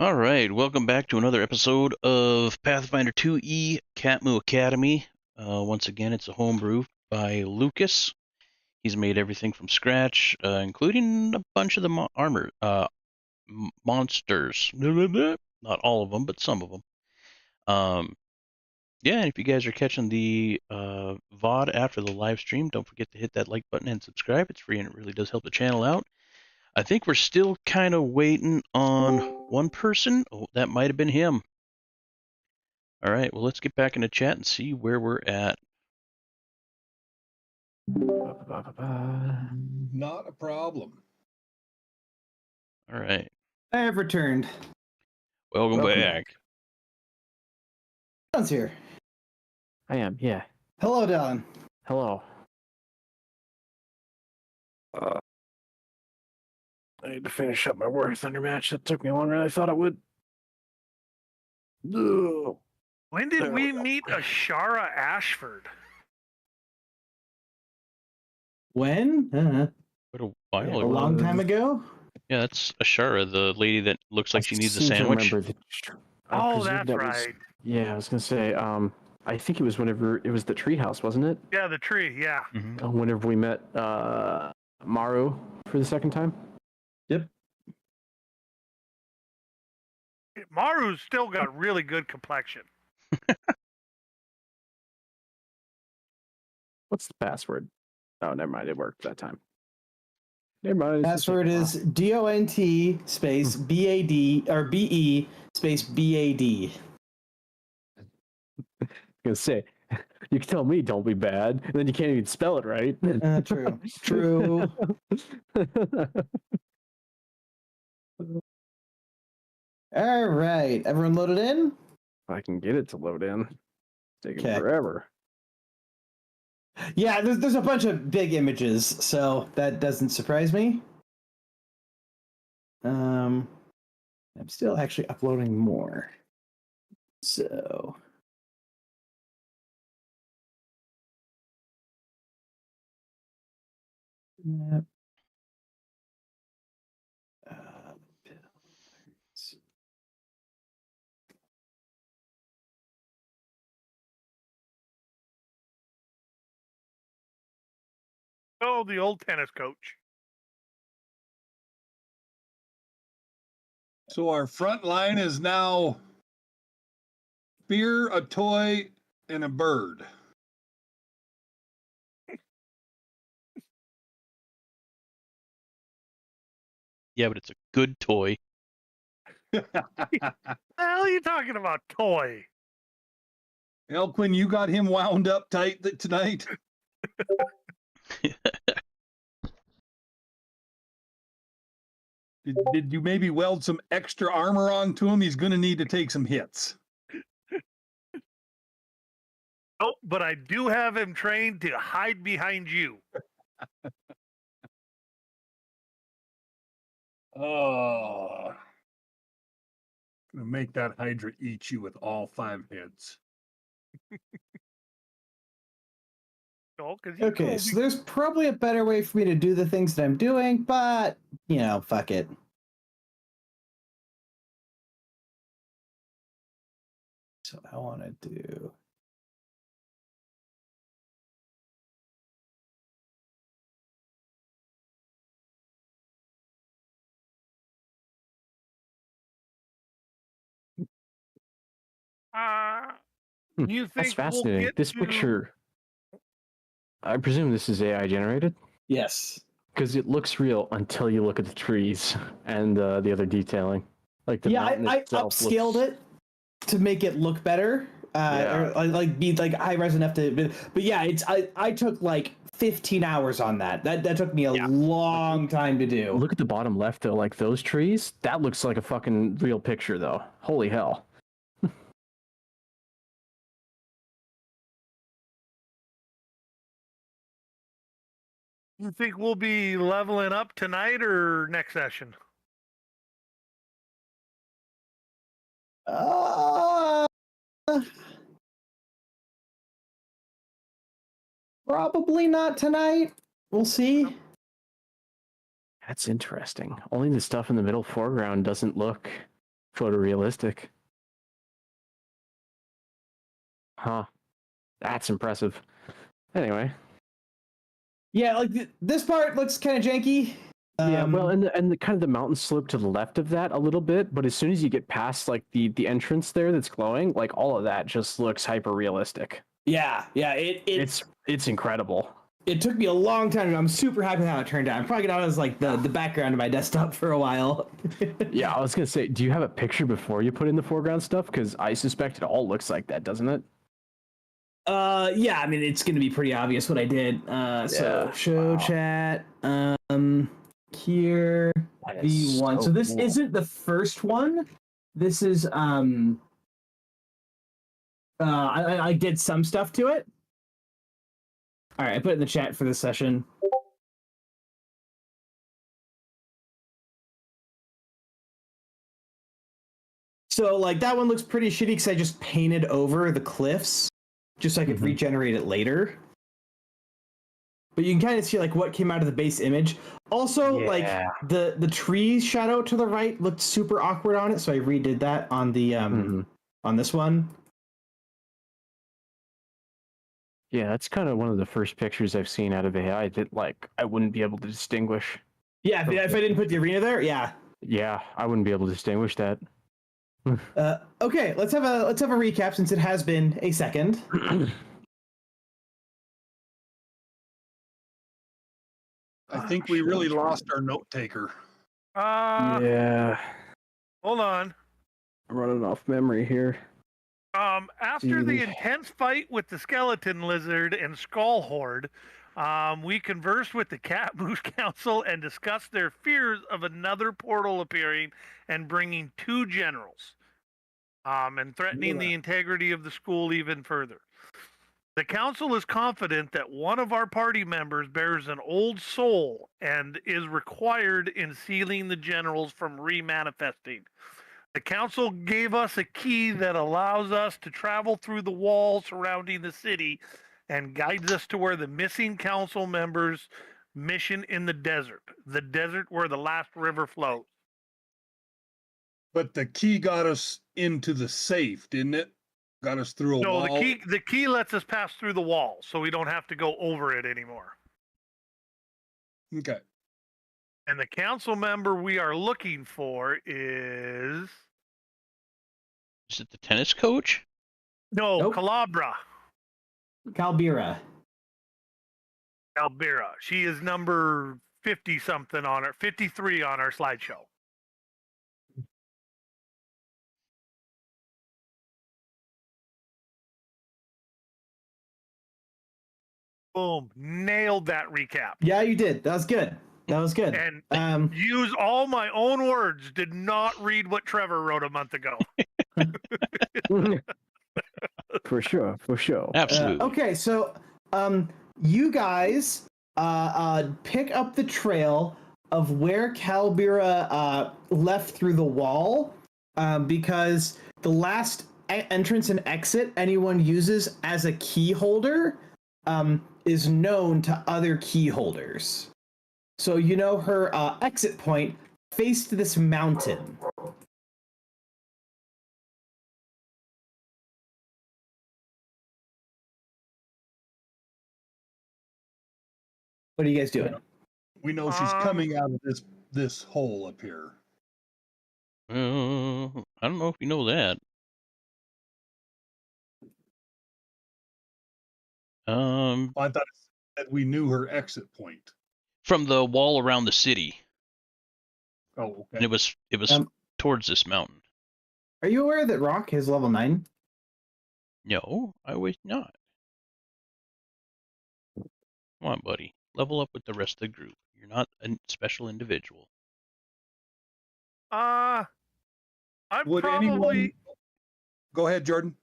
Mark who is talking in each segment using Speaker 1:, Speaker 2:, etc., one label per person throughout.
Speaker 1: All right, welcome back to another episode of Pathfinder 2E Katmu Academy. Once again, it's a homebrew by Lucas. He's made everything from scratch, including a bunch of the monsters. Not all of them, but some of them. Yeah, and if you guys are catching the VOD after the live stream, don't forget to hit that like button and subscribe. It's free and it really does help the channel out. I think we're still kind of waiting on one person. Oh, that might have been him. All right, well, let's get back into chat and see where we're at.
Speaker 2: Not a problem.
Speaker 1: All right.
Speaker 3: I have returned.
Speaker 1: Welcome back.
Speaker 3: Don's here.
Speaker 4: I am, yeah.
Speaker 3: Hello, Don.
Speaker 4: Hello. I need to finish up my War Thunder match. That took me longer than I thought it would. Ugh.
Speaker 5: When did we meet Ashara Ashford?
Speaker 3: When?
Speaker 1: What a while
Speaker 3: A
Speaker 1: ago.
Speaker 3: long time ago?
Speaker 1: Yeah, that's Ashara, the lady that looks like she needs a
Speaker 4: seem to
Speaker 1: sandwich.
Speaker 4: remember I
Speaker 5: Oh,
Speaker 4: presume
Speaker 5: that's
Speaker 4: that
Speaker 5: right.
Speaker 4: Yeah, I was gonna say. I think it was whenever it was the treehouse, wasn't it?
Speaker 5: Yeah, the tree. Yeah.
Speaker 1: Mhm.
Speaker 4: Whenever we met Maru for the second time.
Speaker 3: Yep.
Speaker 5: Maru's still got really good complexion.
Speaker 4: What's the password? Oh, never mind. It worked that time. Never mind.
Speaker 3: Password is DONT space BAD or BE space BAD.
Speaker 4: I was gonna say, you can tell me don't be bad, and then you can't even spell it right.
Speaker 3: True. True. All right. Everyone loaded in?
Speaker 4: If I can get it to load in. It's taking
Speaker 3: Okay.
Speaker 4: forever.
Speaker 3: Yeah, there's a bunch of big images, so that doesn't surprise me. I'm still actually uploading more. So yep.
Speaker 5: Oh, the old tennis coach.
Speaker 2: So our front line is now spear, a toy, and a bird.
Speaker 1: Yeah, but it's a good toy.
Speaker 5: The hell are you talking about, toy?
Speaker 2: Elquin, you got him wound up tight tonight. Did you maybe weld some extra armor onto him? He's going to need to take some hits.
Speaker 5: Oh, but I do have him trained to hide behind you.
Speaker 2: Oh. Gonna make that Hydra eat you with all 5 heads.
Speaker 5: Oh, because
Speaker 3: Okay, so there's probably a better way for me to do the things that I'm doing, but fuck it. So I want to do.
Speaker 5: You think
Speaker 4: That's fascinating.
Speaker 5: We'll
Speaker 4: This picture, I presume this is AI generated?
Speaker 3: Yes.
Speaker 4: Because it looks real until you look at the trees and the other detailing. Like the mountain
Speaker 3: I
Speaker 4: itself
Speaker 3: upscaled it to make it look better. Or like be like high res enough to. But yeah, I took like 15 hours on that. That took me a long time to do.
Speaker 4: Look at the bottom left though, like those trees. That looks like a fucking real picture though. Holy hell.
Speaker 5: You think we'll be leveling up tonight or next session?
Speaker 3: Probably not tonight. We'll see.
Speaker 4: That's interesting. Only the stuff in the middle foreground doesn't look photorealistic. Huh. That's impressive. Anyway.
Speaker 3: Yeah, like this part looks kind of janky.
Speaker 4: Yeah, well, and the kind of the mountain slope to the left of that a little bit, but as soon as you get past like the entrance there that's glowing, like all of that just looks hyper realistic.
Speaker 3: Yeah,
Speaker 4: It's incredible.
Speaker 3: It took me a long time. I'm super happy with how it turned out. I'm probably gonna have it as like the background of my desktop for a while.
Speaker 4: Yeah, I was gonna say, do you have a picture before you put in the foreground stuff? Because I suspect it all looks like that, doesn't it?
Speaker 3: Yeah, I mean it's gonna be pretty obvious what I did. So show chat. Here V1. So this isn't the first one. This is I did some stuff to it. All right, I put it in the chat for this session. So like that one looks pretty shitty because I just painted over the cliffs just so I could regenerate it later. But you can kind of see like what came out of the base image. Also, like the tree shadow to the right looked super awkward on it, so I redid that on the on this one.
Speaker 4: Yeah, that's kind of one of the first pictures I've seen out of AI that like I wouldn't be able to distinguish.
Speaker 3: Yeah, if I didn't put the arena there, yeah.
Speaker 4: Yeah, I wouldn't be able to distinguish that.
Speaker 3: Okay, let's have a recap since it has been a second.
Speaker 2: I think we really lost our note taker.
Speaker 4: Yeah.
Speaker 5: Hold on.
Speaker 4: I'm running off memory here.
Speaker 5: After the intense fight with the skeleton lizard and skull horde, we conversed with the Katmu Council and discussed their fears of another portal appearing and bringing 2 generals, and threatening the integrity of the school even further. The council is confident that one of our party members bears an old soul and is required in sealing the generals from remanifesting. The council gave us a key that allows us to travel through the wall surrounding the city and guides us to where the missing council members' mission in the desert where the last river flows.
Speaker 2: But the key got us into the safe, didn't it? Got us through a wall.
Speaker 5: No, the key lets us pass through the wall, so we don't have to go over it anymore.
Speaker 2: Okay.
Speaker 5: And the council member we are looking for is...
Speaker 1: Is it the tennis coach?
Speaker 5: No,
Speaker 3: Nope.
Speaker 5: Calabra.
Speaker 3: Calbira.
Speaker 5: She is number 50-something on her, 53 on our slideshow. Boom. Nailed that recap.
Speaker 3: Yeah, you did. That was good.
Speaker 5: And use all my own words. Did not read what Trevor wrote a month ago.
Speaker 4: For sure.
Speaker 1: Absolutely.
Speaker 3: Okay, so you guys pick up the trail of where Calbira left through the wall, because the last entrance and exit anyone uses as a key holder is known to other key holders. So you know her exit point faced this mountain. What are you guys doing?
Speaker 2: We know she's coming out of this hole up here.
Speaker 1: I don't know if you know that.
Speaker 2: I thought it said we knew her exit point.
Speaker 1: From the wall around the city,
Speaker 2: Oh, okay.
Speaker 1: and it was towards this mountain.
Speaker 3: Are you aware that Rock is level 9?
Speaker 1: No, I was not. Come on, buddy. Level up with the rest of the group. You're not a special individual.
Speaker 2: Go ahead, Jordan.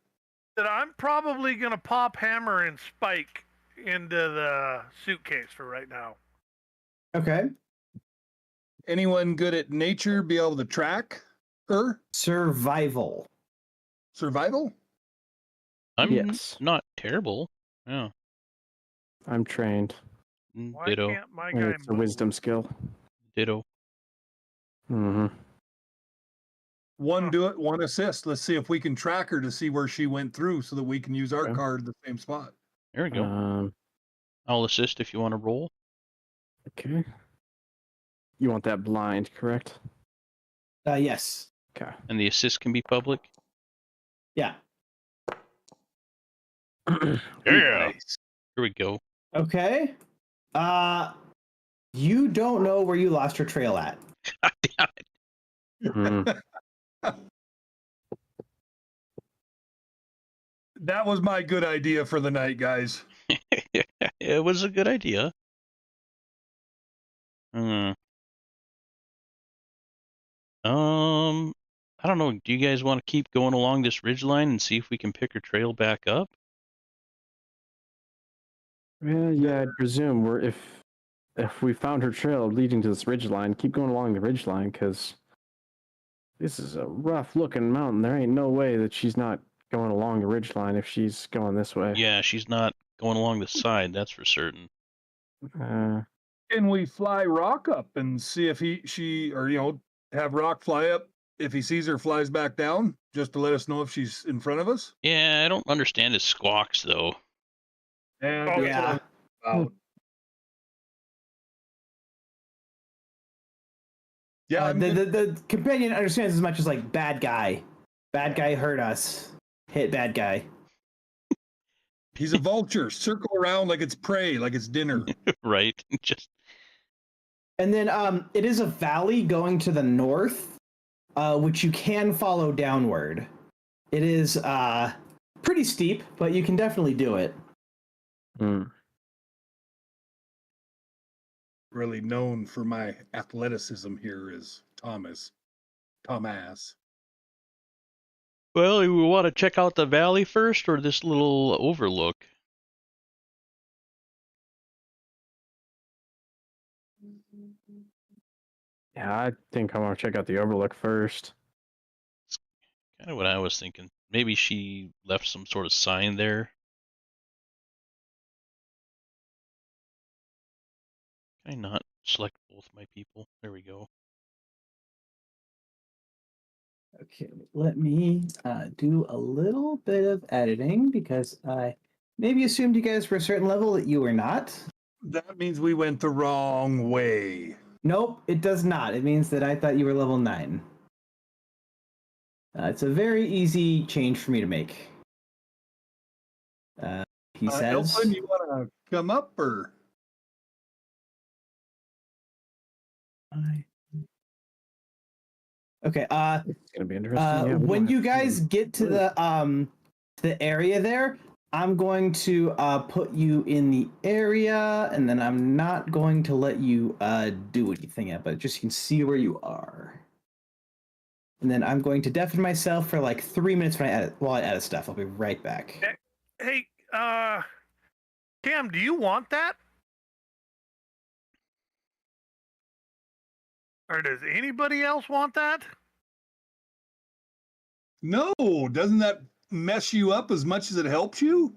Speaker 5: I'm probably going to pop Hammer and Spike into the suitcase for right now.
Speaker 3: Okay.
Speaker 2: Anyone good at nature be able to track her?
Speaker 3: Survival.
Speaker 2: Survival?
Speaker 1: I'm not terrible. Yeah.
Speaker 4: I'm trained.
Speaker 5: Why
Speaker 1: Ditto.
Speaker 5: can't my guy
Speaker 4: It's a wisdom skill.
Speaker 1: Ditto.
Speaker 4: Mm-hmm.
Speaker 2: One do it, one assist. Let's see if we can track her to see where she went through so that we can use our
Speaker 4: Okay.
Speaker 2: card at the same spot.
Speaker 1: There we go. I'll assist if you want to roll.
Speaker 4: Okay. You want that blind, correct?
Speaker 3: Yes.
Speaker 4: Okay.
Speaker 1: And the assist can be public.
Speaker 3: Yeah.
Speaker 1: Yeah.
Speaker 2: Nice.
Speaker 1: Here we go.
Speaker 3: Okay. You don't know where you lost your trail at.
Speaker 1: God damn it.
Speaker 2: That was my good idea for the night, guys.
Speaker 1: It was a good idea. I don't know. Do you guys want to keep going along this ridgeline and see if we can pick her trail back up?
Speaker 4: Well, yeah, I'd presume if we found her trail leading to this ridgeline, keep going along the ridgeline, because this is a rough-looking mountain. There ain't no way that she's not going along the ridgeline if she's going this way.
Speaker 1: Yeah, she's not going along the side, that's for certain.
Speaker 2: Can we fly Rock up and see if have Rock fly up? If he sees her, flies back down, just to let us know if she's in front of us?
Speaker 1: Yeah, I don't understand his squawks, though.
Speaker 2: And
Speaker 5: Oh,
Speaker 3: yeah.
Speaker 2: Yeah,
Speaker 3: The companion understands as much as like bad guy. Bad guy hurt us. Hit bad guy.
Speaker 2: he's a vulture. Circle around like it's prey, like it's dinner.
Speaker 1: Right? Just
Speaker 3: And then it is a valley going to the north, which you can follow downward. It is pretty steep, but you can definitely do it.
Speaker 2: Really known for my athleticism here is Thomas.
Speaker 1: well, we want to check out the valley first, or this little overlook.
Speaker 4: Yeah, I think I want to check out the overlook first.
Speaker 1: Kind of what I was thinking. Maybe she left some sort of sign there. Can I not select both my people? There we go.
Speaker 3: Okay, let me do a little bit of editing because I maybe assumed you guys were a certain level that you were not.
Speaker 2: That means we went the wrong way.
Speaker 3: Nope, it does not. It means that I thought you were level 9. It's a very easy change for me to make. He says...
Speaker 2: Elfin, you want to come up, or?
Speaker 3: Okay,
Speaker 4: It's gonna be interesting. Yeah,
Speaker 3: when you guys get to the area there, I'm going to put you in the area, and then I'm not going to let you do anything yet, but just you can see where you are. And then I'm going to deafen myself for like 3 minutes while I edit stuff. I'll be right back.
Speaker 5: Hey, Cam, do you want that? Or does anybody else want that?
Speaker 2: No, doesn't that mess you up as much as it helps you?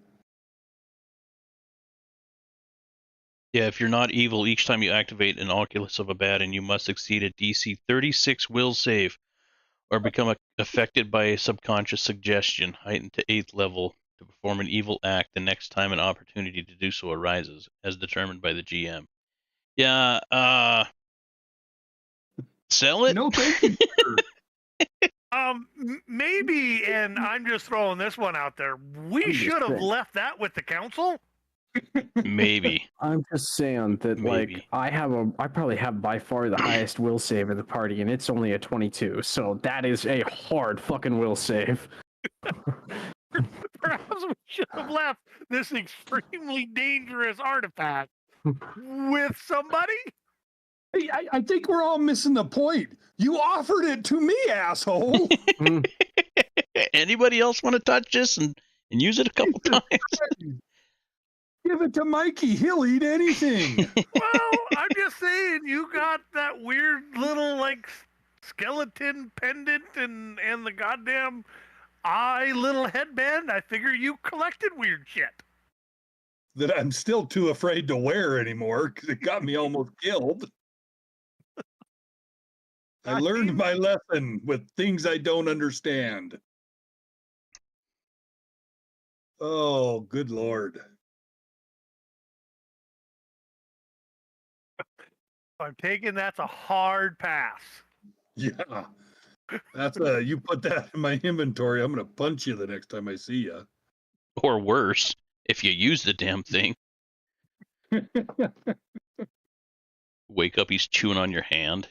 Speaker 1: Yeah, if you're not evil, each time you activate an Oculus of Abaddon, you must succeed a DC 36 will save, or become affected by a subconscious suggestion, heightened to 8th level, to perform an evil act the next time an opportunity to do so arises, as determined by the GM. Yeah, sell it?
Speaker 2: No, thank you.
Speaker 5: Maybe, and I'm just throwing this one out there, we should have left that with the council.
Speaker 1: Maybe.
Speaker 4: I'm just saying that,
Speaker 1: Maybe.
Speaker 4: like, I probably have by far the highest will save of the party, and it's only a 22, so that is a hard fucking will save.
Speaker 5: Perhaps we should have left this extremely dangerous artifact with somebody.
Speaker 2: Hey, I think we're all missing the point. You offered it to me, asshole.
Speaker 1: Anybody else want to touch this and use it a couple times?
Speaker 2: Give it to Mikey. He'll eat anything.
Speaker 5: Well, I'm just saying, you got that weird little like skeleton pendant and the goddamn eye little headband. I figure you collected weird shit.
Speaker 2: That I'm still too afraid to wear anymore because it got me almost killed. I learned my lesson with things I don't understand. Oh, good Lord.
Speaker 5: I'm taking that's a hard pass.
Speaker 2: Yeah. That's you put that in my inventory. I'm going to punch you the next time I see you.
Speaker 1: Or worse, if you use the damn thing. Wake up, he's chewing on your hand.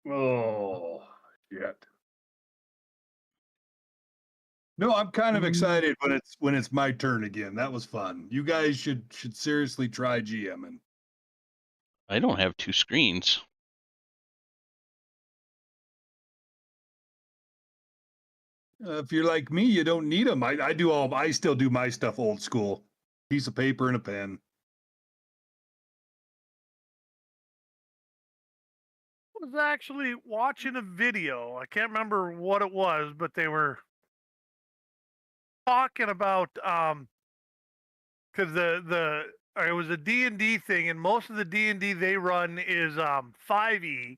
Speaker 2: Oh, shit. No, I'm kind of excited when it's my turn again. That was fun. You guys should seriously try GMing.
Speaker 1: I don't have 2 screens.
Speaker 2: If you're like me, you don't need them. I still do my stuff old school. Piece of paper and a pen.
Speaker 5: I was actually watching a video. I can't remember what it was, but they were talking about because it was a D&D thing, and most of the D&D they run is 5e,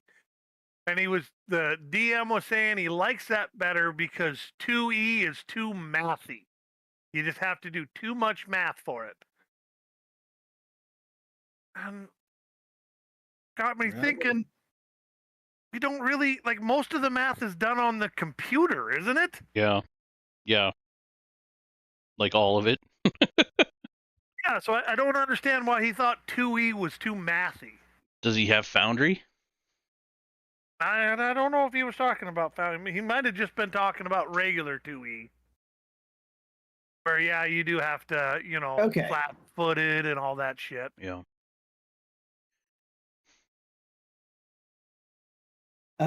Speaker 5: and the DM was saying he likes that better because 2e is too mathy. You just have to do too much math for it, and got me thinking. You don't really like most of the math is done on the computer, isn't it?
Speaker 1: Yeah. Yeah. Like all of it.
Speaker 5: Yeah, so I don't understand why he thought 2e was too mathy.
Speaker 1: Does he have Foundry?
Speaker 5: I don't know if he was talking about Foundry. He might have just been talking about regular 2e. Where, yeah, you do have to, flat-footed and all that shit.
Speaker 1: Yeah.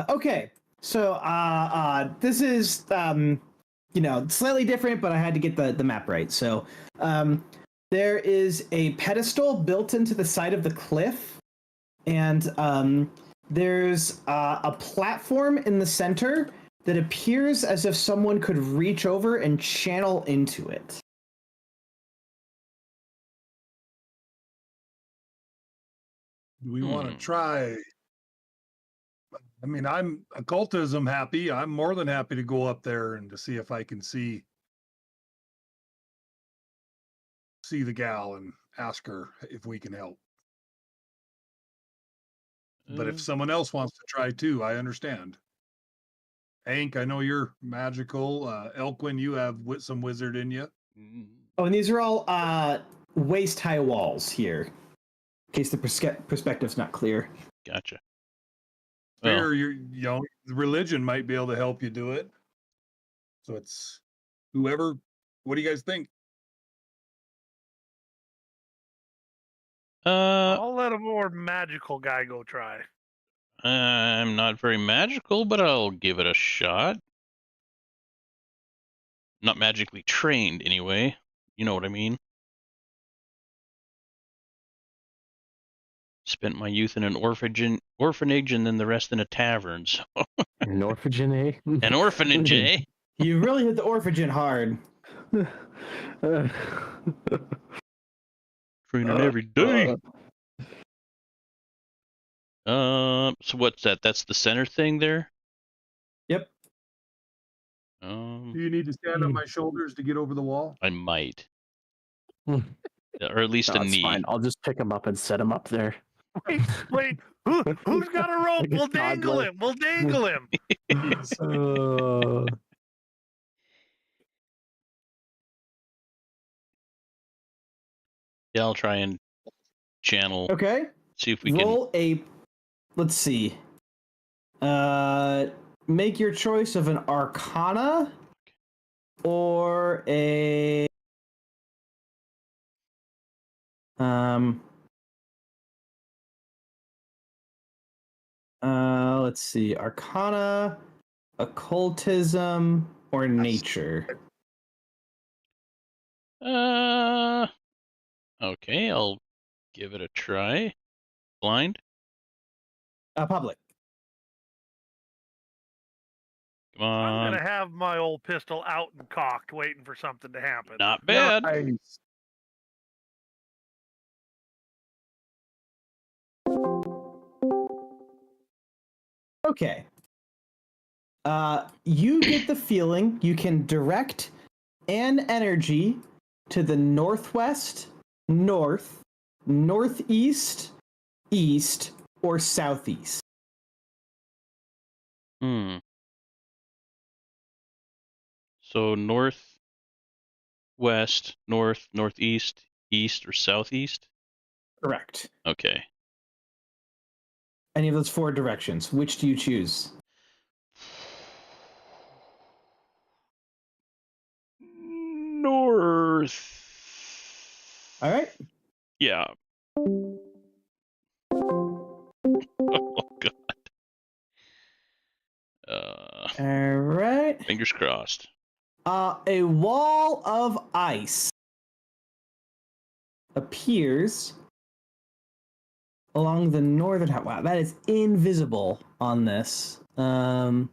Speaker 3: Okay, so this is slightly different, but I had to get the map right. So there is a pedestal built into the side of the cliff, and there's a platform in the center that appears as if someone could reach over and channel into it.
Speaker 2: Do we want to try? I mean, I'm occultism happy. I'm more than happy to go up there and to see if I can see the gal and ask her if we can help. But if someone else wants to try too, I understand. Hank, I know you're magical. Elquin, you have some wizard in you.
Speaker 3: Oh, and these are all waist-high walls here, in case the perspective's not clear.
Speaker 1: Gotcha.
Speaker 2: Fair, religion might be able to help you do it. So it's whoever. What do you guys think?
Speaker 5: I'll let a more magical guy go try.
Speaker 1: I'm not very magical, but I'll give it a shot. Not magically trained, anyway. You know what I mean? Spent my youth in an orphanage and then the rest in a tavern. So.
Speaker 4: An orphanage, eh?
Speaker 1: An orphanage, eh?
Speaker 3: You really hit the orphanage hard.
Speaker 1: Training every day. So what's that? That's the center thing there?
Speaker 3: Yep.
Speaker 2: Do you need to stand on my shoulders to get over the wall?
Speaker 1: I might. Or at least a knee.
Speaker 4: Fine. I'll just pick him up and set him up there.
Speaker 5: Wait, who's got a rope? We'll dangle him. We'll dangle him.
Speaker 1: Yeah, I'll try and channel.
Speaker 3: Okay.
Speaker 1: See if we
Speaker 3: roll a. Let's see. Make your choice of an Arcana or a. Let's see. Arcana, occultism, or nature.
Speaker 1: Okay, I'll give it a try. Blind?
Speaker 3: Public.
Speaker 1: Come on.
Speaker 5: I'm gonna have my old pistol out and cocked, waiting for something to happen.
Speaker 1: Not bad.
Speaker 2: Nice.
Speaker 3: Okay. You get the feeling you can direct an energy to the northwest, north, northeast, east, or southeast.
Speaker 1: Hmm. So north, west, north, northeast, east, or southeast?
Speaker 3: Correct.
Speaker 1: Okay.
Speaker 3: Any of those 4 directions. Which do you choose?
Speaker 1: North.
Speaker 3: All right.
Speaker 1: Yeah. Oh god.
Speaker 3: All right.
Speaker 1: Fingers crossed.
Speaker 3: A wall of ice appears along the northern. Wow, that is invisible on this.
Speaker 2: In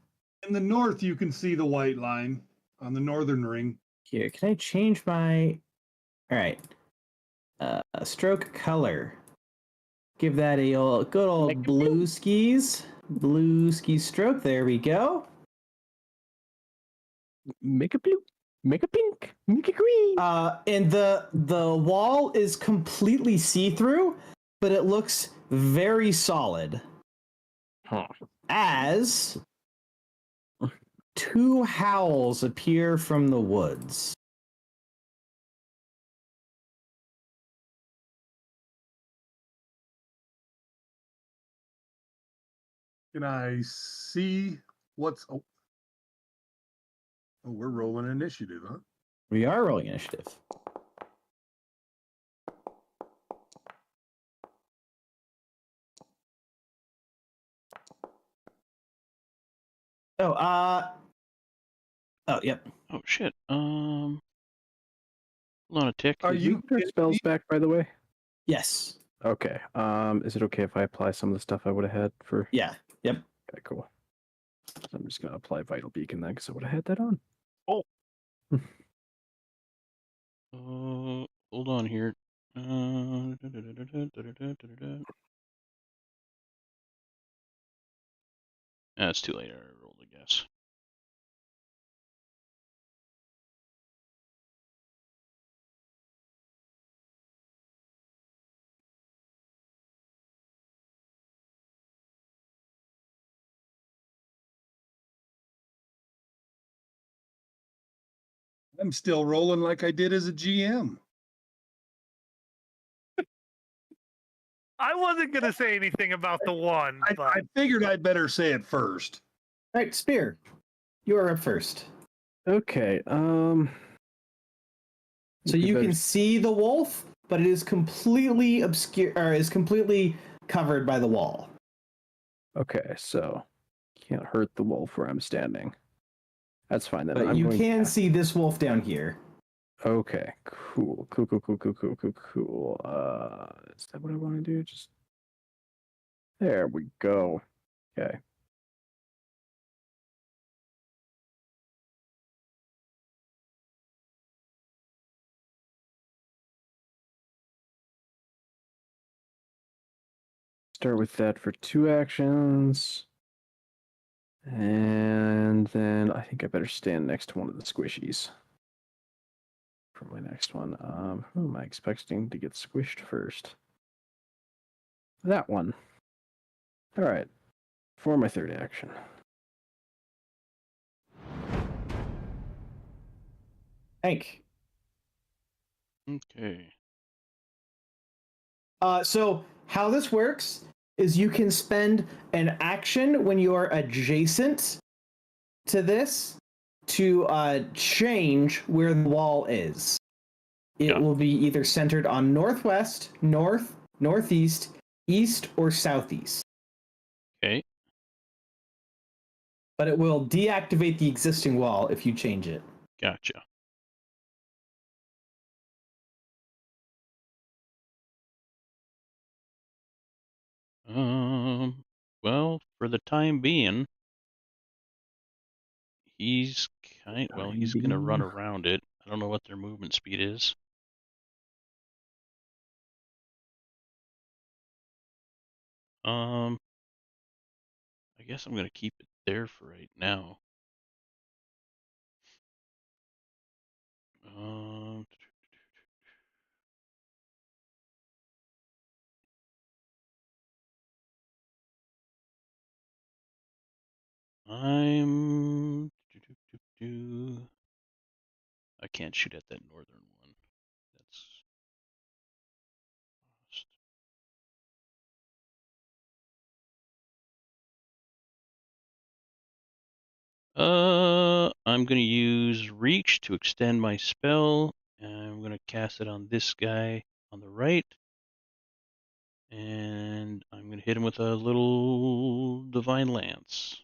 Speaker 2: the north, you can see the white line on the northern ring.
Speaker 3: Here, can I change my? All right. Stroke color. Give that a good old blue skis. Blue ski stroke. There we go.
Speaker 4: Make a blue, make a pink, make a green.
Speaker 3: And the wall is completely see-through, but it looks very solid.
Speaker 4: Huh.
Speaker 3: As 2 howls appear from the woods.
Speaker 2: Can I see what's? Oh, we're rolling initiative, huh?
Speaker 3: We are rolling initiative. Oh, yep.
Speaker 1: Oh shit. Hold on a tick.
Speaker 2: Are
Speaker 4: Did
Speaker 2: you
Speaker 4: you get your spells back, by the way?
Speaker 3: Yes.
Speaker 4: Okay. Is it okay if I apply some of the stuff I would have had for?
Speaker 3: Yeah. Yep.
Speaker 4: Okay, cool. So I'm just gonna apply Vital Beacon then, because I would have had that on.
Speaker 1: Hold on here. That's too late. I rolled, I guess.
Speaker 2: I'm still rolling like I did as a GM.
Speaker 5: I wasn't gonna say anything about the one, but
Speaker 2: I figured I'd better say it first.
Speaker 3: All right, Spear. You are up first.
Speaker 4: Okay.
Speaker 3: So you can see the wolf, but it is completely obscure, or is completely covered by the wall.
Speaker 4: Okay, so can't hurt the wolf where I'm standing. That's fine then.
Speaker 3: But
Speaker 4: I'm
Speaker 3: you
Speaker 4: going
Speaker 3: can see this wolf down here.
Speaker 4: Okay, cool. Is that what I want to do? Just there we go. Okay. Start with that for 2 actions. And then I think I better stand next to one of the squishies for my next one. Who am I expecting to get squished first? That one. All right. For my 3rd action.
Speaker 3: Hank.
Speaker 1: Okay.
Speaker 3: So how this works is you can spend an action when you are adjacent to this to change where the wall is. It will be either centered on northwest, north, northeast, east, or southeast.
Speaker 1: Okay.
Speaker 3: But it will deactivate the existing wall if you change it.
Speaker 1: Gotcha. Well, for the time being, he's gonna run around it. I don't know what their movement speed is. I guess I'm gonna keep it there for right now. I can't shoot at that northern one. That's I'm gonna use reach to extend my spell, and I'm gonna cast it on this guy on the right, and I'm gonna hit him with a little divine lance.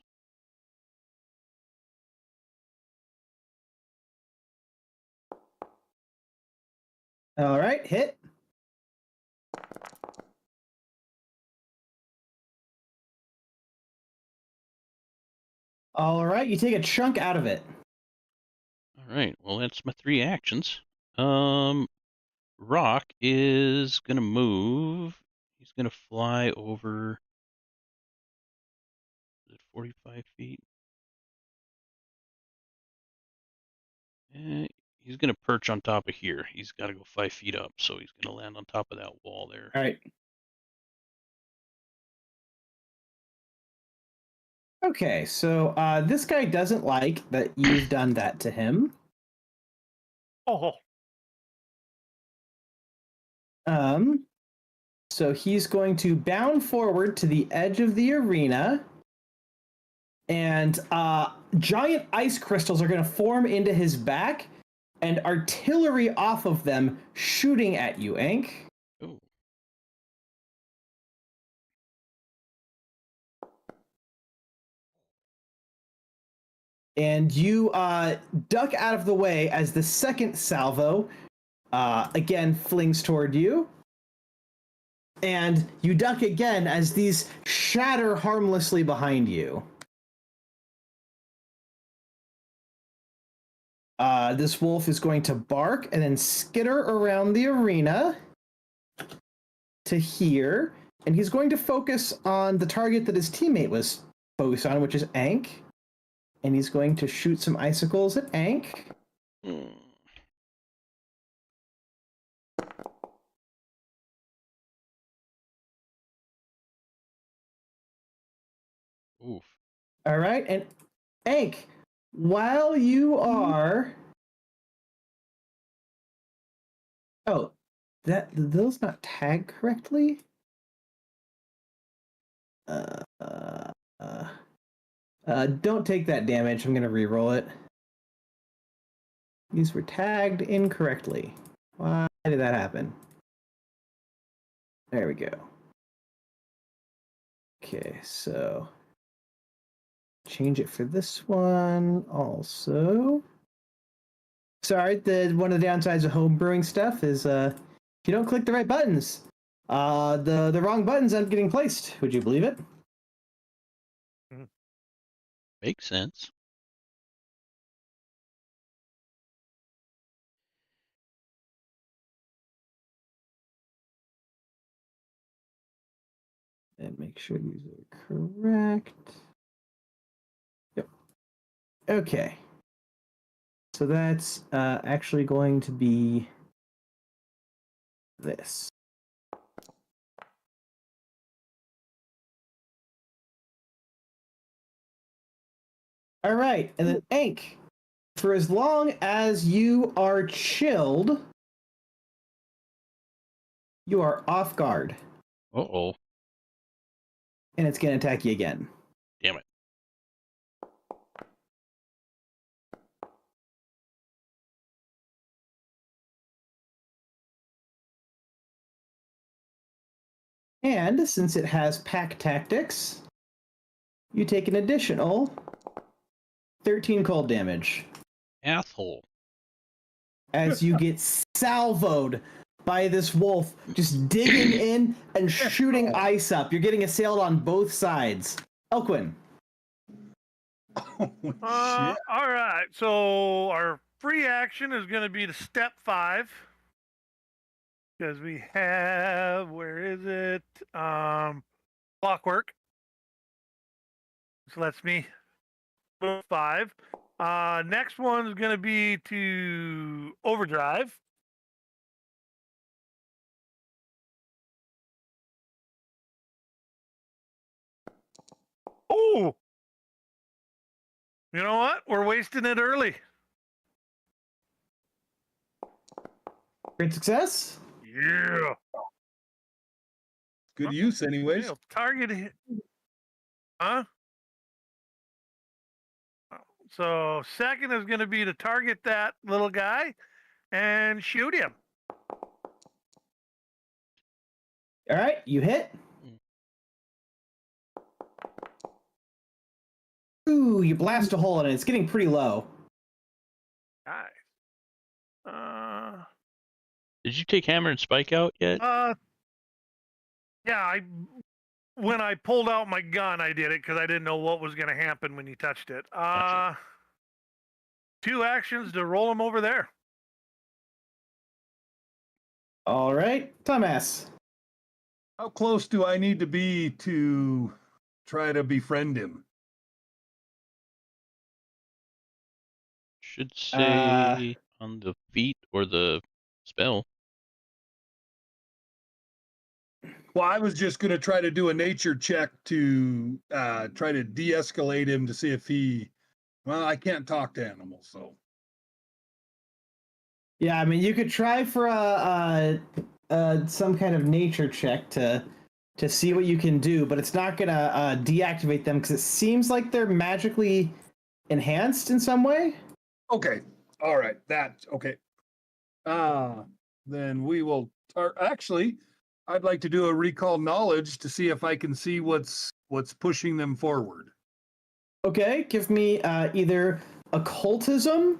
Speaker 3: All right, hit. All right, you take a chunk out of it.
Speaker 1: All right, well that's my 3 actions. Rock is gonna move. He's gonna fly over. Is it 45 feet? He's gonna perch on top of here. He's got to go 5 feet up, so he's gonna land on top of that wall there.
Speaker 3: All right. Okay, so this guy doesn't like that you've done that to him.
Speaker 5: Oh.
Speaker 3: So he's going to bound forward to the edge of the arena, and giant ice crystals are going to form into his back, and artillery off of them shooting at you, Ank.
Speaker 1: Oh.
Speaker 3: And you duck out of the way as the second salvo again flings toward you. And you duck again as these shatter harmlessly behind you. This wolf is going to bark and then skitter around the arena to here. And he's going to focus on the target that his teammate was focused on, which is Ank. And he's going to shoot some icicles at Ank.
Speaker 1: Oof.
Speaker 3: All right, and Ank, while you are... Oh, did those not tag correctly? Don't take that damage. I'm going to re-roll it. These were tagged incorrectly. Why did that happen? There we go. Okay, so change it for this one also. Sorry, one of the downsides of homebrewing stuff is if you don't click the right buttons, the wrong buttons end up getting placed. Would you believe it?
Speaker 1: Makes sense.
Speaker 3: And make sure these are correct. Yep. Okay. So that's actually going to be this. All right, and then Ank, for as long as you are chilled, you are off guard.
Speaker 1: Uh-oh.
Speaker 3: And it's going to attack you again.
Speaker 1: Damn it.
Speaker 3: And since it has pack tactics, you take an additional 13 cold damage.
Speaker 1: Asshole.
Speaker 3: As you get salvoed by this wolf, just digging in and shooting ice up. You're getting assailed on both sides. Elquin.
Speaker 2: Oh, shit.
Speaker 5: All right. So our free action is going to be to step 5. Because we have, where is it? Clockwork. So that's me. 5. Next one's going to be to overdrive. Oh! You know what? We're wasting it early.
Speaker 3: Great success.
Speaker 5: Yeah.
Speaker 2: Good use, anyways.
Speaker 5: Target hit. Huh? So second is going to be to target that little guy and shoot him.
Speaker 3: All right, you hit. Ooh, you blast a hole in it. It's getting pretty low.
Speaker 5: Nice.
Speaker 1: Did you take hammer and spike out yet?
Speaker 5: Yeah, when I pulled out my gun, I did it because I didn't know what was going to happen when you touched it.
Speaker 1: Gotcha.
Speaker 5: 2 actions to roll him over there.
Speaker 3: All right, Thomas.
Speaker 2: How close do I need to be to try to befriend him?
Speaker 1: Should say on the feat or the spell.
Speaker 2: Well, I was just going to try to do a nature check to try to de-escalate him to see if he. Well, I can't talk to animals, so.
Speaker 3: Yeah, I mean, you could try for some kind of nature check to see what you can do, but it's not gonna deactivate them because it seems like they're magically enhanced in some way.
Speaker 2: Okay. All right. That okay. Then we will actually I'd like to do a recall knowledge to see if I can see what's pushing them forward.
Speaker 3: Okay, give me either occultism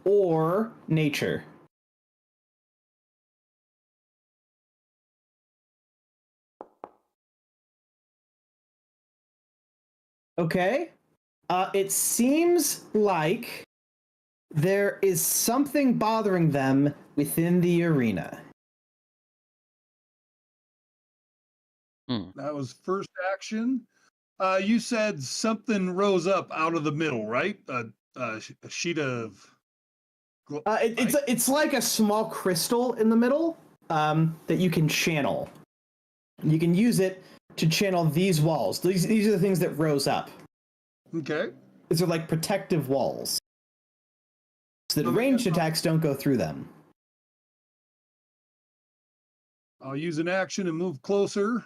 Speaker 3: or nature. Okay. It seems like there is something bothering them within the arena.
Speaker 2: That was first action. You said something rose up out of the middle, right? A sheet of.
Speaker 3: It's like a small crystal in the middle that you can channel. You can use it to channel these walls. These are the things that rose up.
Speaker 2: Okay.
Speaker 3: These are like protective walls, so that ranged attacks don't go through them.
Speaker 2: I'll use an action and move closer.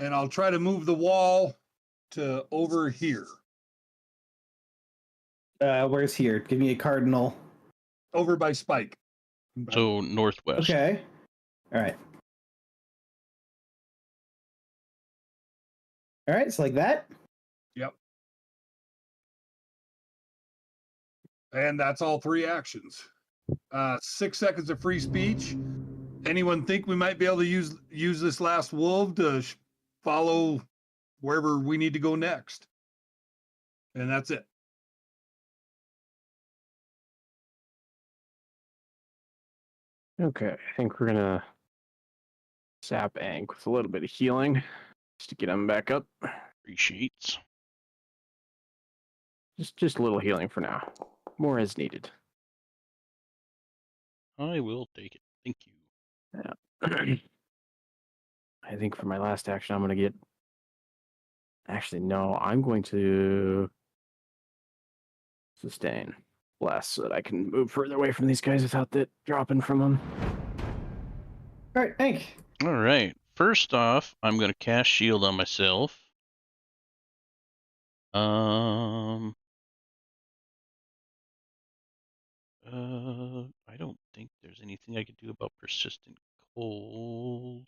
Speaker 2: And I'll try to move the wall to over here.
Speaker 3: Where's here? Give me a cardinal.
Speaker 2: Over by Spike.
Speaker 1: So northwest.
Speaker 3: Okay. All right. All right, so like that?
Speaker 2: Yep. And that's all 3 actions. 6 seconds of free speech. Anyone think we might be able to use this last wolf to follow wherever we need to go next? And that's it.
Speaker 4: Okay, I think we're gonna sap Ank with a little bit of healing just to get him back up.
Speaker 1: Appreciates.
Speaker 4: Just a little healing for now. More as needed.
Speaker 1: I will take it. Thank you.
Speaker 4: Yeah. I think for my last action, I'm gonna get. Actually, no, I'm going to sustain blast so that I can move further away from these guys without that dropping from them.
Speaker 3: All right, Hank.
Speaker 1: All right. First off, I'm going to cast shield on myself. I don't think there's anything I could do about persistent cold.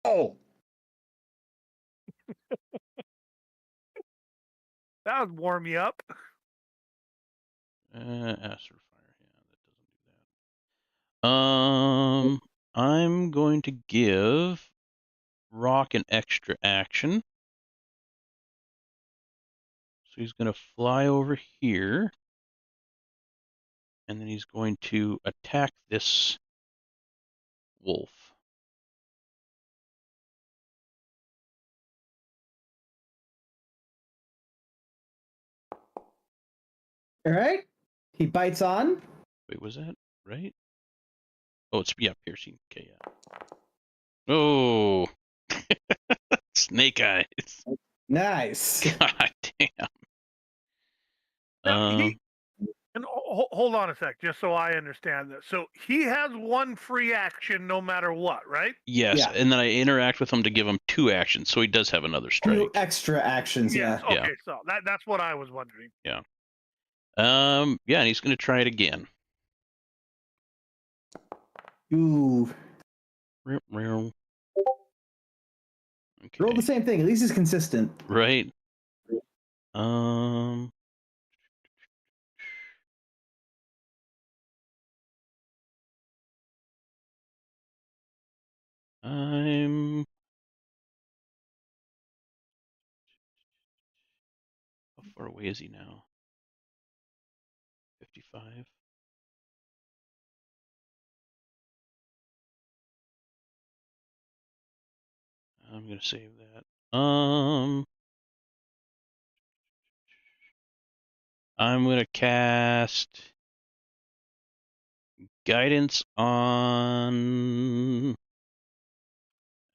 Speaker 2: Oh,
Speaker 5: That would warm you up.
Speaker 1: Astral Fire. Yeah, that doesn't do that. I'm going to give Rock an extra action. So he's going to fly over here. And then he's going to attack this wolf.
Speaker 3: All right. He bites on.
Speaker 1: Wait, was that right? Oh, it's piercing. Okay, yeah. Oh, snake eyes.
Speaker 3: Nice.
Speaker 1: God damn.
Speaker 5: Now, and hold on a sec, just so I understand this. So he has one free action no matter what, right?
Speaker 1: Yes,
Speaker 3: Yeah.
Speaker 1: and then I interact with him to give him 2 actions, so he does have another
Speaker 3: 2
Speaker 1: strike.
Speaker 3: extra actions.
Speaker 5: Yes.
Speaker 3: Yeah.
Speaker 5: Okay. So that's what I was wondering.
Speaker 1: Yeah, and he's gonna try it again.
Speaker 3: Ooh.
Speaker 1: Okay.
Speaker 3: Roll the same thing. At least it's consistent.
Speaker 1: Right. I'm. How far away is he now? 55. I'm gonna save that. I'm gonna cast guidance on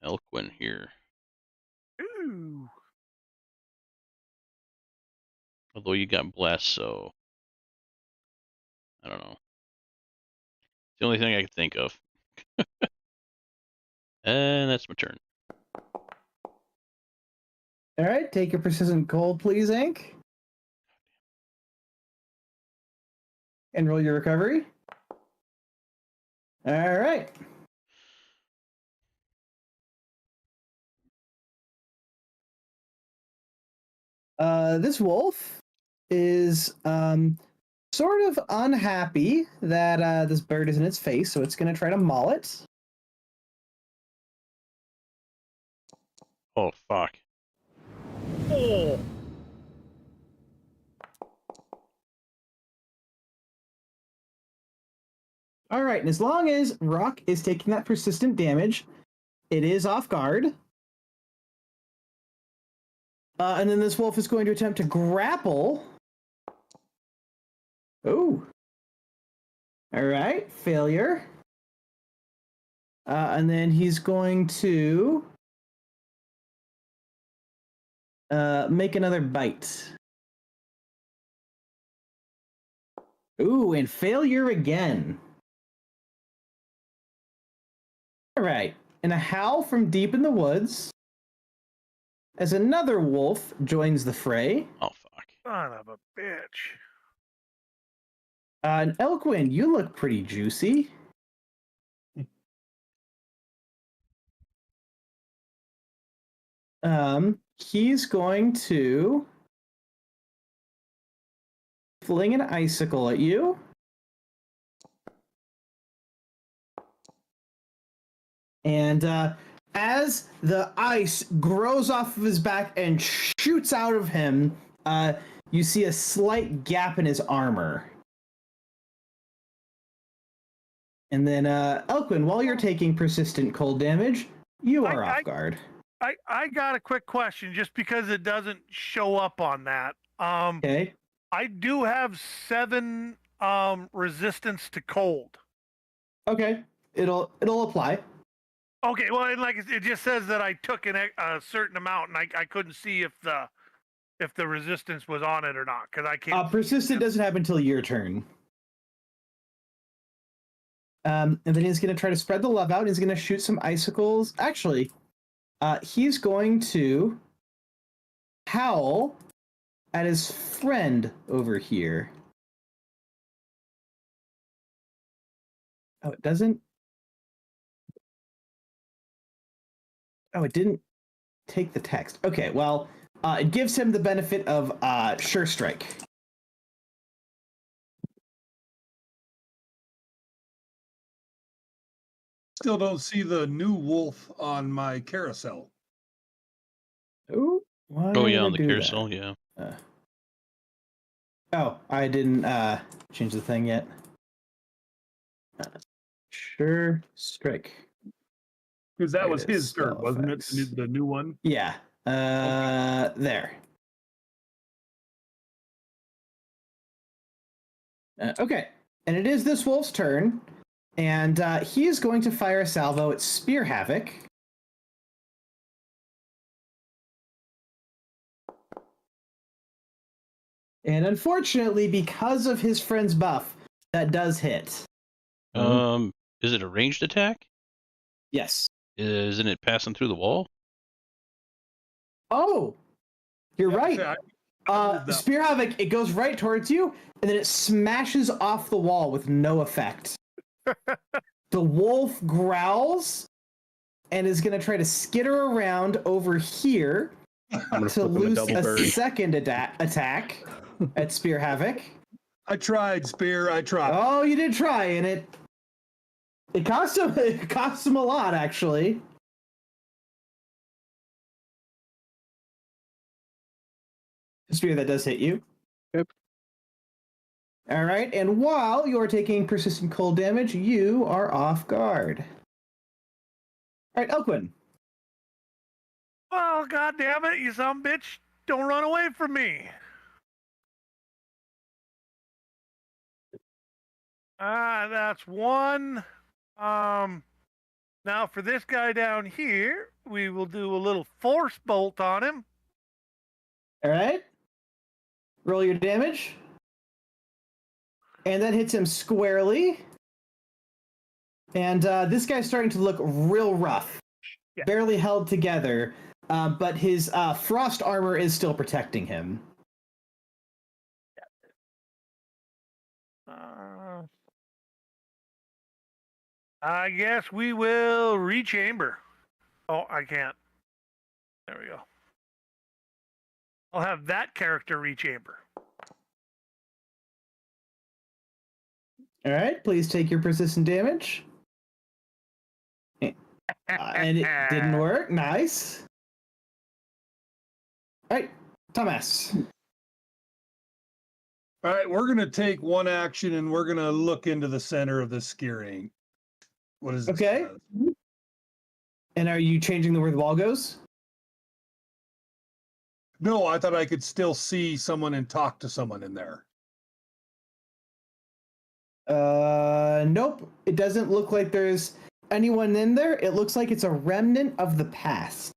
Speaker 1: Elquin here.
Speaker 5: Ooh.
Speaker 1: Although you got blessed, so I don't know. It's the only thing I could think of. And that's my turn.
Speaker 3: All right. Take a persistent cold, please, Ink. And roll your recovery. All right. This wolf is sort of unhappy that this bird is in its face, so it's going to try to maul it.
Speaker 1: Oh, fuck.
Speaker 5: Oh.
Speaker 3: All right, and as long as Rock is taking that persistent damage, it is off guard. And then this wolf is going to attempt to grapple. Oh. All right, failure. And then he's going to make another bite. Ooh, and failure again. All right, and a howl from deep in the woods as another wolf joins the fray.
Speaker 1: Oh, fuck.
Speaker 5: Son of a bitch.
Speaker 3: And Elquin, you look pretty juicy. He's going to fling an icicle at you. And as the ice grows off of his back and shoots out of him, you see a slight gap in his armor. And then, Elquin, while you're taking persistent cold damage, you are off guard.
Speaker 5: I got a quick question, just because it doesn't show up on that.
Speaker 3: Okay.
Speaker 5: I do have 7 resistance to cold.
Speaker 3: Okay. It'll apply.
Speaker 5: Okay, well, and like it just says that I took a certain amount, and I couldn't see if the resistance was on it or not, because I can't.
Speaker 3: Persistent doesn't happen until your turn. And then he's going to try to spread the love out. He's going to shoot some icicles. Actually, he's going to howl at his friend over here. Oh, it doesn't? Oh, it didn't take the text. Okay, well, it gives him the benefit of Sure Strike.
Speaker 2: Still don't see the new wolf on my carousel.
Speaker 3: Oh,
Speaker 1: Oh, yeah, on the carousel, yeah.
Speaker 3: Oh, I didn't change the thing yet. Sure Strike.
Speaker 2: Because that was his turn, wasn't it? The new one?
Speaker 3: Yeah. There. Okay, and it is this wolf's turn, and he is going to fire a salvo at Spear Havoc. And unfortunately, because of his friend's buff, that does hit.
Speaker 1: Is it a ranged attack?
Speaker 3: Yes.
Speaker 1: Isn't it passing through the wall?
Speaker 3: Oh, you're right.
Speaker 2: that.
Speaker 3: Spear Havoc, it goes right towards you, and then it smashes off the wall with no effect. The wolf growls and is going to try to skitter around over here to loose a second attack at Spear Havoc.
Speaker 2: I tried, Spear. I tried.
Speaker 3: Oh, you did try, and it cost him a lot, actually. Spear, that does hit you.
Speaker 4: Yep.
Speaker 3: All right, and while you're taking persistent cold damage, you are off guard. All right, Elquin.
Speaker 5: Well, God damn it, you son of a bitch! Don't run away from me. That's one. Now for this guy down here, we will do a little force bolt on him.
Speaker 3: All right. Roll your damage. And that hits him squarely. And this guy's starting to look real rough.
Speaker 5: Yeah.
Speaker 3: Barely held together. But his frost armor is still protecting him.
Speaker 5: I guess we will rechamber. Oh, I can't. There we go. I'll have that character rechamber.
Speaker 3: All right, please take your persistent damage. And it didn't work. Nice. All right, Thomas.
Speaker 2: All right, we're going to take one action and we're going to look into the center of the skirring. What is this?
Speaker 3: Okay. And are you changing where the wall goes?
Speaker 2: No, I thought I could still see someone and talk to someone in there.
Speaker 3: Nope. It doesn't look like there's anyone in there. It looks like it's a remnant of the past.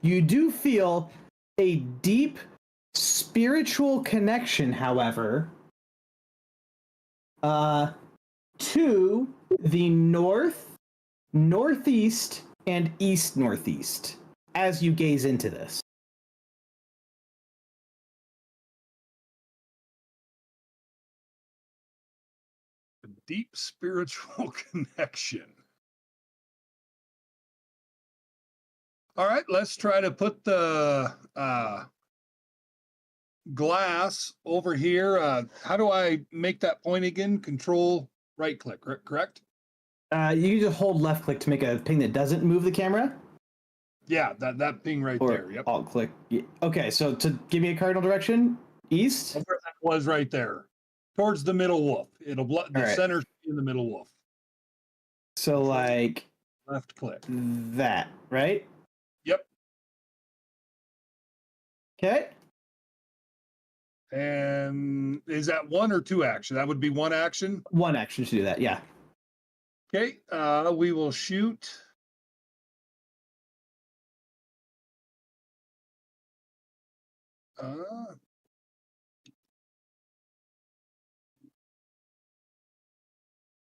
Speaker 3: You do feel a deep spiritual connection, however, to the north, northeast, and east-northeast as you gaze into this.
Speaker 2: A deep spiritual connection. All right, let's try to put the glass over here. How do I make that point again? Control right click, correct?
Speaker 3: You can just hold left click to make a ping that doesn't move the camera.
Speaker 2: Yeah, that ping right
Speaker 3: Or
Speaker 2: there. Yep.
Speaker 3: alt click. Yeah. Okay, so to give me a cardinal direction, east.
Speaker 2: Where that was right there, towards the middle wolf. It'll the
Speaker 3: right.
Speaker 2: center in the middle wolf.
Speaker 3: So like
Speaker 2: Left click.
Speaker 3: that, right?
Speaker 2: Yep.
Speaker 3: Okay.
Speaker 2: And is that one or two action? That would be one action.
Speaker 3: One action to do that, yeah.
Speaker 2: Okay, we will shoot.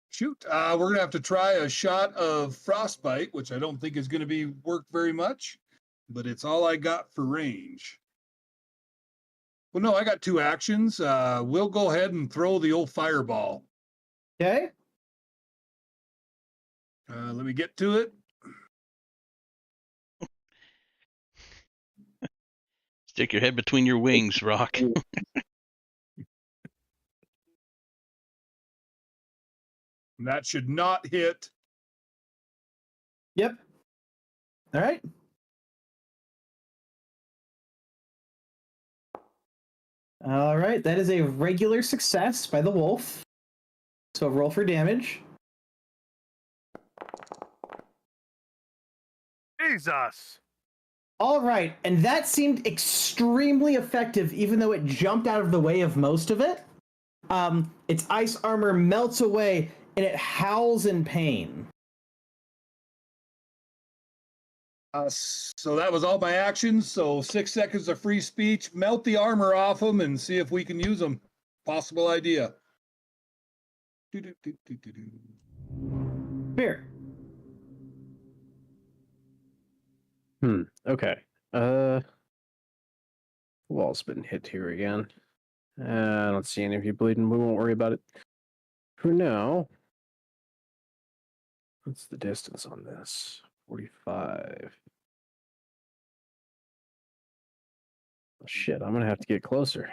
Speaker 2: Shoot, we're gonna have to try a shot of frostbite, which I don't think is gonna be worked very much, but it's all I got for range. Well, no, I got two actions. We'll go ahead and throw the old fireball.
Speaker 3: Okay.
Speaker 2: Let me get to it.
Speaker 1: Stick your head between your wings, Rock.
Speaker 2: That should not hit.
Speaker 3: Yep. All right. All right, that is a regular success by the wolf. So roll for damage.
Speaker 5: Jesus.
Speaker 3: All right, and that seemed extremely effective, even though it jumped out of the way of most of it. its ice armor melts away and it howls in pain.
Speaker 2: So that was all my actions. So 6 seconds of free speech. Melt the armor off them and see if we can use them. Possible idea.
Speaker 3: Here.
Speaker 4: Okay. Wall's been hit here again. I don't see any of you bleeding. We won't worry about it for now. What's the distance on this? 45. Oh, shit, I'm gonna have to get closer.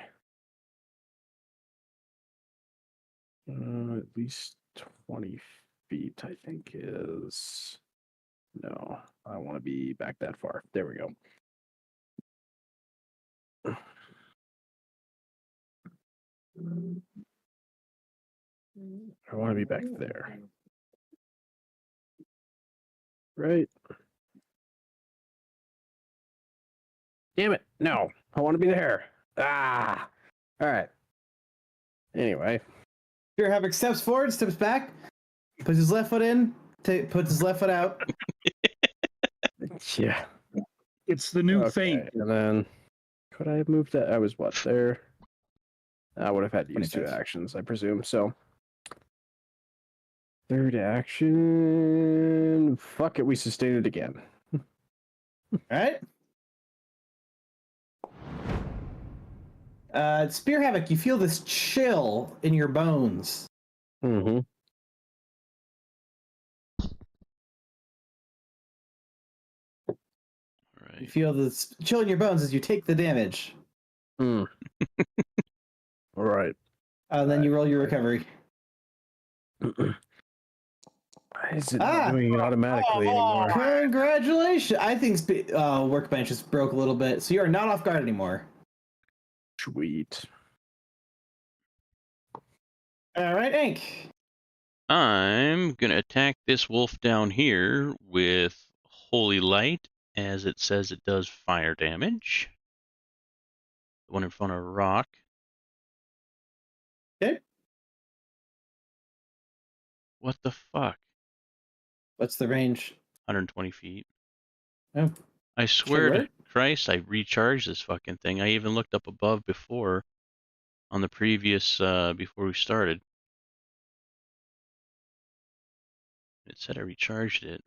Speaker 4: At least 20 feet, I think is... No, I want to be back that far. There we go. I want to be back there. Right. Damn it. No, I want to be there. Ah. All right. Anyway.
Speaker 3: Spear Havoc steps forward, steps back, puts his left foot in, puts his left foot out.
Speaker 4: Yeah.
Speaker 2: It's the new feint.
Speaker 4: And then, could I have moved that? I was what, there? I would have had to use 2 actions, I presume. So, third action. Fuck it, we sustain it again.
Speaker 3: All right. Spear Havoc, you feel this chill in your bones.
Speaker 4: Mm-hmm.
Speaker 1: Right.
Speaker 3: You feel this chill in your bones as you take the damage.
Speaker 4: All right.
Speaker 3: And then you roll your recovery.
Speaker 4: Why is it not doing it automatically anymore?
Speaker 3: Congratulations! I think Workbench just broke a little bit, so you are not off guard anymore.
Speaker 4: Sweet.
Speaker 3: All right, Ink.
Speaker 1: I'm gonna attack this wolf down here with Holy Light, as it says it does fire damage. The one in front of Rock.
Speaker 3: Okay.
Speaker 1: What the fuck?
Speaker 3: What's the range?
Speaker 1: 120 feet.
Speaker 3: Oh.
Speaker 1: I swear
Speaker 3: Sure.
Speaker 1: to Christ, I recharged this fucking thing. I even looked up above before on the previous, before we started. It said I recharged it.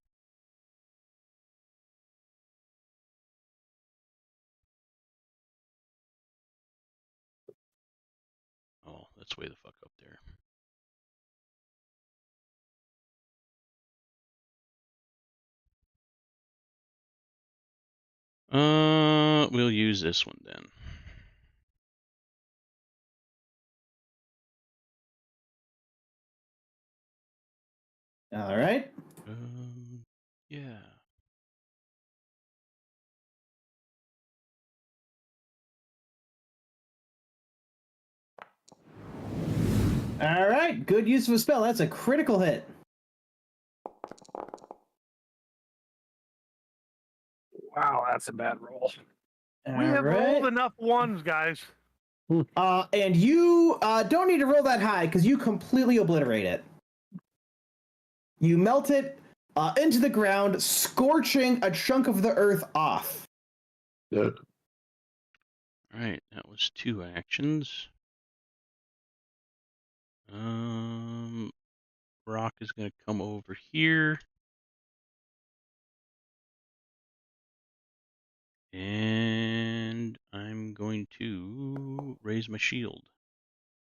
Speaker 1: Oh, that's way the fuck up there. We'll use this one then.
Speaker 3: All right.
Speaker 1: Yeah.
Speaker 3: All right. Good use of a spell. That's a critical hit.
Speaker 4: Wow, that's a bad roll.
Speaker 5: We have rolled enough ones, guys.
Speaker 3: And you don't need to roll that high because you completely obliterate it. You melt it into the ground, scorching a chunk of the earth off.
Speaker 4: Yeah.
Speaker 1: Alright, that was 2 actions. Rock is gonna come over here. And I'm going to raise my shield.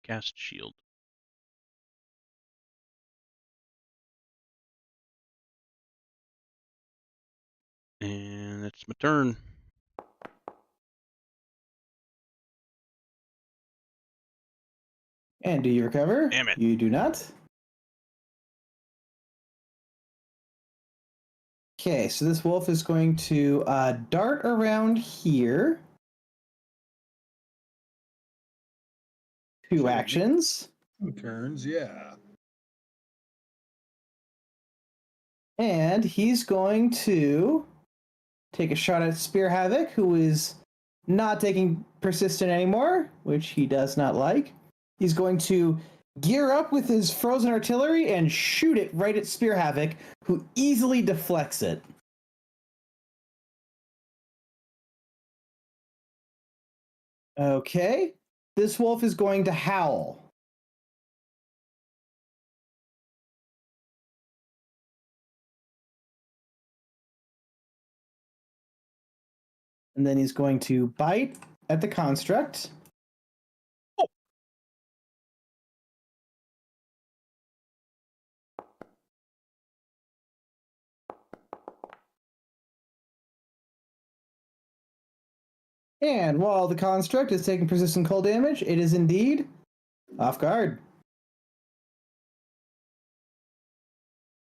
Speaker 1: Cast shield. And that's my turn.
Speaker 3: And do you recover?
Speaker 1: Damn it.
Speaker 3: You do not. Okay, so this wolf is going to dart around here. 2 actions.
Speaker 2: 2 turns, yeah.
Speaker 3: And he's going to take a shot at Spear Havoc, who is not taking persistent anymore, which he does not like. He's going to gear up with his frozen artillery and shoot it right at Spear Havoc, who easily deflects it. Okay. This wolf is going to howl. And then he's going to bite at the construct. And while the construct is taking persistent cold damage, it is indeed off guard.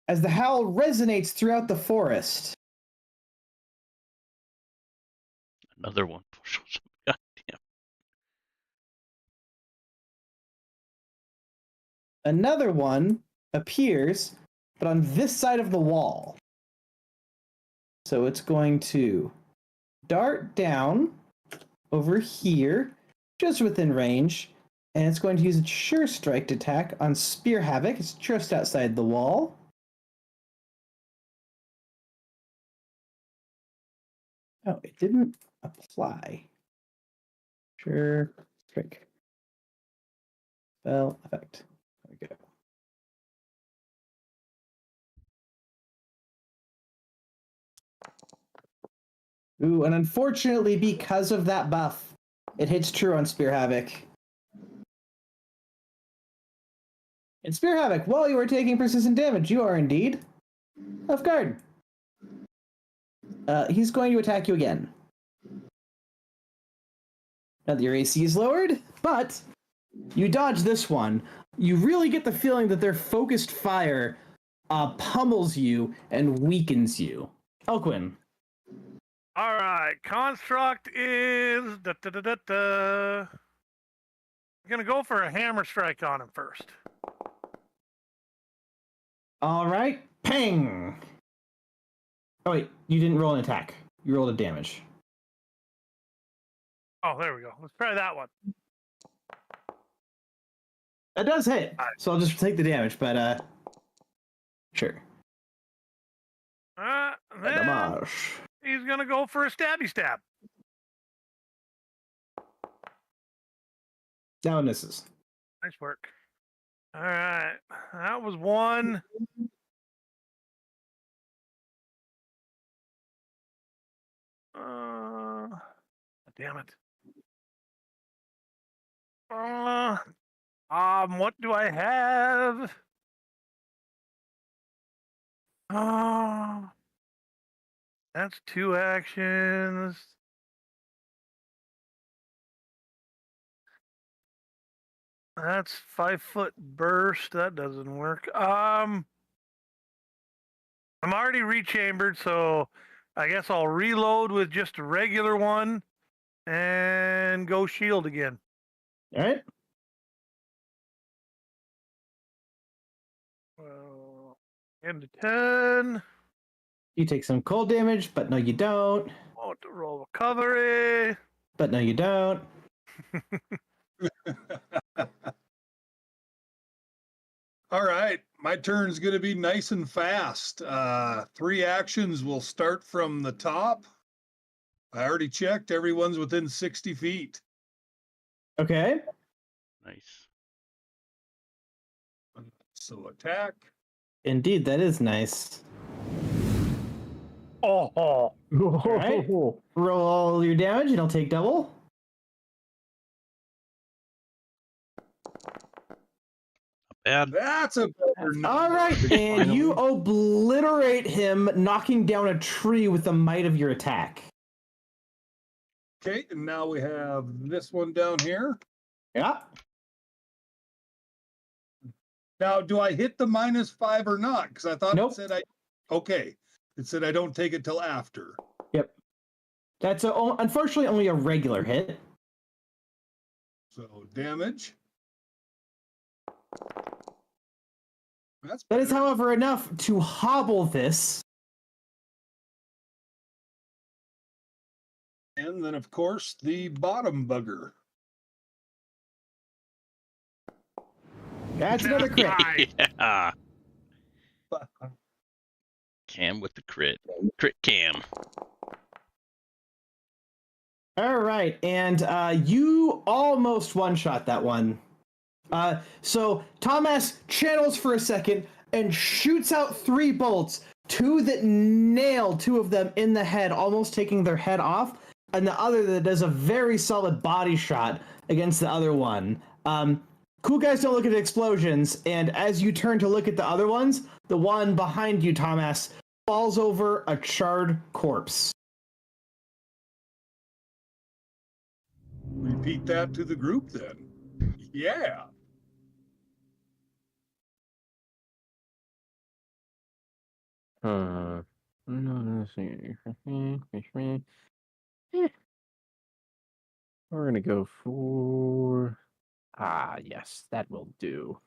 Speaker 3: As the howl resonates throughout the forest.
Speaker 1: Another one. God damn.
Speaker 3: Another one appears, but on this side of the wall. So it's going to dart down over here, just within range, and it's going to use its Sure Strike attack on Spear Havoc. It's just outside the wall. Oh, it didn't apply. Sure Strike. Spell effect. There we go. Ooh, and unfortunately, because of that buff, it hits true on Spear Havoc. And Spear Havoc, while you are taking persistent damage, you are indeed off guard. He's going to attack you again. Now that your AC is lowered, but you dodge this one. You really get the feeling that their focused fire pummels you and weakens you. Elquin.
Speaker 5: All right, construct is I'm gonna go for a hammer strike on him first.
Speaker 3: All right, ping. Oh wait, you didn't roll an attack. You rolled a damage.
Speaker 5: Oh, there we go. Let's try that one.
Speaker 3: That does hit, so I'll just take the damage. But sure.
Speaker 5: Then
Speaker 3: Damage.
Speaker 5: he's gonna go for a stabby stab.
Speaker 3: That one misses.
Speaker 5: Nice work. All right, that was one. Damn it. What do I have? That's 2 actions. That's 5-foot burst. That doesn't work. I'm already rechambered, so I guess I'll reload with just a regular one and go shield again.
Speaker 3: All right.
Speaker 5: Into 10.
Speaker 3: You take some cold damage, but no, you don't.
Speaker 5: Oh, to roll recovery.
Speaker 3: But no, you don't.
Speaker 2: All right, my turn's going to be nice and fast. 3 actions will start from the top. I already checked. Everyone's within 60 feet.
Speaker 3: Okay.
Speaker 1: Nice.
Speaker 2: So attack.
Speaker 3: Indeed, that is nice.
Speaker 5: Oh.
Speaker 3: All right. Roll all your damage, and I'll take double.
Speaker 1: Bad.
Speaker 2: That's a better number.
Speaker 3: All right, and
Speaker 1: Finally.
Speaker 3: you obliterate him, knocking down a tree with the might of your attack.
Speaker 2: Okay, and now we have this one down here.
Speaker 3: Yeah.
Speaker 2: Now, do I hit the -5 or not? Because I thought
Speaker 3: Nope.
Speaker 2: it said I. Okay, it said I don't take it till after.
Speaker 3: Yep. That's unfortunately only a regular hit.
Speaker 2: So damage.
Speaker 3: That is, however, enough to hobble this.
Speaker 2: And then, of course, the bottom bugger.
Speaker 3: That's another crit.
Speaker 1: Yeah. Cam with the crit. Crit Cam.
Speaker 3: All right, and you almost one-shot that one. So Thomas channels for a second and shoots out 3 bolts, 2 that nail 2 of them in the head, almost taking their head off, and the other that does a very solid body shot against the other one. Cool guys don't look at explosions, and as you turn to look at the other ones, the one behind you, Thomas, falls over a charred corpse.
Speaker 2: Repeat that to the group then. Yeah.
Speaker 4: Let's see. We're gonna go for yes, that will do.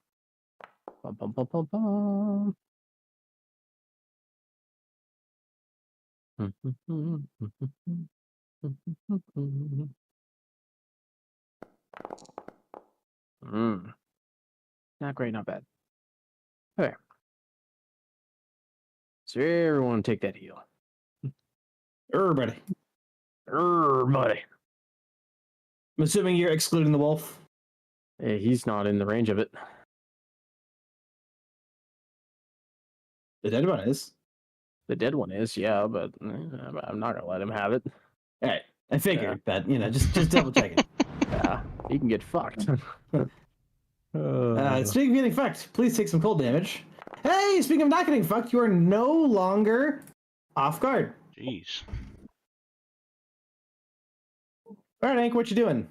Speaker 4: Bum, bum, bum, bum, bum. Not great, not bad. Okay. So everyone take that heal.
Speaker 3: Everybody.
Speaker 4: Everybody.
Speaker 3: I'm assuming you're excluding the wolf.
Speaker 4: Hey, he's not in the range of it.
Speaker 3: The dead one is.
Speaker 4: The dead one is, yeah, but I'm not gonna let him have it.
Speaker 3: All right, I figured that, just double checking.
Speaker 4: Yeah, he can get fucked.
Speaker 3: Speaking of getting fucked, please take some cold damage. Hey, speaking of not getting fucked, you are no longer off guard.
Speaker 1: Jeez.
Speaker 3: All right, Hank, what you doing?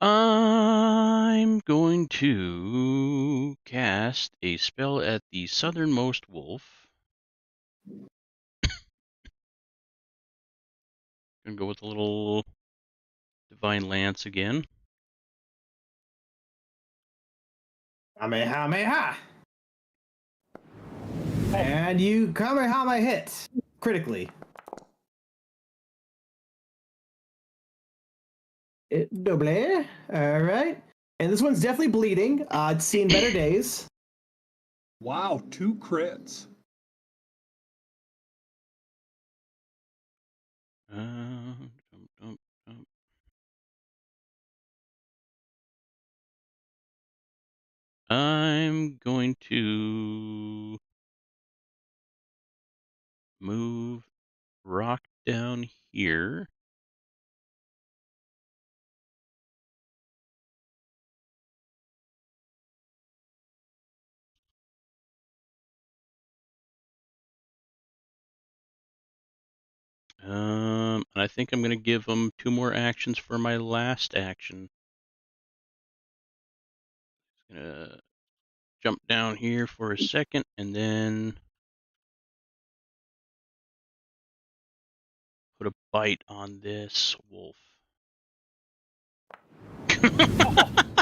Speaker 1: I'm going to cast a spell at the southernmost wolf. Gonna go with a little Divine Lance again.
Speaker 3: Kamehameha! And you Kamehameha hit critically. Double. All right. And this one's definitely bleeding. It's seen better days.
Speaker 2: Wow, 2 crits.
Speaker 1: I'm going to move Rock down here. And I think I'm going to give them 2 more actions for my last action. Just going to jump down here for a second and then put a bite on this wolf.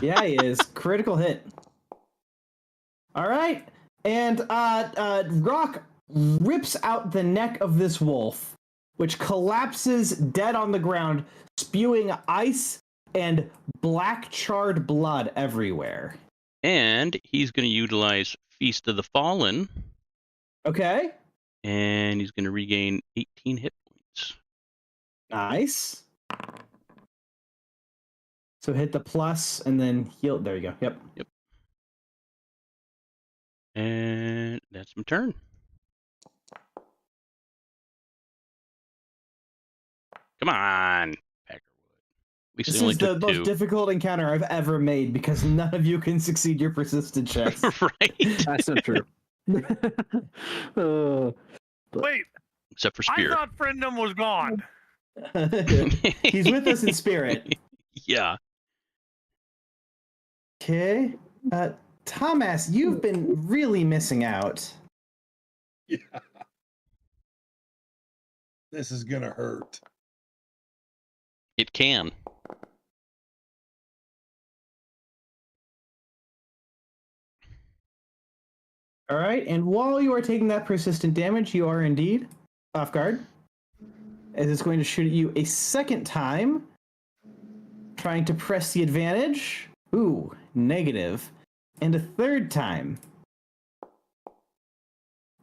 Speaker 3: Yeah, he is. Critical hit. All right. And Rock rips out the neck of this wolf, which collapses dead on the ground, spewing ice and black charred blood everywhere.
Speaker 1: And he's going to utilize Feast of the Fallen.
Speaker 3: Okay.
Speaker 1: And he's going to regain 18 hit points.
Speaker 3: Nice. So hit the plus and then heal. There you go. Yep.
Speaker 1: And that's my turn. Come on, Peckerwood. At least
Speaker 3: This is the most difficult encounter I've ever made because none of you can succeed your persistent checks.
Speaker 1: Right.
Speaker 4: That's not true.
Speaker 5: Wait,
Speaker 1: Except for Spear.
Speaker 5: I thought Friendom was gone.
Speaker 3: He's with us in spirit.
Speaker 1: Yeah.
Speaker 3: Okay. Thomas, you've been really missing out.
Speaker 2: Yeah. This is gonna hurt.
Speaker 1: It can.
Speaker 3: All right, and while you are taking that persistent damage, you are indeed off guard, as it's going to shoot at you a second time, trying to press the advantage. Ooh, negative. And a third time.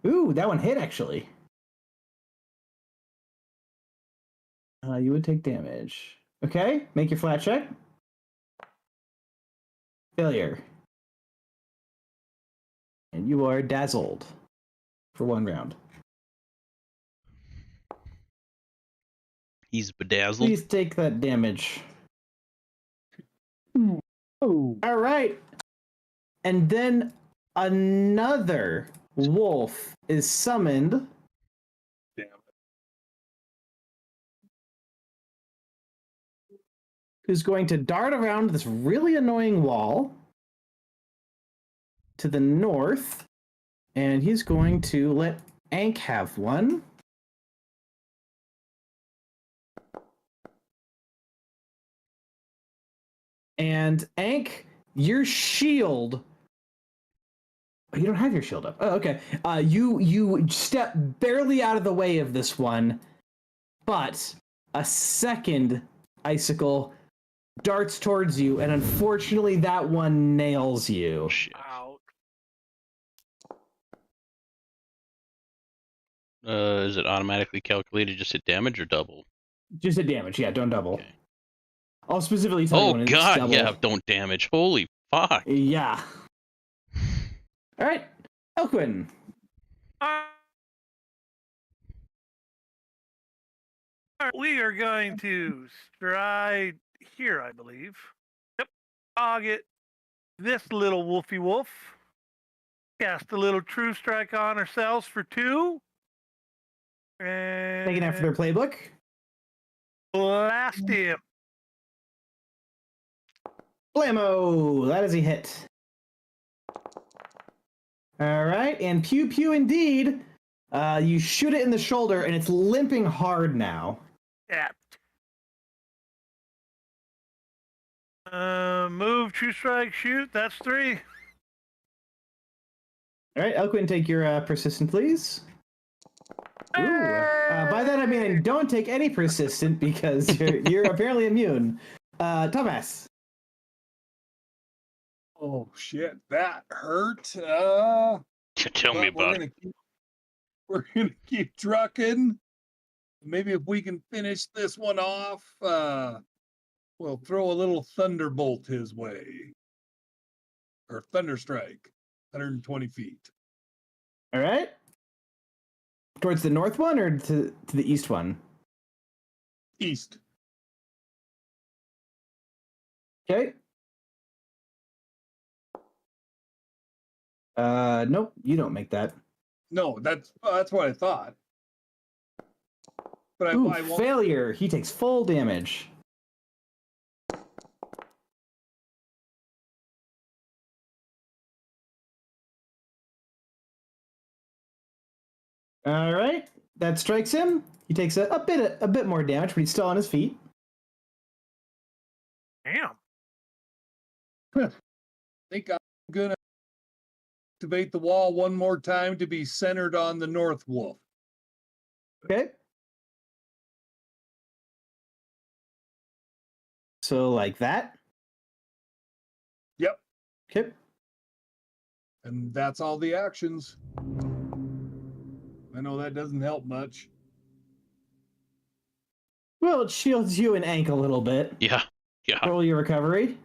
Speaker 3: Ooh, that one hit actually. You would take damage. Okay, make your flat check. Failure. And you are dazzled for 1 round.
Speaker 1: He's bedazzled.
Speaker 3: Please take that damage.
Speaker 4: Oh.
Speaker 3: All right. And then another wolf is summoned.
Speaker 2: Damn it.
Speaker 3: Who's going to dart around this really annoying wall to the north. And he's going to let Ank have one. And Ank, your shield. You don't have your shield up. Oh, okay. You step barely out of the way of this one, but a second icicle darts towards you, and unfortunately, that one nails you.
Speaker 1: Shit.
Speaker 5: Out.
Speaker 1: Is it automatically calculated just hit damage or double?
Speaker 3: Just a damage, yeah. Don't double.
Speaker 1: Okay.
Speaker 3: I'll specifically tell you
Speaker 1: Oh
Speaker 3: when it's
Speaker 1: god,
Speaker 3: double.
Speaker 1: yeah, don't damage. Holy fuck.
Speaker 3: Yeah. All right, Elquin.
Speaker 5: We are going to stride here, I believe. Yep. Target this little wolfy wolf. Cast a little true strike on ourselves for 2. And
Speaker 3: Taking after their playbook.
Speaker 5: blast him.
Speaker 3: Blammo! That is a hit. All right, and pew pew indeed. You shoot it in the shoulder, and it's limping hard now.
Speaker 5: Tapped. Move, true strike, shoot. That's 3.
Speaker 3: All right, Elquin, take your persistent, please. Ooh. By that I mean don't take any persistent because you're apparently immune. Thomas.
Speaker 2: Oh shit, that hurt.
Speaker 1: Tell me
Speaker 2: But
Speaker 1: about it.
Speaker 2: We're gonna keep trucking. Maybe if we can finish this one off, we'll throw a little thunderbolt his way. Or thunderstrike, 120 feet.
Speaker 3: All right. Towards the north one or to the east one?
Speaker 2: East.
Speaker 3: Okay. Nope, you don't make that.
Speaker 2: No, that's what I thought. But
Speaker 3: Ooh,
Speaker 2: I won't.
Speaker 3: failure. He takes full damage. All right, that strikes him. He takes a bit more damage, but he's still on his feet.
Speaker 5: Damn.
Speaker 2: I think I'm gonna activate the wall one more time to be centered on the north wolf.
Speaker 3: Okay. So like that.
Speaker 2: Yep.
Speaker 3: Okay.
Speaker 2: And that's all the actions. I know that doesn't help much.
Speaker 3: Well, it shields you and Ank a little bit.
Speaker 1: Yeah. Yeah.
Speaker 3: Roll your recovery.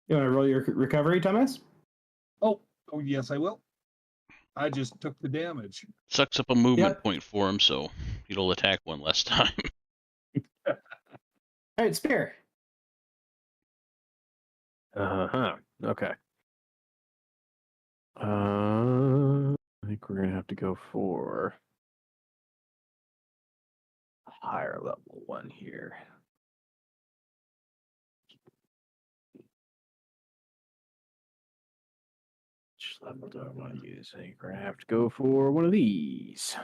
Speaker 3: You want to roll your recovery, Thomas?
Speaker 2: Oh, yes, I will. I just took the damage.
Speaker 1: Sucks up a movement
Speaker 3: Yep.
Speaker 1: point for him, so he'll attack one less time.
Speaker 3: All right, Spear.
Speaker 4: Okay. I think we're gonna have to go for a higher level one here. Which level do I want to use? I think we're gonna have to go for one of these.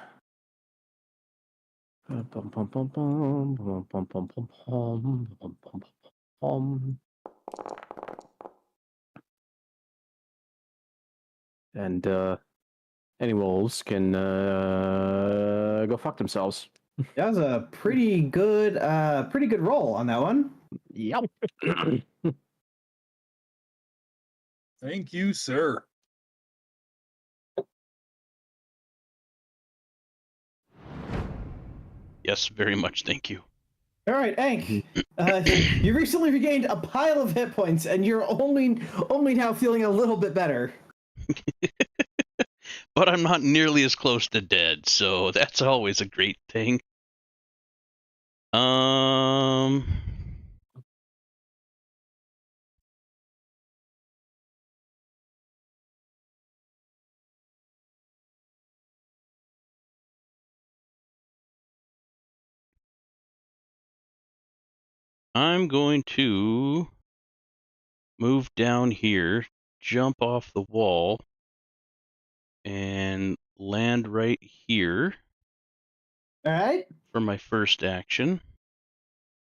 Speaker 4: Bum, bum, bum, bum, bum, bum, bum, bum, bum, bum, bum, bum, bum. And any wolves can go fuck themselves.
Speaker 3: That was a pretty good roll on that one.
Speaker 4: Yep.
Speaker 2: Thank you, sir.
Speaker 1: Yes, very much. Thank you.
Speaker 3: All right, Ank. You recently regained a pile of hit points, and you're only now feeling a little bit better.
Speaker 1: But I'm not nearly as close to dead, so that's always a great thing. I'm going to move down here, jump off the wall, and land right here
Speaker 3: All right.
Speaker 1: for my first action.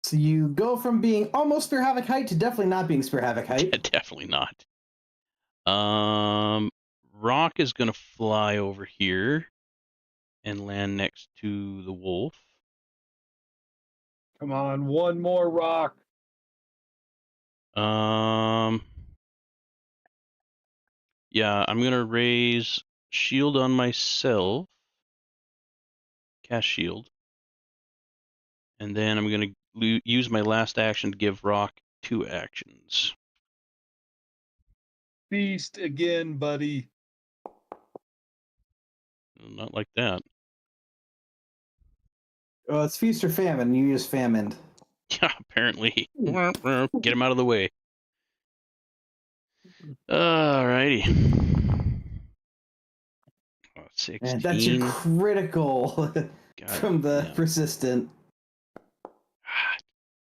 Speaker 3: So you go from being almost Spear Havoc height to definitely not being Spear Havoc height.
Speaker 1: Definitely not. Rock is going to fly over here and land next to the wolf.
Speaker 2: Come on, one more rock.
Speaker 1: Yeah, I'm going to raise shield on myself. Cast shield. And then I'm going to use my last action to give Rock 2 actions.
Speaker 2: Feast again, buddy.
Speaker 1: Not like that.
Speaker 3: Well, it's Feast or Famine. You use Famine.
Speaker 1: Yeah, apparently. Get him out of the way. Alrighty. 16.
Speaker 3: And that's your critical from the persistent.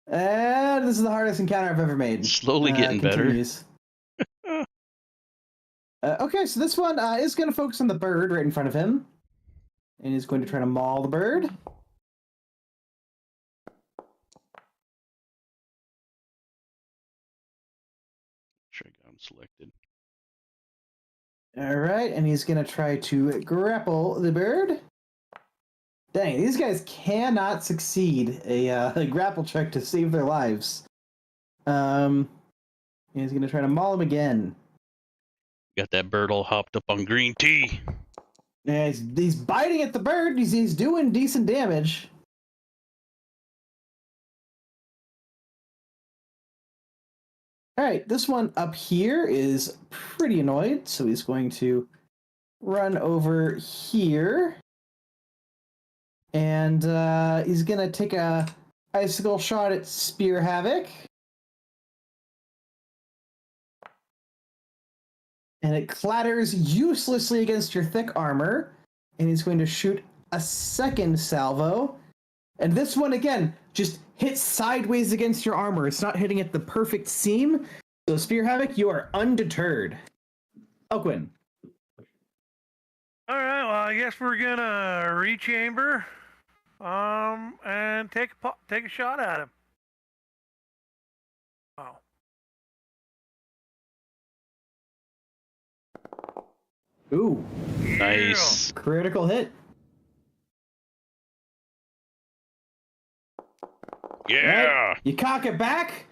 Speaker 3: And this is the hardest encounter I've ever made.
Speaker 1: Slowly getting better.
Speaker 3: Okay, so this one is going to focus on the bird right in front of him. And he's going to try to maul the bird.
Speaker 1: Sure, I got him selected.
Speaker 3: All right, and he's going to try to grapple the bird. Dang, these guys cannot succeed a grapple check to save their lives. He's going to try to maul him again.
Speaker 1: Got that bird all hopped up on green tea.
Speaker 3: Yeah, he's biting at the bird. He's doing decent damage. All right, this one up here is pretty annoyed, so he's going to run over here. And he's going to take a icicle shot at Spear Havoc. And it clatters uselessly against your thick armor. And he's going to shoot a second salvo. And this one, again, just hits sideways against your armor. It's not hitting at the perfect seam. So, Spear Havoc, you are undeterred. Elquin.
Speaker 5: All right, well, I guess we're going to rechamber and take a shot at him. Wow.
Speaker 3: Ooh.
Speaker 1: Nice.
Speaker 3: Critical hit.
Speaker 1: Yeah.
Speaker 3: Right? You cock it back,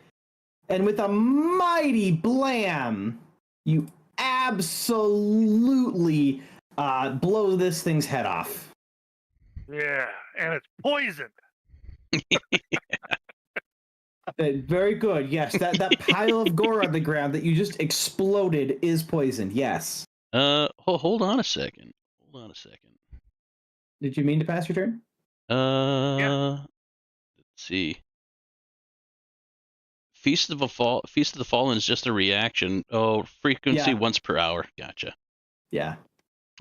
Speaker 3: and with a mighty blam, you absolutely blow this thing's head off.
Speaker 5: Yeah, and it's poisoned.
Speaker 3: Very good. Yes, that pile of gore on the ground that you just exploded is poisoned. Yes.
Speaker 1: Hold on a second. Hold on a second.
Speaker 3: Did you mean to pass your turn?
Speaker 5: Yeah.
Speaker 1: Let's see. Feast of the Fallen is just a reaction. Oh, frequency once per hour. Gotcha.
Speaker 3: Yeah.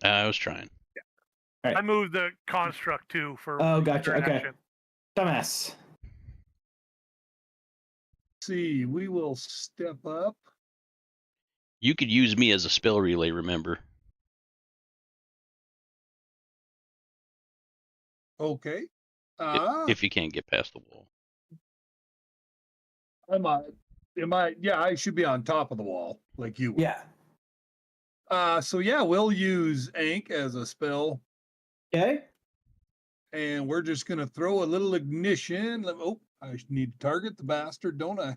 Speaker 1: I was trying.
Speaker 5: Yeah.
Speaker 3: Right.
Speaker 5: I moved the construct too for.
Speaker 3: Oh, gotcha. Okay.
Speaker 5: Action.
Speaker 3: Dumbass.
Speaker 2: See, we will step up.
Speaker 1: You could use me as a spell relay, remember?
Speaker 2: Okay.
Speaker 1: If you can't get past the wall.
Speaker 2: Yeah, I should be on top of the wall like you.
Speaker 3: Yeah.
Speaker 2: So yeah, we'll use Ank as a spell.
Speaker 3: Okay.
Speaker 2: And we're just going to throw a little ignition. Oh, I need to target the bastard, don't I?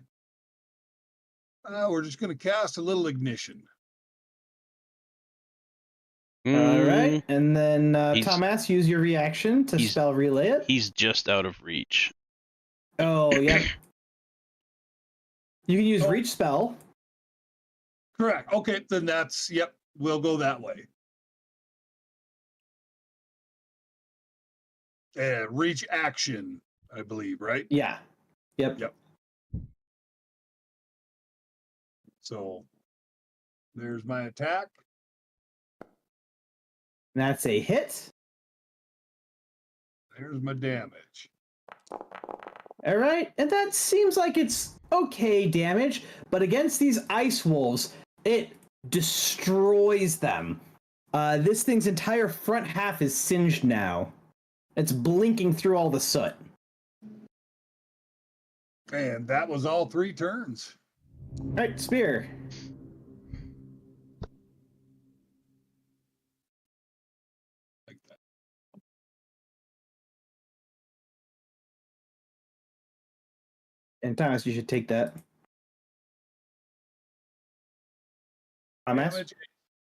Speaker 2: We're just going to cast a little ignition.
Speaker 3: All right, and then
Speaker 1: He's-
Speaker 3: Thomas, use your reaction to
Speaker 1: he's-
Speaker 3: spell relay it.
Speaker 1: He's just out of reach.
Speaker 3: Oh, yep. You can use
Speaker 2: Oh.
Speaker 3: reach spell.
Speaker 2: Correct. Okay, then that's, yep, we'll go that way. Reach action, I believe, right?
Speaker 3: Yeah. Yep.
Speaker 2: Yep. So there's my attack.
Speaker 3: That's a hit.
Speaker 2: There's my damage.
Speaker 3: All right, and that seems like it's okay damage, but against these ice wolves, it destroys them. This thing's entire front half is singed now. It's blinking through all the soot.
Speaker 2: And that was all 3 turns.
Speaker 3: All right, Spear.
Speaker 2: Like that.
Speaker 3: And Thomas, you should take that. Thomas?
Speaker 2: Damage.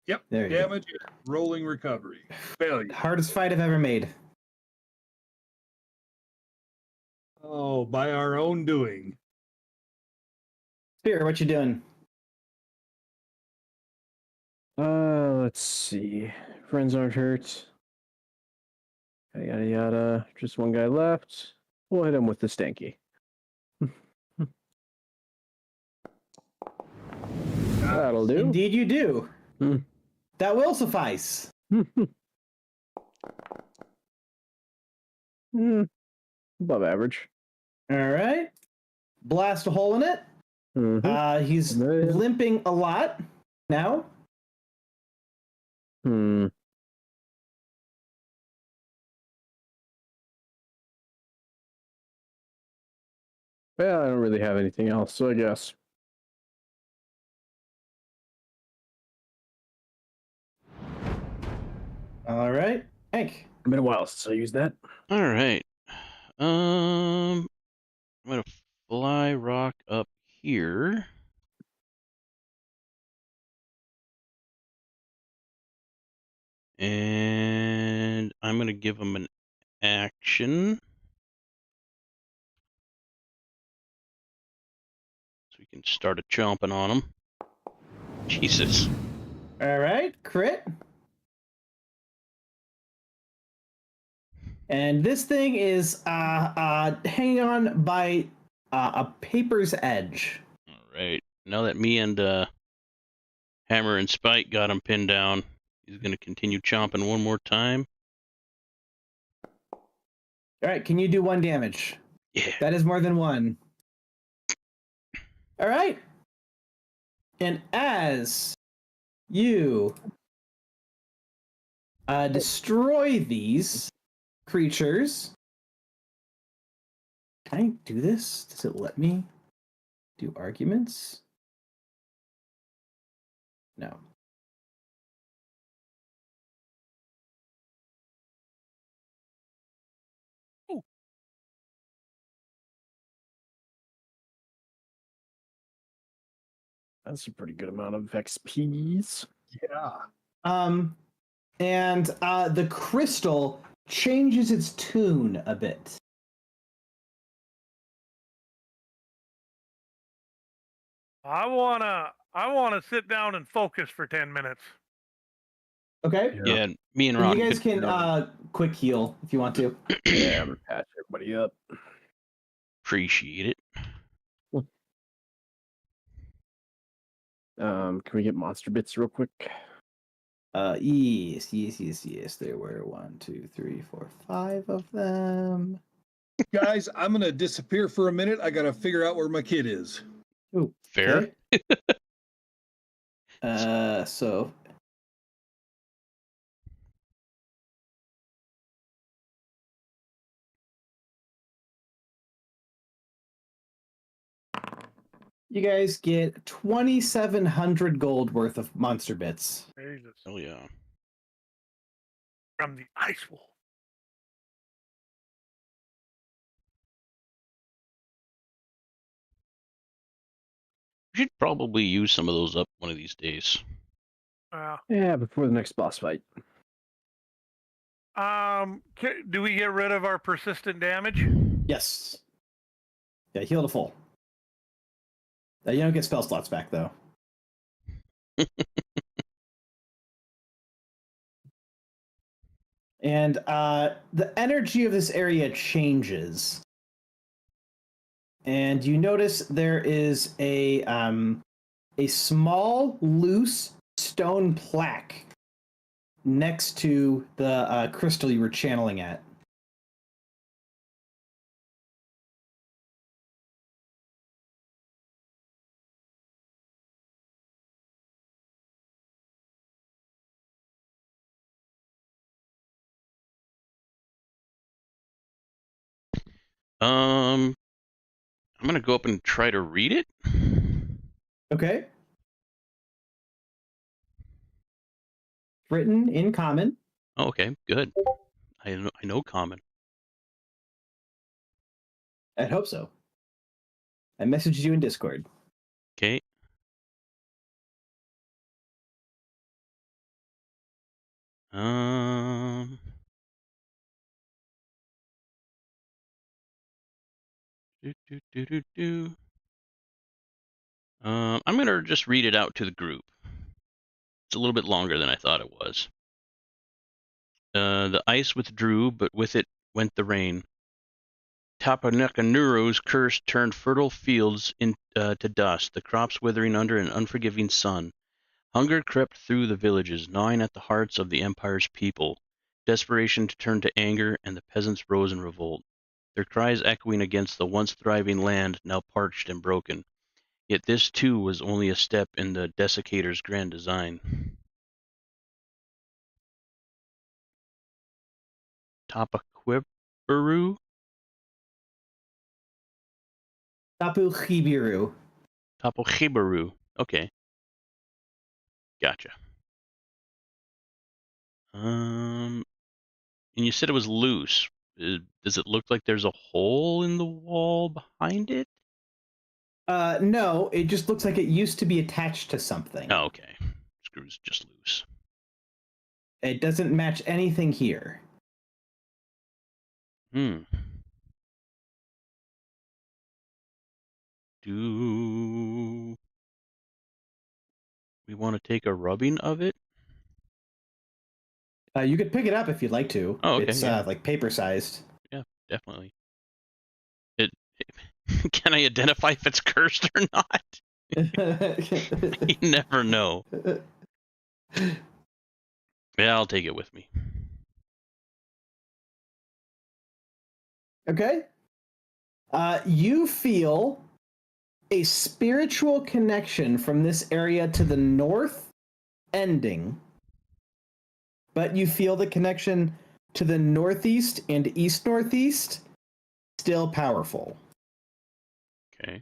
Speaker 2: Yep.
Speaker 3: There you go.
Speaker 2: Damage. Rolling recovery. Failure.
Speaker 3: Hardest fight I've ever made.
Speaker 2: Oh, by our own doing.
Speaker 3: Spear, what you doing?
Speaker 4: Let's see. Friends aren't hurt. Yada yada yada. Just one guy left. We'll hit him with the stanky. That'll do.
Speaker 3: Indeed you do.
Speaker 4: Hmm.
Speaker 3: That will suffice.
Speaker 4: Above average.
Speaker 3: All right. Blast a hole in it.
Speaker 4: Mhm.
Speaker 3: He's
Speaker 4: Yeah.
Speaker 3: limping a lot now.
Speaker 4: Hmm. Well, I don't really have anything else, so I guess.
Speaker 3: All right. Hank.
Speaker 4: It's been a while since I used that.
Speaker 1: All right. I'm gonna fly rock up here. And I'm gonna give him an action. So we can start a chomping on him. Jesus.
Speaker 3: All right. Crit. And this thing is hanging on by a paper's edge.
Speaker 1: All right. Now that me and Hammer and Spike got him pinned down, he's gonna continue chomping one more time.
Speaker 3: All right. Can you do 1 damage?
Speaker 1: Yeah.
Speaker 3: That is more than 1. All right. And as you destroy these creatures, can I do this? Does it let me do arguments? No.
Speaker 4: That's a pretty good amount of XPs.
Speaker 2: Yeah.
Speaker 3: And the crystal changes its tune a bit.
Speaker 5: I wanna sit down and focus for 10 minutes.
Speaker 3: Okay.
Speaker 1: Yeah, me and Ron
Speaker 3: You guys
Speaker 1: could
Speaker 3: can quick heal if you want to.
Speaker 4: Yeah, I'm gonna patch everybody up.
Speaker 1: appreciate it.
Speaker 4: Can we get monster bits real quick?
Speaker 3: Yes. There were 1, 2, 3, 4, 5 of them.
Speaker 2: Guys, I'm going to disappear for a minute. I got to figure out where my kid is.
Speaker 3: Ooh,
Speaker 1: Fair.
Speaker 3: okay. So you guys get 2,700 gold worth of monster bits.
Speaker 5: Jesus.
Speaker 1: Oh yeah.
Speaker 5: From the ice wolf.
Speaker 1: We should probably use some of those up one of these days.
Speaker 4: Yeah, before the next boss fight.
Speaker 5: Do we get rid of our persistent damage?
Speaker 3: Yes. Yeah, heal to full. You don't get spell slots back though. And the energy of this area changes. And you notice there is a small, loose stone plaque next to the crystal you were channeling at.
Speaker 1: I'm gonna go up and try to read it.
Speaker 3: Okay. Written in common.
Speaker 1: Oh, okay, good. I know common.
Speaker 3: I'd hope so. I messaged you in Discord.
Speaker 1: Okay. I'm gonna just read it out to the group. It's a little bit longer than I thought it was. The ice withdrew, but with it went the rain. Tapanacanuro's curse turned fertile fields to dust, the crops withering under an unforgiving sun. Hunger crept through the villages, gnawing at the hearts of the empire's people. Desperation turned to anger, and the peasants rose in revolt, their cries echoing against the once thriving land, now parched and broken. Yet this, too, was only a step in the desiccator's grand design. Tapaquibiru?
Speaker 3: Tapu Chibiru.
Speaker 1: Tapochibaru. Okay. Gotcha. And you said it was loose. Does it look like there's a hole in the wall behind it?
Speaker 3: No, it just looks like it used to be attached to something.
Speaker 1: Oh, okay. Screw's just loose.
Speaker 3: It doesn't match anything here.
Speaker 1: Do we want to take a rubbing of it?
Speaker 3: You could pick it up if you'd like to.
Speaker 1: Oh, okay,
Speaker 3: It's
Speaker 1: yeah.
Speaker 3: like paper sized.
Speaker 1: Yeah, definitely. Can I identify if it's cursed or not? You never know. Yeah, I'll take it with me.
Speaker 3: Okay. You feel a spiritual connection from this area to the north ending, but you feel the connection to the northeast and east-northeast still powerful.
Speaker 1: Okay.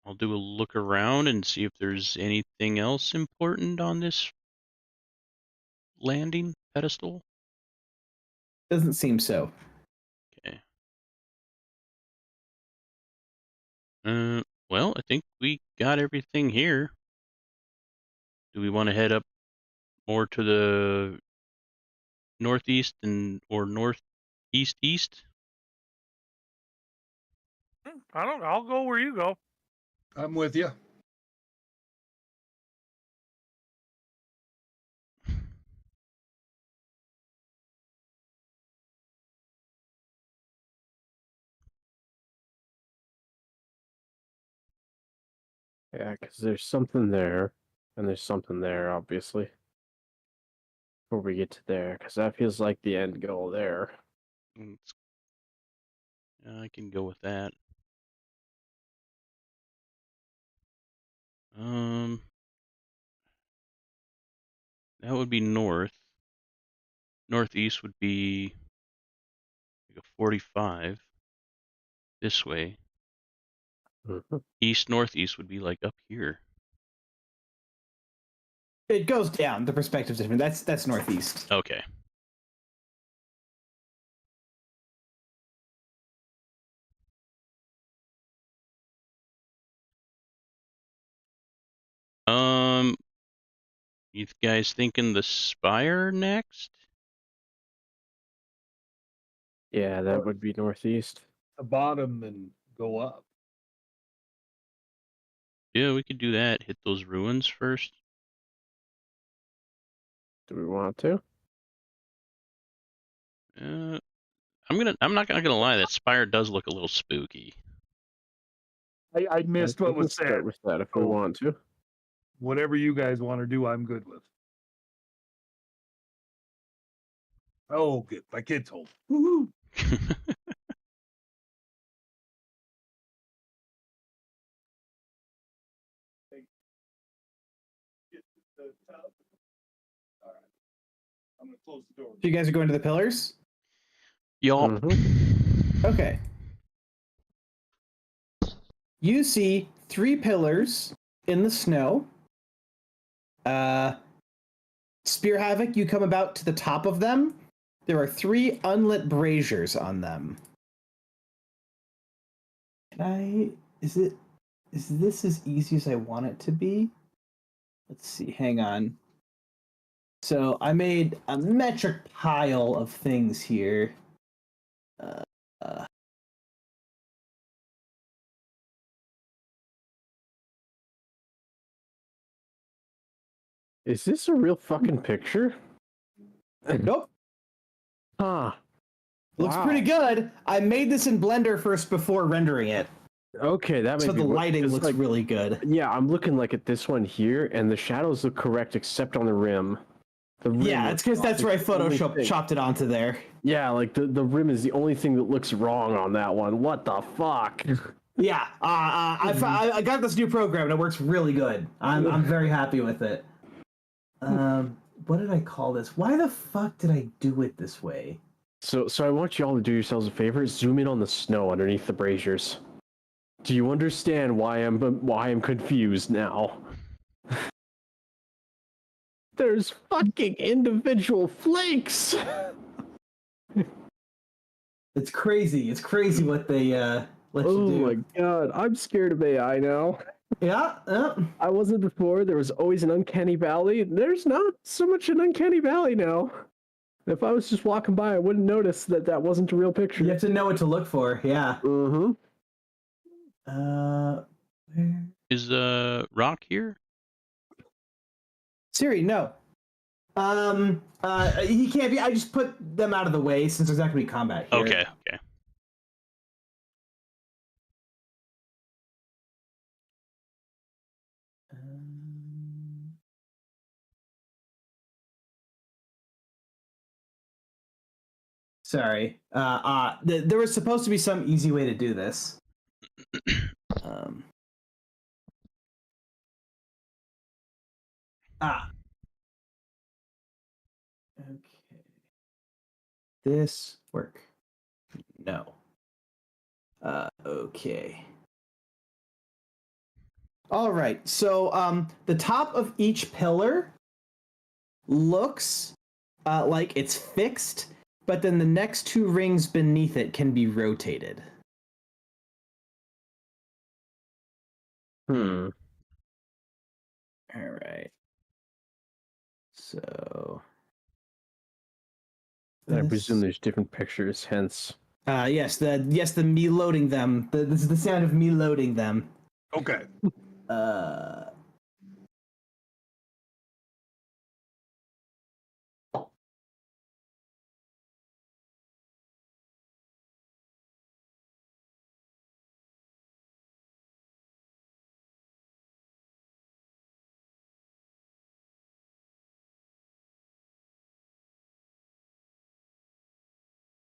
Speaker 1: I'll do a look around and see if there's anything else important on this landing pedestal.
Speaker 3: Doesn't seem so.
Speaker 1: Okay. Well, I think we got everything here. Do we want to head up more to the northeast or northeast east?
Speaker 5: I'll go where you go.
Speaker 2: I'm with you.
Speaker 4: Yeah, because there's something there, and there's something there, obviously. Before we get to there, because that feels like the end goal there.
Speaker 1: I can go with that. That would be north. Northeast would be like a 45 this way.
Speaker 4: Mhm.
Speaker 1: East northeast would be like up here.
Speaker 3: It goes down. The perspective's different. That's northeast.
Speaker 1: Okay. You guys thinking the spire next?
Speaker 4: Yeah, that would be northeast.
Speaker 2: The bottom and go up.
Speaker 1: Yeah, we could do that. Hit those ruins first.
Speaker 4: Do we want to?
Speaker 1: I'm not gonna lie. That spire does look a little spooky.
Speaker 2: I missed what was
Speaker 4: Start
Speaker 2: said.
Speaker 4: with that if we
Speaker 2: Oh.
Speaker 4: want to.
Speaker 2: Whatever you guys want to do, I'm good with. Oh, good. My kid's home. Woohoo! All right. I'm going to close the door.
Speaker 3: So you guys are going to the pillars?
Speaker 1: Y'all.
Speaker 3: Okay. You see 3 pillars in the snow. Spear Havoc, you come about to the top of them. There are 3 unlit braziers on them. Is this as easy as I want it to be? Let's see, hang on. So I made a metric pile of things here.
Speaker 4: Is this a real fucking picture?
Speaker 3: Nope.
Speaker 4: Huh.
Speaker 3: Looks
Speaker 4: Wow.
Speaker 3: pretty good. I made this in Blender first before rendering it.
Speaker 4: Okay, that may
Speaker 3: So
Speaker 4: be
Speaker 3: the
Speaker 4: what-
Speaker 3: lighting
Speaker 4: it's
Speaker 3: looks
Speaker 4: like-
Speaker 3: really good.
Speaker 4: Yeah, I'm looking like at this one here, and the shadows look correct except on the rim. The rim
Speaker 3: Yeah,
Speaker 4: looks
Speaker 3: it's because
Speaker 4: off.
Speaker 3: that's where I
Speaker 4: It's the only thing.
Speaker 3: chopped it onto there.
Speaker 4: Yeah, like the rim is the only thing that looks wrong on that one. What the fuck?
Speaker 3: Yeah, I got this new program and it works really good. I'm very happy with it. What did I call this? Why the fuck did I do it this way?
Speaker 4: So I want you all to do yourselves a favor. Zoom in on the snow underneath the braziers. Do you understand why I'm confused now? There's fucking individual flakes.
Speaker 3: It's crazy. It's crazy what they let
Speaker 4: Oh
Speaker 3: you do.
Speaker 4: my god, I'm scared of AI now.
Speaker 3: Yeah.
Speaker 4: I wasn't before. There was always an uncanny valley. There's not so much an uncanny valley now. If I was just walking by, I wouldn't notice that wasn't a real picture.
Speaker 3: You have to know what to look for. Yeah.
Speaker 4: Mm-hmm.
Speaker 3: Where?
Speaker 1: Is Rock here?
Speaker 3: Siri, no. He can't be. I just put them out of the way since there's not gonna be combat here.
Speaker 1: Okay.
Speaker 3: Sorry. There was supposed to be some easy way to do this. Okay. This work? No. Okay. All right. So, the top of each pillar looks like it's fixed, but then the next 2 rings beneath it can be rotated.
Speaker 4: Hmm.
Speaker 3: All right. So.
Speaker 4: I presume there's different pictures, hence.
Speaker 3: Yes, the me loading them. This is the sound of me loading them.
Speaker 2: Okay.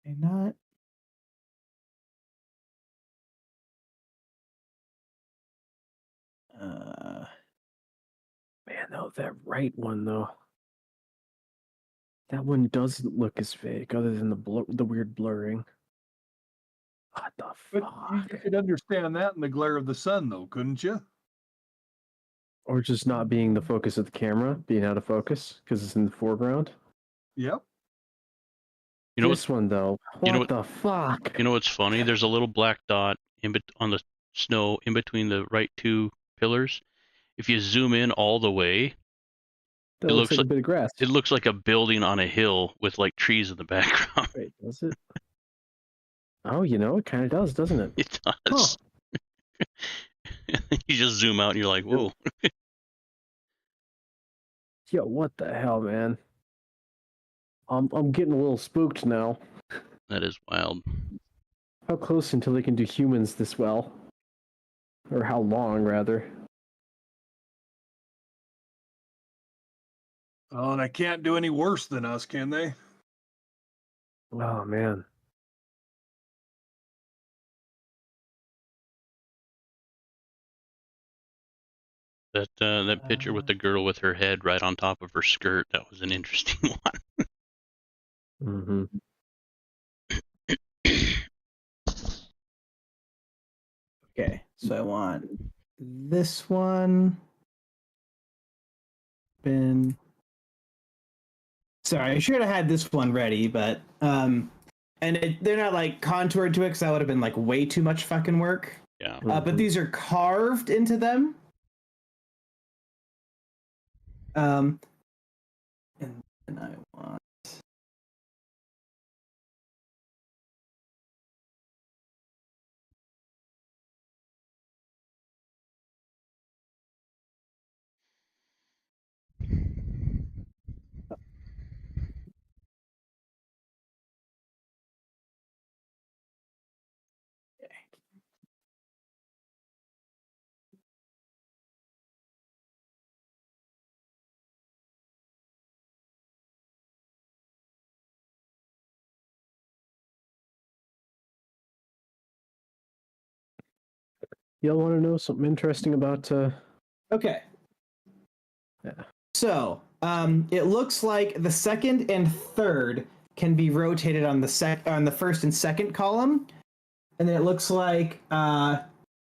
Speaker 3: Not.
Speaker 4: Man, though, that right one though. That one doesn't look as fake, other than the weird blurring. What the
Speaker 2: But
Speaker 4: fuck?
Speaker 2: you could understand that in the glare of the sun, though, couldn't you?
Speaker 4: Or just not being the focus of the camera, being out of focus because it's in the foreground.
Speaker 2: Yep.
Speaker 1: You know
Speaker 4: This one though, what
Speaker 1: you know
Speaker 4: the fuck?
Speaker 1: You know what's funny? There's a little black dot on the snow in between the right two pillars. If you zoom in all the way,
Speaker 4: That
Speaker 1: it
Speaker 4: looks
Speaker 1: looks
Speaker 4: like a
Speaker 1: like
Speaker 4: bit of grass.
Speaker 1: it looks like a building on a hill with like trees in the background.
Speaker 4: Wait, does it? Oh, you know, it kind of does, doesn't it?
Speaker 1: It does. You just zoom out and you're like, whoa.
Speaker 4: Yo, what the hell, man? I'm getting a little spooked now.
Speaker 1: That is wild.
Speaker 4: How close until they can do humans this well? Or how long, rather?
Speaker 2: Oh, they can't do any worse than us, can they?
Speaker 4: Oh, man.
Speaker 1: That picture with the girl with her head right on top of her skirt, that was an interesting one.
Speaker 4: Mm-hmm.
Speaker 3: Okay, so I want this one. Sorry, I should have had this one ready, but they're not like contoured to it because that would have been like way too much fucking work.
Speaker 1: Yeah.
Speaker 3: But these are carved into them. And then I want.
Speaker 4: Y'all want to know something interesting about?
Speaker 3: Okay.
Speaker 4: Yeah.
Speaker 3: So it looks like the second and third can be rotated on the first and second column, and then it looks like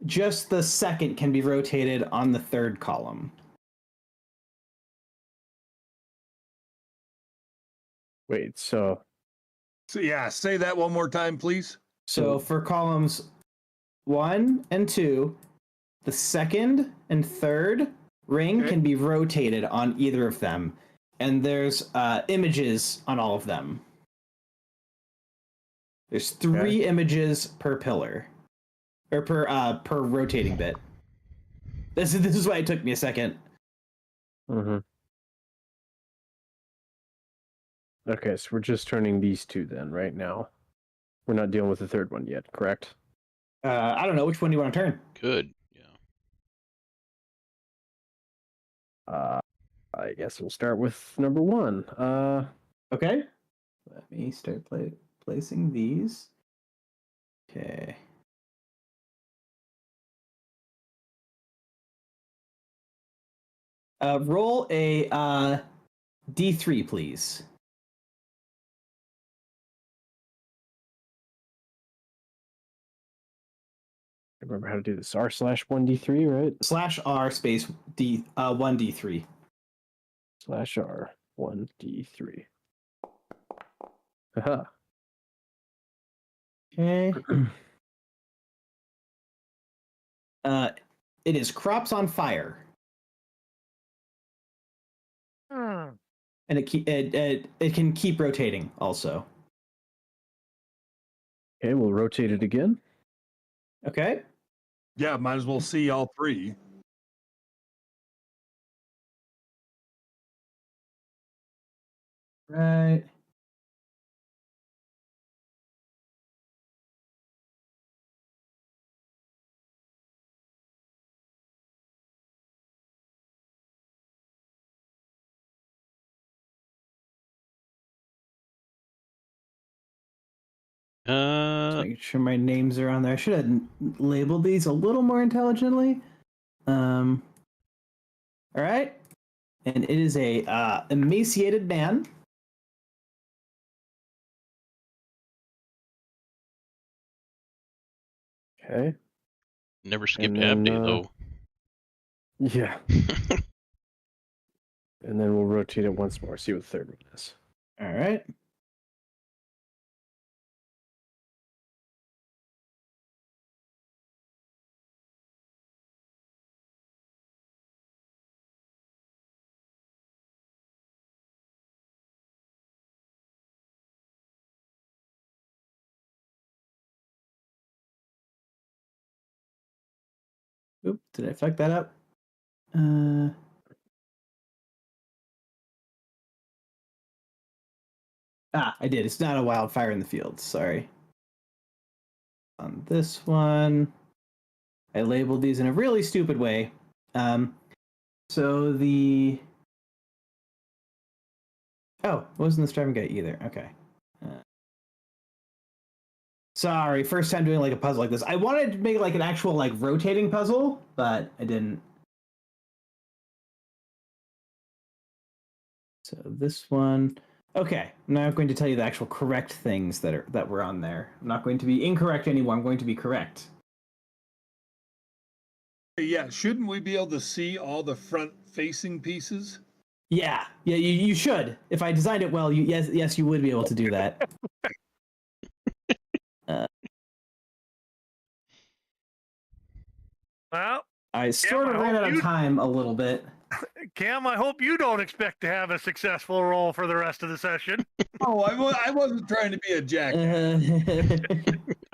Speaker 3: just the second can be rotated on the third column.
Speaker 4: Wait, so
Speaker 2: Yeah, say that one more time, please.
Speaker 3: So for columns 1 and 2, the second and third ring can be rotated on either of them, and there's images on all of them. There's 3 images per pillar, or per rotating bit. This is why it took me a second.
Speaker 4: Mm-hmm. Okay, so we're just turning these two then, right now. We're not dealing with the third one yet, correct?
Speaker 3: I don't know, which one do you want to turn?
Speaker 1: Good. Yeah.
Speaker 4: I guess we'll start with number 1.
Speaker 3: Okay. Let me start placing these. Okay. Roll a D3, please.
Speaker 4: Remember how to do this. R/1D3, right?
Speaker 3: /R space D 1D3.
Speaker 4: /R1D3. Haha.
Speaker 3: Okay. It is crops on fire. And it can keep rotating also.
Speaker 4: Okay, we'll rotate it again.
Speaker 3: Okay.
Speaker 2: Yeah, might as well see all 3.
Speaker 3: Right. Just making sure my names are on there. I should have labeled these a little more intelligently. All right. And it is a emaciated man.
Speaker 4: Okay.
Speaker 1: Never skipped ab day though.
Speaker 4: Yeah. And then we'll rotate it once more, see what the third one is.
Speaker 3: All right. Oop, did I fuck that up? I did. It's not a wildfire in the field. Sorry. On this one, I labeled these in a really stupid way. So the... Oh, it wasn't the striving guy either. Okay. Sorry, first time doing like a puzzle like this. I wanted to make like an actual like rotating puzzle, but I didn't. So this one, okay. I'm now going to tell you the actual correct things that were on there. I'm not going to be incorrect anymore. I'm going to be correct.
Speaker 2: Yeah, shouldn't we be able to see all the front-facing pieces?
Speaker 3: Yeah, you should. If I designed it well, yes, you would be able to do that.
Speaker 5: Well,
Speaker 3: I sort of ran out of time a little bit.
Speaker 5: Cam, I hope you don't expect to have a successful roll for the rest of the session.
Speaker 2: Oh, I wasn't trying to be a jackass.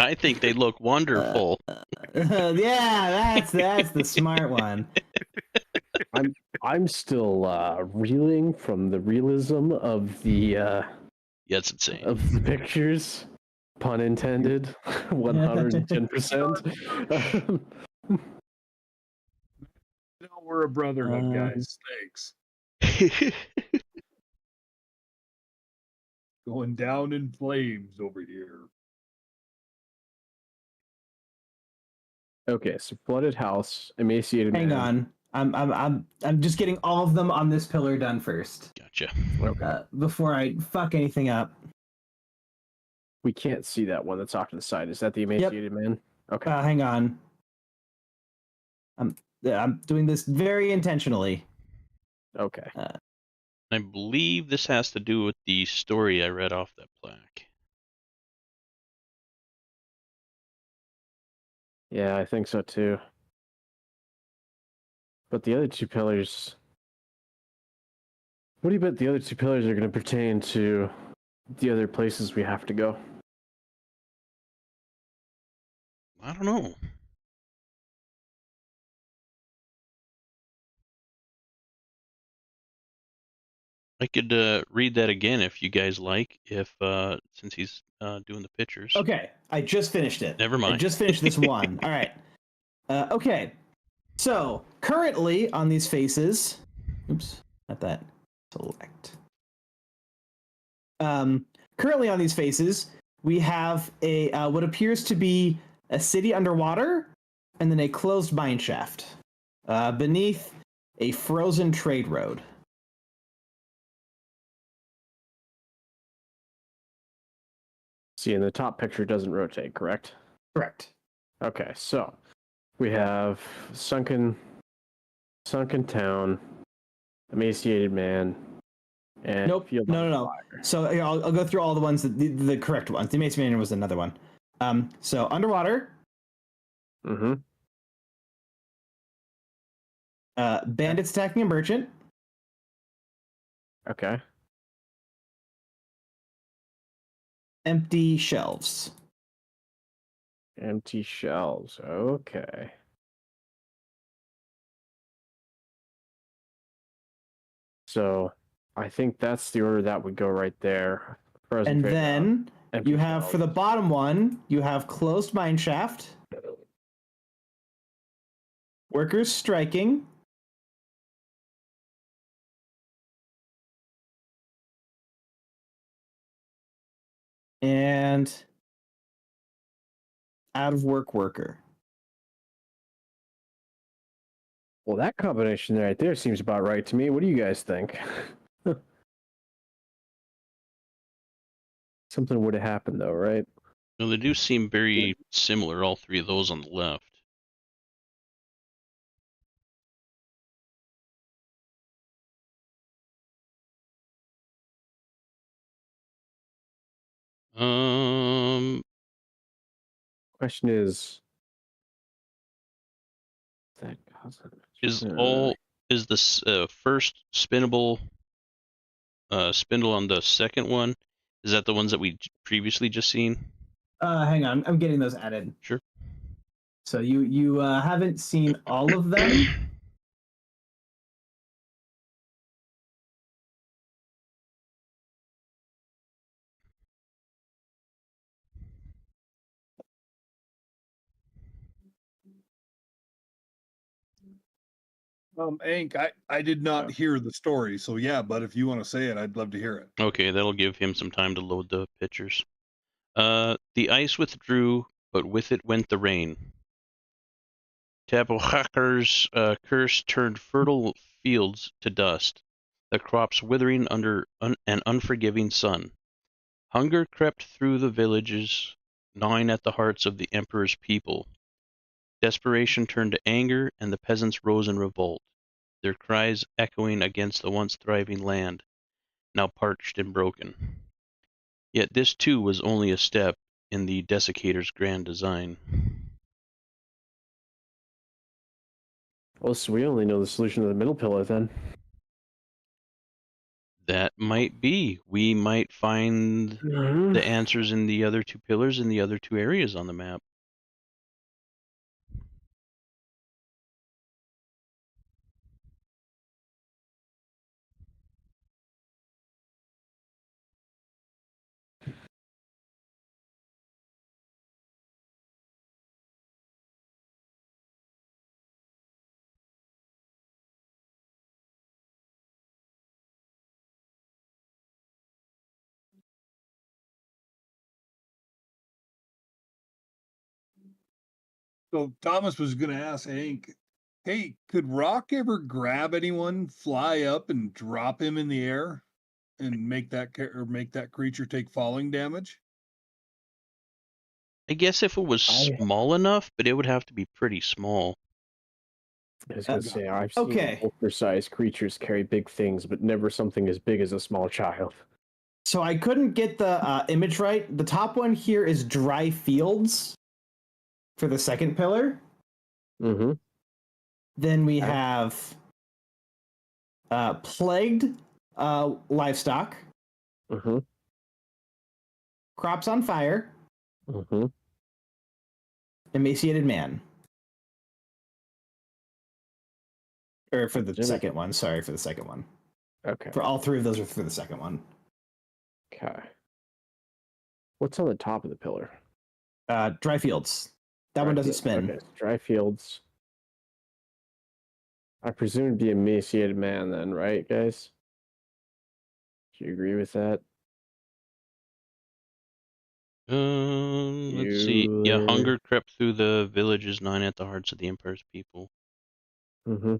Speaker 1: I think they look wonderful.
Speaker 3: Yeah, that's the smart one.
Speaker 4: I'm still reeling from the realism of the
Speaker 1: Yeah, it's insane.
Speaker 4: of the pictures. Pun intended. 110%.
Speaker 2: You know, we're a brotherhood, guys. Thanks. Going down in flames over here.
Speaker 4: Okay, so flooded house, emaciated
Speaker 3: Hang
Speaker 4: man.
Speaker 3: on. I'm just getting all of them on this pillar done first.
Speaker 1: Gotcha.
Speaker 3: Before I fuck anything up.
Speaker 4: We can't see that one that's off to the side. Is that the emaciated man? Okay.
Speaker 3: Hang on. I'm doing this very intentionally.
Speaker 4: Okay.
Speaker 1: I believe this has to do with the story I read off that plaque.
Speaker 4: Yeah, I think so too. But the other two pillars... What do you bet the other two pillars are going to pertain to the other places we have to go?
Speaker 1: I don't know. I could read that again if you guys like, since he's doing the pictures.
Speaker 3: Okay, I just finished it.
Speaker 1: Never mind.
Speaker 3: I just finished this one. All right. Okay. So currently on these faces, oops, not that. Select. Currently on these faces, we have a what appears to be a city underwater, and then a closed mine shaft. Beneath a frozen trade road.
Speaker 4: See, in the top picture doesn't rotate, correct?
Speaker 3: Correct.
Speaker 4: Okay, so we have sunken town, emaciated man, and
Speaker 3: nope.
Speaker 4: field
Speaker 3: No.
Speaker 4: fire.
Speaker 3: So here, I'll go through all the ones the correct ones. The emaciated man was another one. So underwater.
Speaker 4: Mm-hmm.
Speaker 3: Bandits attacking a merchant.
Speaker 4: Okay.
Speaker 3: Empty shelves.
Speaker 4: Empty shelves. Okay. So I think that's the order that would go right there.
Speaker 3: And then you have
Speaker 4: shelves.
Speaker 3: for the bottom one, you have closed mine shaft. Workers striking. And out of work worker.
Speaker 4: Well, that combination right there seems about right to me. What do you guys think? Something would have happened though, right?
Speaker 1: No, they do seem very similar, all three of those on the left.
Speaker 4: Question is that
Speaker 1: Is this first spinnable spindle on the second one? Is that the ones that we previously just seen?
Speaker 3: Hang on, I'm getting those added.
Speaker 1: Sure.
Speaker 3: So you haven't seen all of them.
Speaker 2: Hank, I did not hear the story, so yeah, but if you want to say it, I'd love to hear it.
Speaker 1: Okay, that'll give him some time to load the pictures. The ice withdrew, but with it went the rain. Tabohakar's curse turned fertile fields to dust, the crops withering under an unforgiving sun. Hunger crept through the villages, gnawing at the hearts of the emperor's people. Desperation turned to anger, and the peasants rose in revolt, their cries echoing against the once thriving land, now parched and broken. Yet this too was only a step in the desiccator's grand design.
Speaker 4: Well, so we only know the solution to the middle pillar then.
Speaker 1: That might be. We might find the answers in the other two pillars in the other two areas on the map.
Speaker 2: So Thomas was going to ask Hank, hey, could Rock ever grab anyone, fly up, and drop him in the air, and make that creature take falling damage?
Speaker 1: I guess if it was small enough, but it would have to be pretty small.
Speaker 4: I was going to say, I've seen ultra-sized creatures carry big things, but never something as big as a small child.
Speaker 3: So I couldn't get the image right. The top one here is dry fields for the second pillar.
Speaker 4: Mm-hmm.
Speaker 3: Then we have plagued livestock.
Speaker 4: Mm-hmm.
Speaker 3: Crops on fire.
Speaker 4: Mm-hmm.
Speaker 3: Emaciated man. Or for the second one. Sorry, for the second one.
Speaker 4: Okay.
Speaker 3: For all three of those are for the second one.
Speaker 4: Okay. What's on the top of the pillar?
Speaker 3: Dry fields. That one doesn't spin.
Speaker 4: Okay. Dry fields. I presume it'd be emaciated man then, right, guys? Do you agree with that?
Speaker 1: Let's see. Yeah, hunger crept through the villages, gnawing at the hearts of the emperor's people.
Speaker 4: Mm-hmm.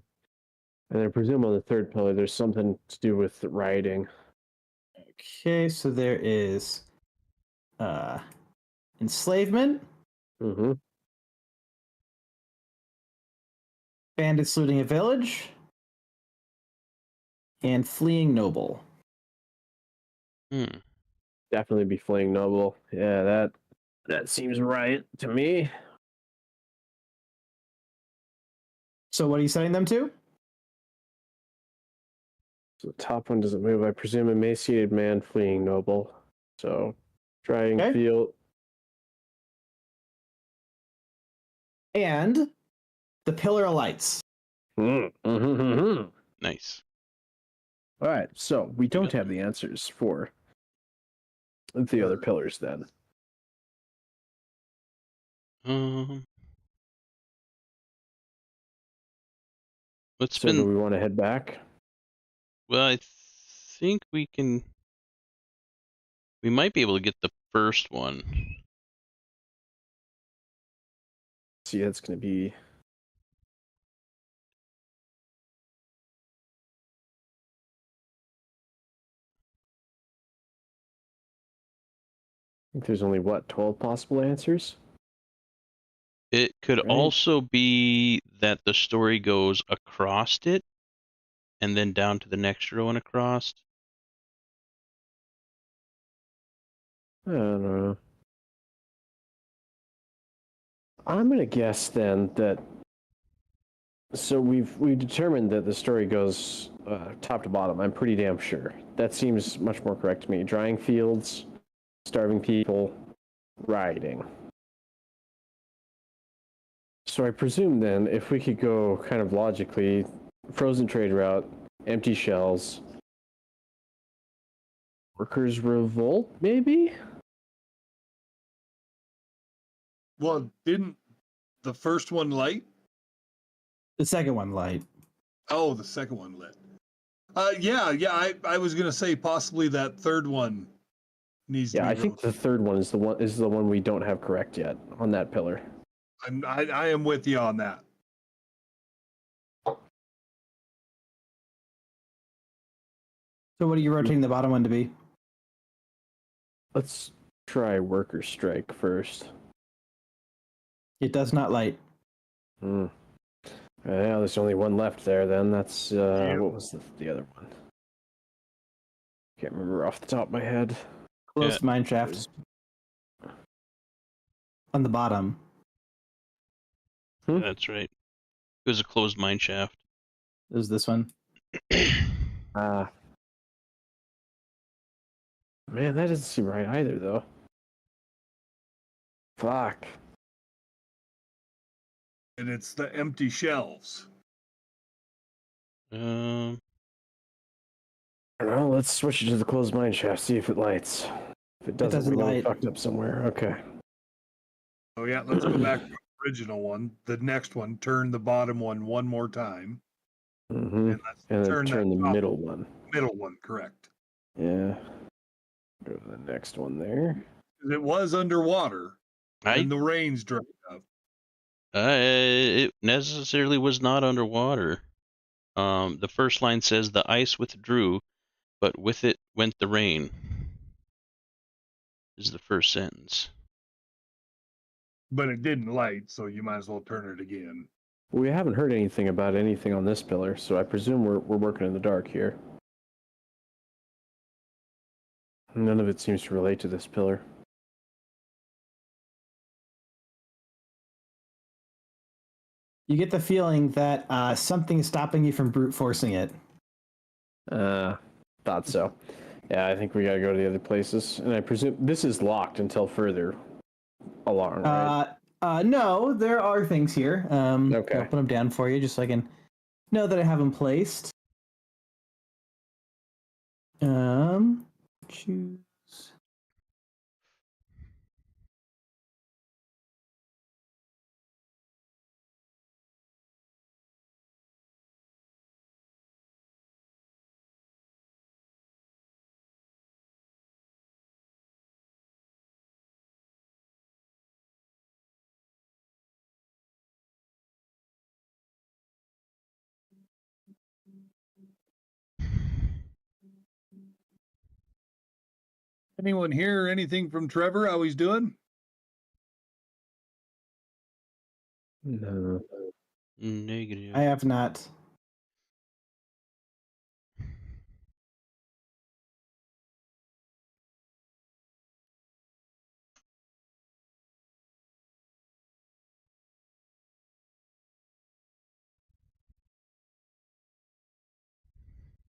Speaker 4: And I presume on the third pillar, there's something to do with rioting.
Speaker 3: Okay, so there is enslavement.
Speaker 4: Mm-hmm.
Speaker 3: Bandits looting a village. And fleeing noble.
Speaker 4: Definitely be fleeing noble. Yeah, that seems right to me.
Speaker 3: So what are you setting them to?
Speaker 4: So the top one doesn't move. I presume emaciated man fleeing noble. So drying field.
Speaker 3: And the pillar of lights.
Speaker 1: Nice.
Speaker 4: All right, so we don't have the answers for the other pillars then.
Speaker 1: Let's
Speaker 4: spin. So do we want to head back?
Speaker 1: Well, I think we can. We might be able to get the first one.
Speaker 4: See, that's going to be. I think there's only, 12 possible answers?
Speaker 1: It could also be that the story goes across it, and then down to the next row and across.
Speaker 4: I don't know. I'm gonna guess then that. So we've determined that the story goes top to bottom. I'm pretty damn sure. That seems much more correct to me. Drying fields, starving people, rioting. So I presume then, if we could go kind of logically, frozen trade route, empty shells, workers' revolt, maybe?
Speaker 2: Well, didn't the first one light?
Speaker 3: The second one light.
Speaker 2: Oh, the second one lit. Yeah. I was gonna say possibly that third one needs to
Speaker 4: Yeah,
Speaker 2: be.
Speaker 4: I think the third one is the one we don't have correct yet on that pillar.
Speaker 2: I am with you on that.
Speaker 3: So what are you rotating the bottom one to be?
Speaker 4: Let's try worker strike first.
Speaker 3: It does not light.
Speaker 4: Hmm. Yeah, there's only one left there then. That's,
Speaker 2: Yeah.
Speaker 4: what was the other one? Can't remember off the top of my head.
Speaker 3: Closed mine shaft. On the bottom.
Speaker 1: That's right. It was a closed mine shaft.
Speaker 3: It was this one.
Speaker 4: Man, that doesn't seem right either, though. Fuck.
Speaker 2: And it's the empty shelves.
Speaker 4: I don't know, let's switch it to the closed mine shaft, see if it lights. If it doesn't, we know we fucked up somewhere. Okay.
Speaker 2: Oh yeah, let's go back to the original one. The next one, turn the bottom one more time.
Speaker 4: Mm-hmm.
Speaker 2: And let's
Speaker 4: And then
Speaker 2: turn
Speaker 4: turn the
Speaker 2: that top
Speaker 4: middle one.
Speaker 2: middle one, correct.
Speaker 4: Yeah. Go to the next one there.
Speaker 2: It was underwater. And the rains dried up.
Speaker 1: It necessarily was not underwater. The first line says the ice withdrew, but with it went the rain. Is the first sentence.
Speaker 2: But it didn't light, so you might as well turn it again.
Speaker 4: We haven't heard anything about anything on this pillar, so I presume we're working in the dark here. None of it seems to relate to this pillar.
Speaker 3: You get the feeling that something is stopping you from brute forcing it.
Speaker 4: Thought so. Yeah, I think we gotta go to the other places. And I presume this is locked until further along, right?
Speaker 3: No, there are things here.
Speaker 4: Okay.
Speaker 3: I'll put them down for you just so I can know that I have them placed. Choose.
Speaker 2: Anyone hear anything from Trevor? How he's doing?
Speaker 4: No.
Speaker 1: Negative.
Speaker 3: I have not.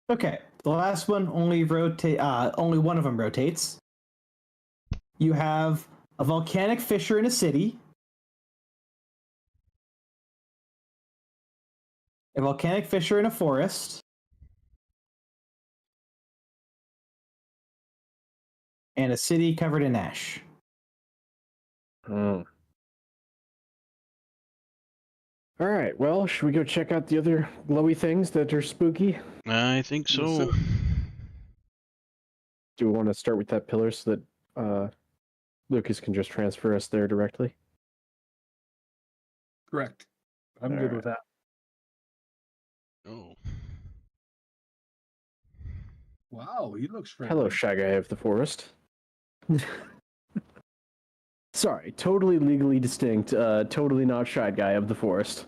Speaker 3: Okay, the last one only rotate. Only one of them rotates. You have a volcanic fissure in a city, a volcanic fissure in a forest, and a city covered in ash.
Speaker 4: Oh. All right. Well, should we go check out the other glowy things that are spooky?
Speaker 1: I think so.
Speaker 4: Do we want to start with that pillar so that Lucas can just transfer us there directly?
Speaker 2: Correct. I'm
Speaker 4: All
Speaker 2: good
Speaker 4: right.
Speaker 2: with that.
Speaker 1: Oh.
Speaker 2: Wow, he looks friendly.
Speaker 4: Hello, Shy Guy of the Forest. Sorry, totally legally distinct, totally not Shy Guy of the Forest.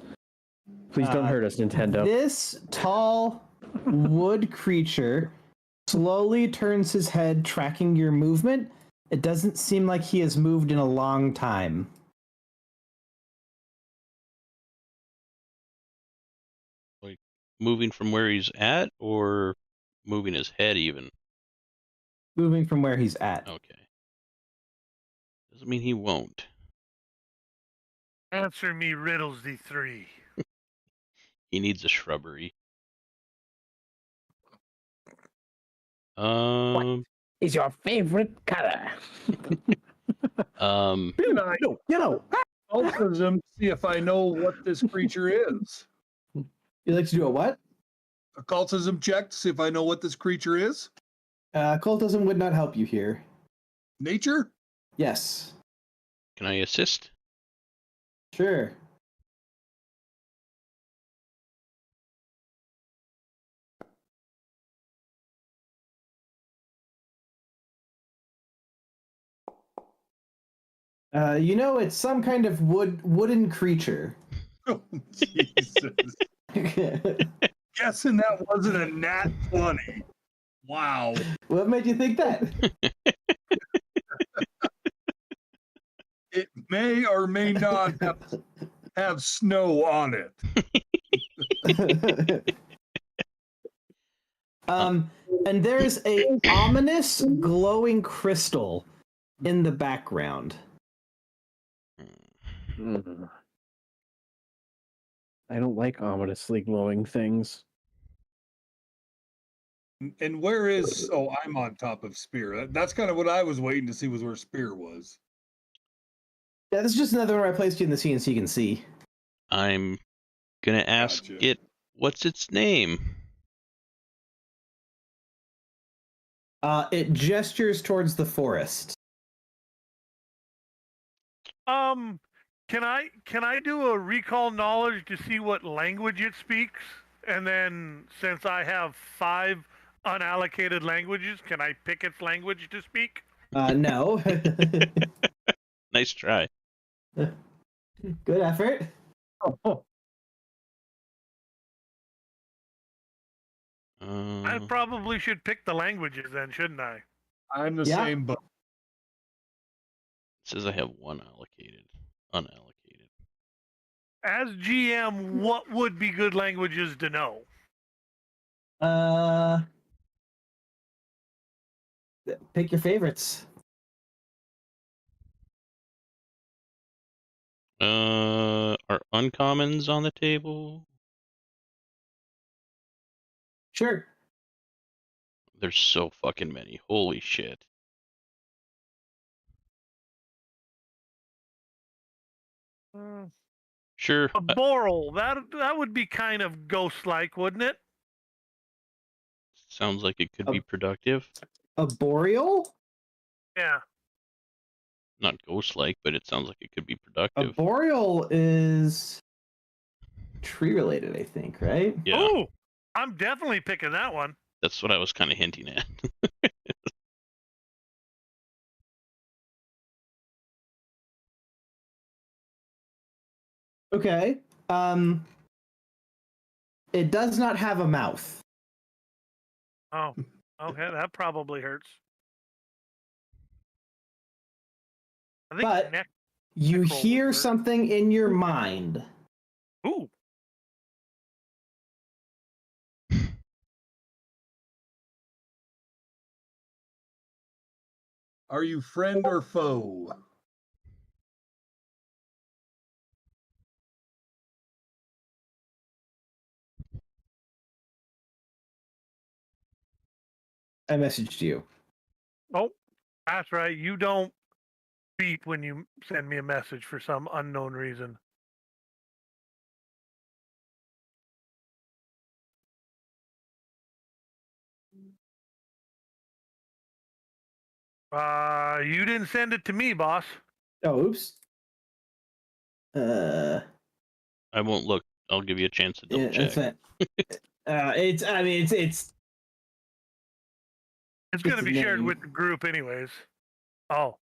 Speaker 4: Please don't hurt us, Nintendo.
Speaker 3: This tall wood creature slowly turns his head, tracking your movement, It doesn't seem like he has moved in a long time.
Speaker 1: Like moving from where he's at, or moving his head even?
Speaker 3: Moving from where he's at.
Speaker 1: Okay. Doesn't mean he won't.
Speaker 5: Answer me riddles, the three.
Speaker 1: He needs a shrubbery.
Speaker 6: Is your favorite color?
Speaker 2: Can I occultism see if I know what this creature is?
Speaker 3: You'd like to do a what?
Speaker 2: Occultism check to see if I know what this creature is.
Speaker 3: Occultism would not help you here.
Speaker 2: Nature?
Speaker 3: Yes.
Speaker 1: Can I assist?
Speaker 3: Sure. You know, it's some kind of wooden creature.
Speaker 2: Oh, Jesus. Guessing that wasn't a nat 20. Wow.
Speaker 3: What made you think that?
Speaker 2: It may or may not have snow on it.
Speaker 3: And there's a ominous glowing crystal in the background.
Speaker 4: I don't like ominously glowing things.
Speaker 2: And where is... Oh, I'm on top of Spear. That's kind of what I was waiting to see, was where Spear was.
Speaker 3: Yeah, this is just another one I placed you in the sea and so you can see.
Speaker 1: I'm gonna ask
Speaker 2: Gotcha.
Speaker 1: it, what's its name?
Speaker 3: It gestures towards the forest.
Speaker 5: Can I do a recall knowledge to see what language it speaks? And then, since I have 5 unallocated languages, can I pick its language to speak?
Speaker 3: No.
Speaker 1: Nice try.
Speaker 3: Good effort.
Speaker 5: I probably should pick the languages then, shouldn't I?
Speaker 2: I'm the
Speaker 3: Yeah.
Speaker 2: same, but
Speaker 1: It says I have 1 unallocated.
Speaker 5: As GM, what would be good languages to know?
Speaker 3: Pick your favorites.
Speaker 1: Are uncommons on the table?
Speaker 3: Sure.
Speaker 1: There's so fucking many. Holy shit. Sure.
Speaker 5: A boral, that would be kind of ghost-like, wouldn't it?
Speaker 1: Sounds like it could be productive.
Speaker 3: A boreal?
Speaker 5: Yeah.
Speaker 1: Not ghost-like, but it sounds like it could be
Speaker 3: A
Speaker 1: productive.
Speaker 3: boreal is tree related, I think, right?
Speaker 1: Yeah,
Speaker 5: Oh, I'm definitely picking that one.
Speaker 1: that's what I was kind of hinting at.
Speaker 3: Okay. It does not have a mouth.
Speaker 5: Oh, okay, that probably hurts. I think
Speaker 3: But
Speaker 5: neck.
Speaker 3: you
Speaker 5: Neck roll
Speaker 3: hear
Speaker 5: would work.
Speaker 3: something in your mind.
Speaker 5: Ooh.
Speaker 2: are you friend or foe?
Speaker 3: I messaged you.
Speaker 5: Oh, that's right. You don't beep when you send me a message for some unknown reason. You didn't send it to me, boss.
Speaker 3: Oh, oops.
Speaker 1: I won't look. I'll give you a chance to double
Speaker 3: Yeah,
Speaker 1: check.
Speaker 3: that's it. It's. I mean, it's.
Speaker 5: It's going to
Speaker 3: It's a
Speaker 5: be shared
Speaker 3: name.
Speaker 5: with the group, anyways. Oh.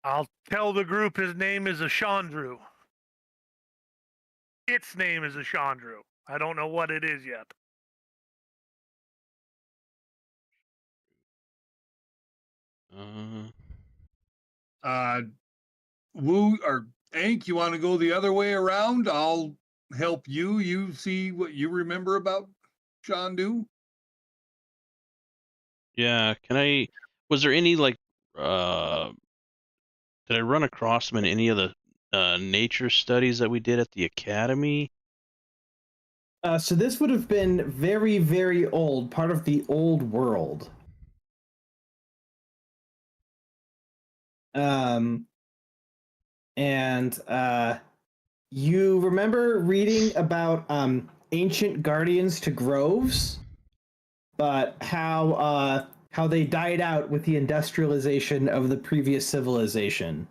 Speaker 5: I'll tell the group his name is Ashandru. Its name is Ashandru. I don't know what it is yet.
Speaker 2: Woo or Ank, you want to go the other way around? I'll help you. You see what you remember about Shandu?
Speaker 1: Yeah, was there any, like, did I run across them in any of the nature studies that we did at the academy?
Speaker 3: So this would have been very, very old, part of the old world. And you remember reading about ancient guardians to groves, but how they died out with the industrialization of the previous civilization.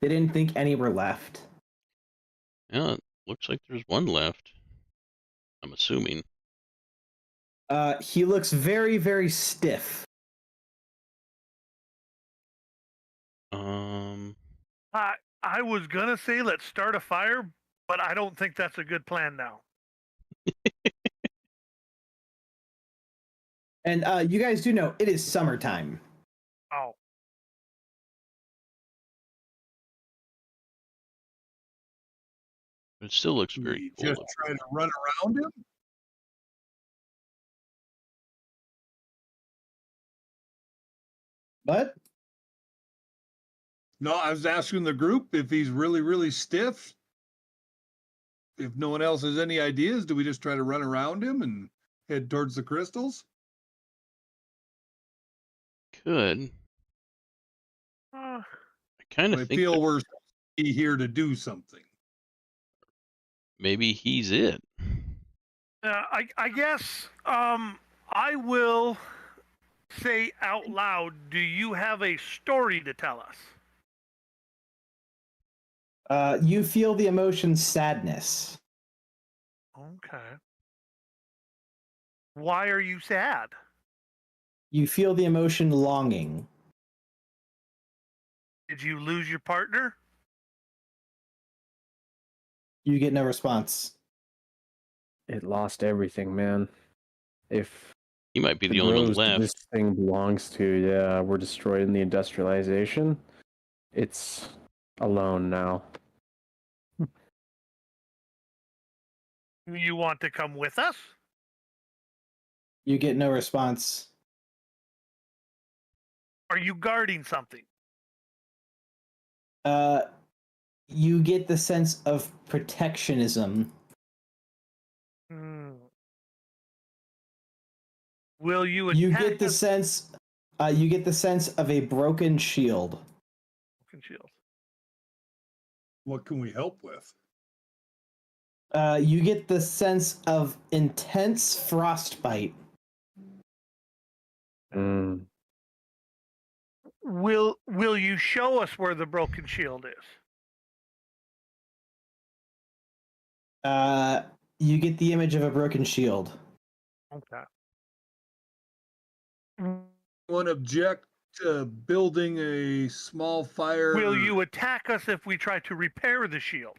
Speaker 3: They didn't think any were left.
Speaker 1: Yeah, it looks like there's one left. I'm assuming.
Speaker 3: He looks very, very stiff.
Speaker 5: I was gonna say let's start a fire, but I don't think that's a good plan now.
Speaker 3: And you guys do know it is summertime.
Speaker 5: Oh.
Speaker 1: It still looks very cool.
Speaker 2: Just trying to run around him?
Speaker 3: What?
Speaker 2: No, I was asking the group if he's really, really stiff. If no one else has any ideas, do we just try to run around him and head towards the crystals?
Speaker 1: Could. I kind
Speaker 2: I
Speaker 1: of think
Speaker 2: feel
Speaker 1: that
Speaker 2: we're here to do something.
Speaker 1: maybe he's it.
Speaker 5: I guess I will say out loud, do you have a story to tell us?
Speaker 3: You feel the emotion sadness.
Speaker 5: Okay. Why are you sad?
Speaker 3: You feel the emotion longing.
Speaker 5: Did you lose your partner?
Speaker 3: You get no response.
Speaker 4: It lost everything, man. If
Speaker 1: He might be
Speaker 4: the
Speaker 1: the only one
Speaker 4: groves that
Speaker 1: left.
Speaker 4: this thing belongs to, yeah, were destroyed in the industrialization, it's alone now.
Speaker 5: You want to come with us?
Speaker 3: You get no response.
Speaker 5: Are you guarding something?
Speaker 3: You get the sense of protectionism.
Speaker 5: Will you attack
Speaker 3: You get the
Speaker 5: us?
Speaker 3: sense. You get the sense of a broken shield.
Speaker 5: Broken shield.
Speaker 2: What can we help with?
Speaker 3: You get the sense of intense frostbite.
Speaker 5: Will you show us where the broken shield is?
Speaker 3: You get the image of a broken shield.
Speaker 5: Okay.
Speaker 2: One object to building a small fire.
Speaker 5: Will you attack us if we try to repair the shield?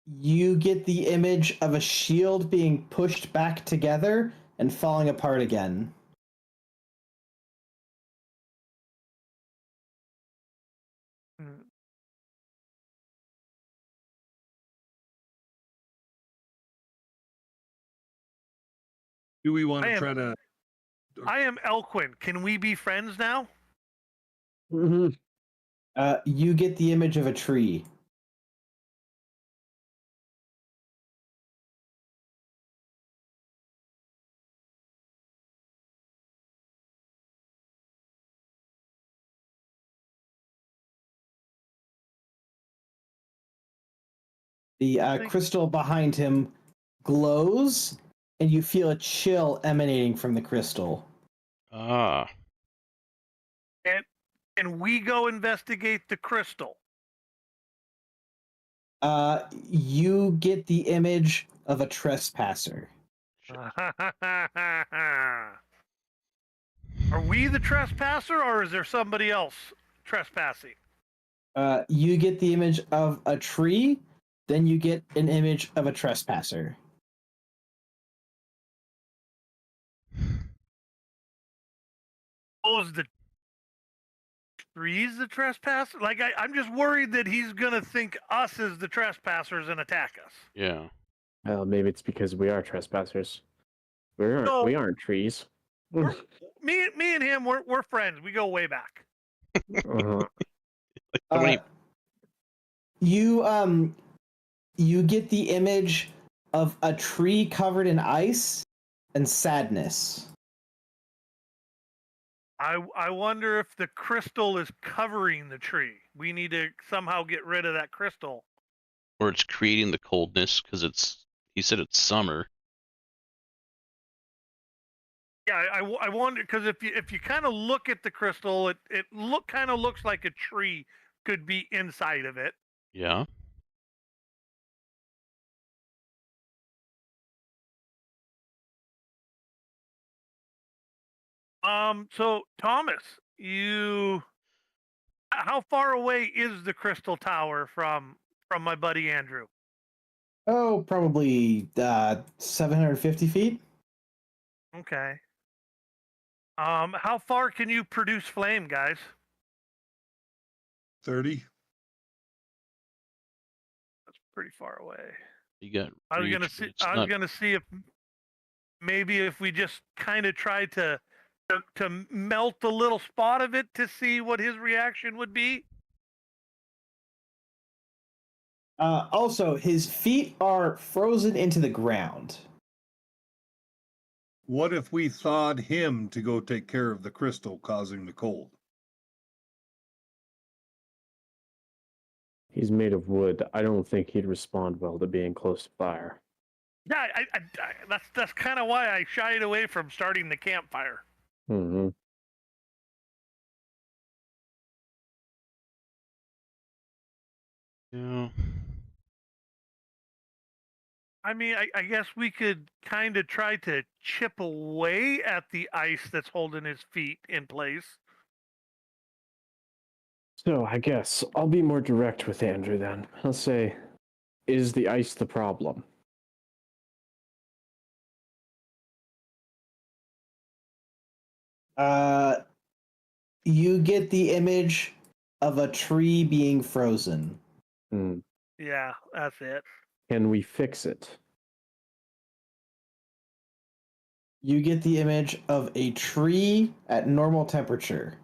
Speaker 3: You get the image of a shield being pushed back together and falling apart again.
Speaker 2: Do we want to try to...
Speaker 5: I am Elquin. Can we be friends now?
Speaker 3: You get the image of a tree. The crystal behind him glows, and you feel a chill emanating from the crystal.
Speaker 1: Ah.
Speaker 5: And we go investigate the crystal.
Speaker 3: You get the image of a trespasser.
Speaker 5: Are we the trespasser, or is there somebody else trespassing?
Speaker 3: You get the image of a tree then you get an image of a trespasser.
Speaker 5: Oh, is the trees the trespass? Like, I'm just worried that he's going to think us as the trespassers and attack us.
Speaker 1: Yeah.
Speaker 4: Well, maybe it's because we are trespassers.
Speaker 5: No.
Speaker 4: We aren't trees.
Speaker 5: Me and him, we're friends. We go way back.
Speaker 4: Uh-huh.
Speaker 3: You get the image of a tree covered in ice and sadness.
Speaker 5: I wonder if the crystal is covering the tree. We need to somehow get rid of that crystal.
Speaker 1: Or it's creating the coldness because he said it's summer.
Speaker 5: Yeah, I wonder, because if you kind of look at the crystal, it kind of looks like a tree could be inside of it.
Speaker 1: Yeah.
Speaker 5: So Thomas, how far away is the crystal tower from my buddy Andrew?
Speaker 3: Oh, probably 750 feet.
Speaker 5: Okay. How far can you produce flame, guys?
Speaker 2: 30.
Speaker 5: That's pretty far away.
Speaker 1: You got.
Speaker 5: I was
Speaker 1: reach,
Speaker 5: gonna see if maybe if we just kind of tried to melt a little spot of it to see what his reaction would be.
Speaker 3: Also, his feet are frozen into the ground.
Speaker 2: What if we thawed him to go take care of the crystal causing the cold?
Speaker 4: He's made of wood. I don't think he'd respond well to being close to fire.
Speaker 5: Yeah, that's kind of why I shied away from starting the campfire.
Speaker 4: Mm-hmm.
Speaker 1: Yeah.
Speaker 5: I mean, I guess we could kind of try to chip away at the ice that's holding his feet in place.
Speaker 4: So I guess I'll be more direct with Andrew then. I'll say, is the ice the problem?
Speaker 3: You get the image of a tree being frozen.
Speaker 4: Hmm.
Speaker 5: Yeah, that's it.
Speaker 4: Can we fix it?
Speaker 3: You get the image of a tree at normal temperature.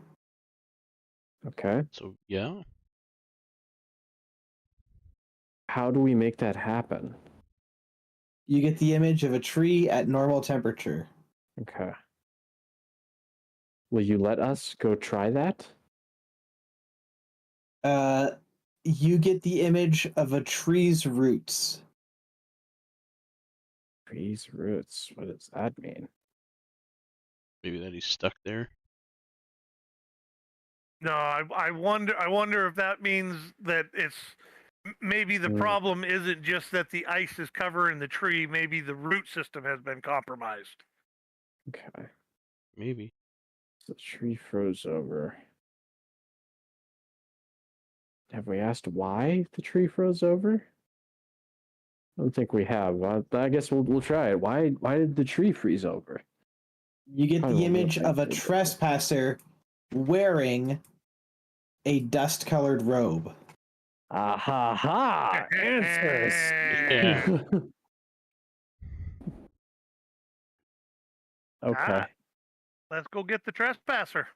Speaker 4: Okay.
Speaker 1: So yeah.
Speaker 4: How do we make that happen?
Speaker 3: You get the image of a tree at normal temperature.
Speaker 4: Okay. Will you let us go try that?
Speaker 3: You get the image of a tree's roots.
Speaker 4: Trees roots. What does that mean?
Speaker 1: Maybe that he's stuck there.
Speaker 5: No, I wonder if that means that it's maybe the problem isn't just that the ice is covering the tree. Maybe the root system has been compromised.
Speaker 4: Okay.
Speaker 1: Maybe.
Speaker 4: The tree froze over. Have we asked why the tree froze over? I don't think we have. I guess we'll try it. Why did the tree freeze over?
Speaker 3: You get the image of a trespasser wearing a dust-colored robe.
Speaker 4: Ah ha ha! Answers.
Speaker 1: Yeah.
Speaker 4: Okay.
Speaker 5: Let's go get the trespasser.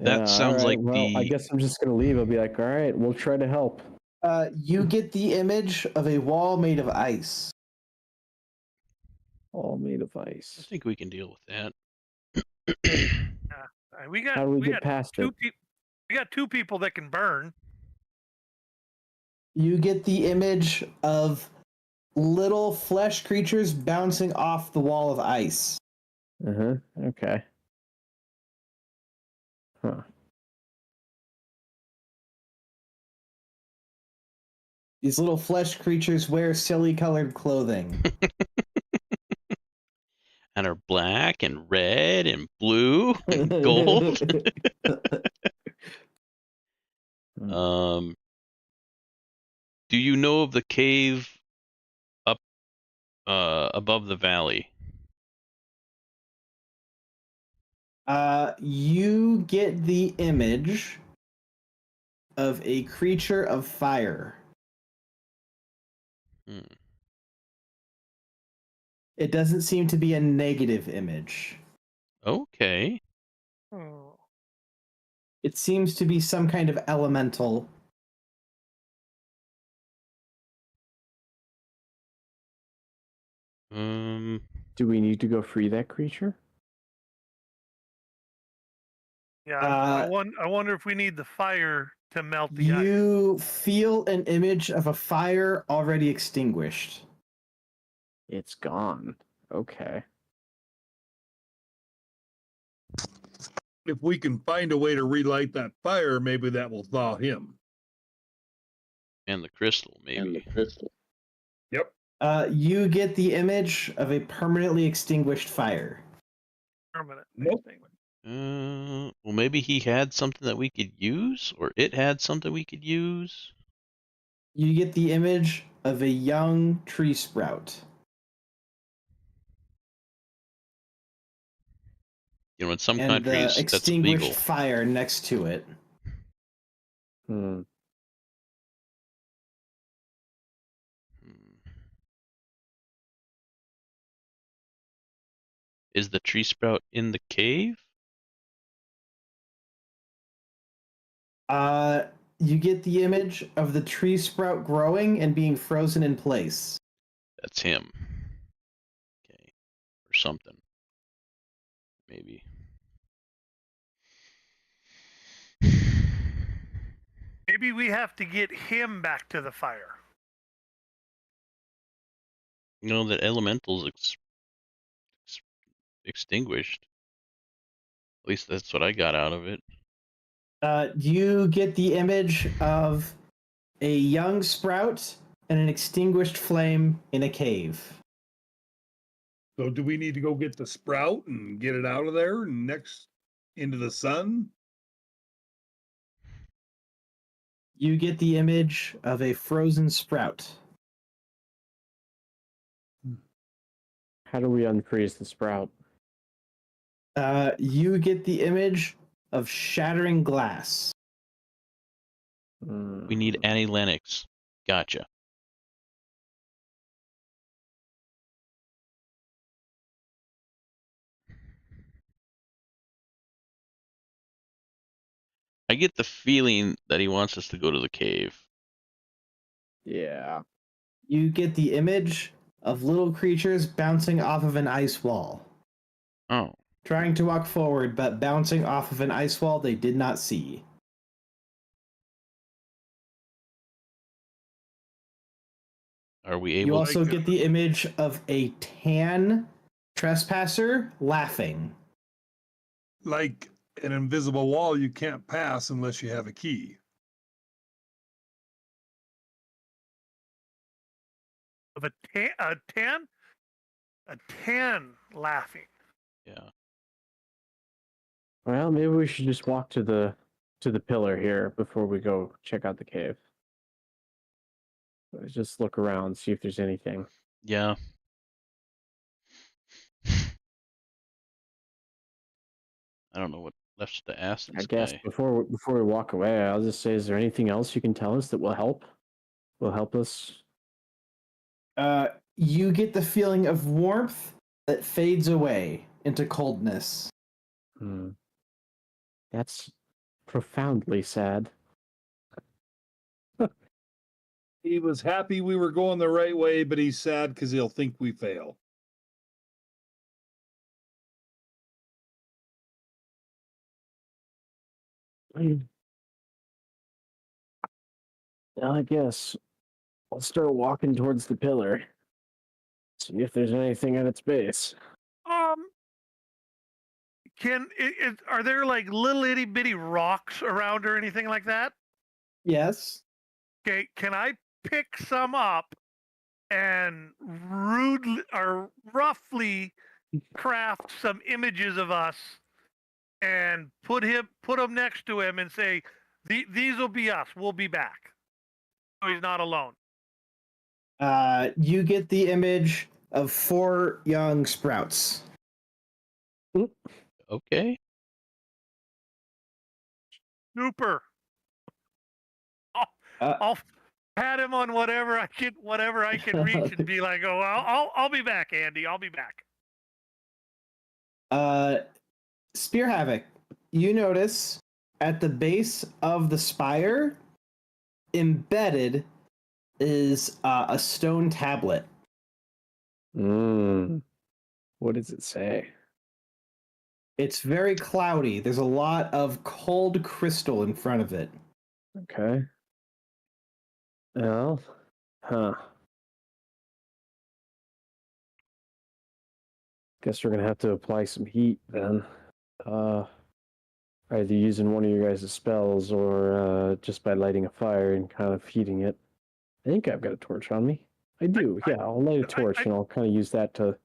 Speaker 1: That sounds like
Speaker 4: I guess I'm just gonna leave. I'll be like, all right, we'll try to help.
Speaker 3: You get the image of a wall made of ice.
Speaker 4: All made of
Speaker 1: I
Speaker 4: ice.
Speaker 1: think we can deal with that.
Speaker 5: We got.
Speaker 4: How do we
Speaker 5: we
Speaker 4: get
Speaker 5: got
Speaker 4: past
Speaker 5: two
Speaker 4: it?
Speaker 5: We got two people that can burn.
Speaker 3: You get the image of little flesh creatures bouncing off the wall of ice.
Speaker 4: Uh-huh. Okay. Huh.
Speaker 3: These little flesh creatures wear silly colored clothing.
Speaker 1: And are black and red and blue and gold. Do you know of the cave up above the valley?
Speaker 3: You get the image of a creature of fire.
Speaker 1: Hmm.
Speaker 3: It doesn't seem to be a negative image.
Speaker 1: Okay.
Speaker 5: Oh.
Speaker 3: It seems to be some kind of elemental.
Speaker 4: Do we need to go free that creature?
Speaker 5: Yeah,
Speaker 3: Uh,
Speaker 5: I wonder if we need the fire to melt the ice.
Speaker 3: You feel an image of a fire already extinguished.
Speaker 4: It's gone. Okay.
Speaker 2: If we can find a way to relight that fire, maybe that will thaw him.
Speaker 1: And the crystal, maybe.
Speaker 2: Yep.
Speaker 3: You get the image of a permanently extinguished fire.
Speaker 5: Permanent.
Speaker 2: Nope.
Speaker 1: Well, maybe he had something that we could use, or it had something we could use.
Speaker 3: You get the image of a young tree sprout.
Speaker 1: You know, in some
Speaker 3: And
Speaker 1: countries,
Speaker 3: the
Speaker 1: that's
Speaker 3: extinguished
Speaker 1: illegal.
Speaker 3: fire next to it.
Speaker 4: Hmm.
Speaker 1: Is the tree sprout in the cave?
Speaker 3: You get the image of the tree sprout growing and being frozen in place.
Speaker 1: That's him. Okay. Or something. Maybe.
Speaker 5: Maybe we have to get him back to the fire.
Speaker 1: You know, that elemental's extinguished. At least that's what I got out of it.
Speaker 3: You get the image of a young sprout and an extinguished flame in a cave.
Speaker 2: So do we need to go get the sprout and get it out of there and next into the sun?
Speaker 3: You get the image of a frozen sprout.
Speaker 4: How do we unfreeze the sprout?
Speaker 3: You get the image of shattering glass.
Speaker 1: We need
Speaker 4: Hmm.
Speaker 1: Annie Lennox. Gotcha. I get the feeling that he wants us to go to the cave.
Speaker 4: Yeah.
Speaker 3: You get the image of little creatures bouncing off of an ice wall.
Speaker 1: Oh.
Speaker 3: Trying to walk forward, but bouncing off of an ice wall they did not see.
Speaker 1: Are we
Speaker 3: You
Speaker 1: able
Speaker 3: also
Speaker 2: Like,
Speaker 3: get the image of a tan trespasser laughing.
Speaker 2: like an invisible wall you can't pass unless you have a key.
Speaker 5: Of a tan laughing.
Speaker 1: Yeah.
Speaker 4: Well, maybe we should just walk to the pillar here before we go check out the cave. Let's just look around, see if there's anything.
Speaker 1: Yeah. I don't know what left to ask
Speaker 4: I
Speaker 1: this
Speaker 4: guess
Speaker 1: guy.
Speaker 4: before we walk away, I'll just say, is there anything else you can tell us that will help? Will help us?
Speaker 3: You get the feeling of warmth that fades away into coldness.
Speaker 4: Hmm. That's profoundly sad.
Speaker 2: He was happy we were going the right way, but he's sad because he'll think we fail.
Speaker 4: Well, I guess I'll start walking towards the pillar. See if there's anything at its base.
Speaker 5: Are there like little itty bitty rocks around or anything like that?
Speaker 3: Yes.
Speaker 5: Okay, can I pick some up and rudely or roughly craft some images of us and put them next to him and say, these will be us. We'll be back. So he's not alone.
Speaker 3: You get the image of 4 young sprouts.
Speaker 1: Okay.
Speaker 5: Super. I'll pat him on whatever I can reach and be like, "Oh, I'll be back, Andy. I'll be back."
Speaker 3: Spear Havoc, you notice at the base of the spire, embedded is a stone tablet.
Speaker 4: What does it say?
Speaker 3: It's very cloudy. There's a lot of cold crystal in front of it.
Speaker 4: Okay. Well, guess we're gonna have to apply some heat then. Either using one of your guys' spells or just by lighting a fire and kind of heating it. I think I've got a torch on me. I do, yeah. I'll light a torch and I'll kind of use that to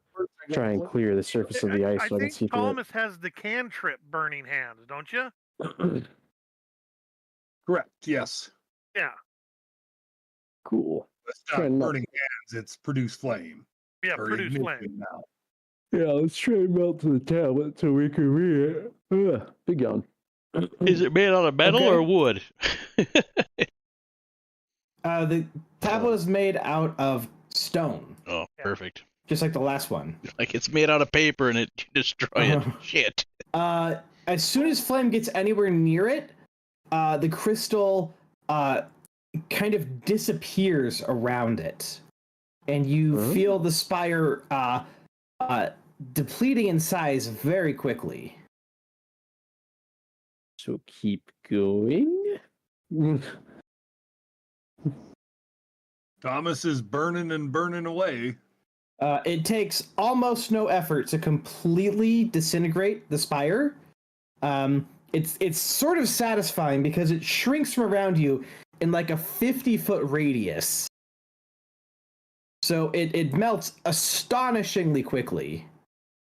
Speaker 4: try and clear the surface of the ice so I can see
Speaker 5: think
Speaker 4: through
Speaker 5: Thomas has the cantrip burning hands, don't you?
Speaker 4: it.
Speaker 2: Correct. Yes.
Speaker 5: Yeah.
Speaker 4: Cool.
Speaker 2: It's
Speaker 4: Try
Speaker 2: not
Speaker 4: not-
Speaker 2: burning hands. It's produce flame.
Speaker 5: Yeah,
Speaker 2: or
Speaker 5: produce
Speaker 2: ignition
Speaker 5: flame.
Speaker 2: now.
Speaker 4: Yeah, let's try and melt to the tablet so we can read it. Big yawn.
Speaker 1: Is it made out of metal
Speaker 3: Okay.
Speaker 1: or wood?
Speaker 3: The tablet is made out of stone,
Speaker 1: Oh,
Speaker 5: Yeah.
Speaker 1: perfect.
Speaker 3: just like the last one.
Speaker 1: Like it's made out of paper and it can destroy it. Shit.
Speaker 3: As soon as flame gets anywhere near it, the crystal kind of disappears around it, and you feel the spire depleting in size very quickly.
Speaker 4: So keep going. Thomas
Speaker 2: is burning and burning away.
Speaker 3: It takes almost no effort to completely disintegrate the spire. It's sort of satisfying because it shrinks from around you in like a 50-foot radius. So it melts astonishingly quickly.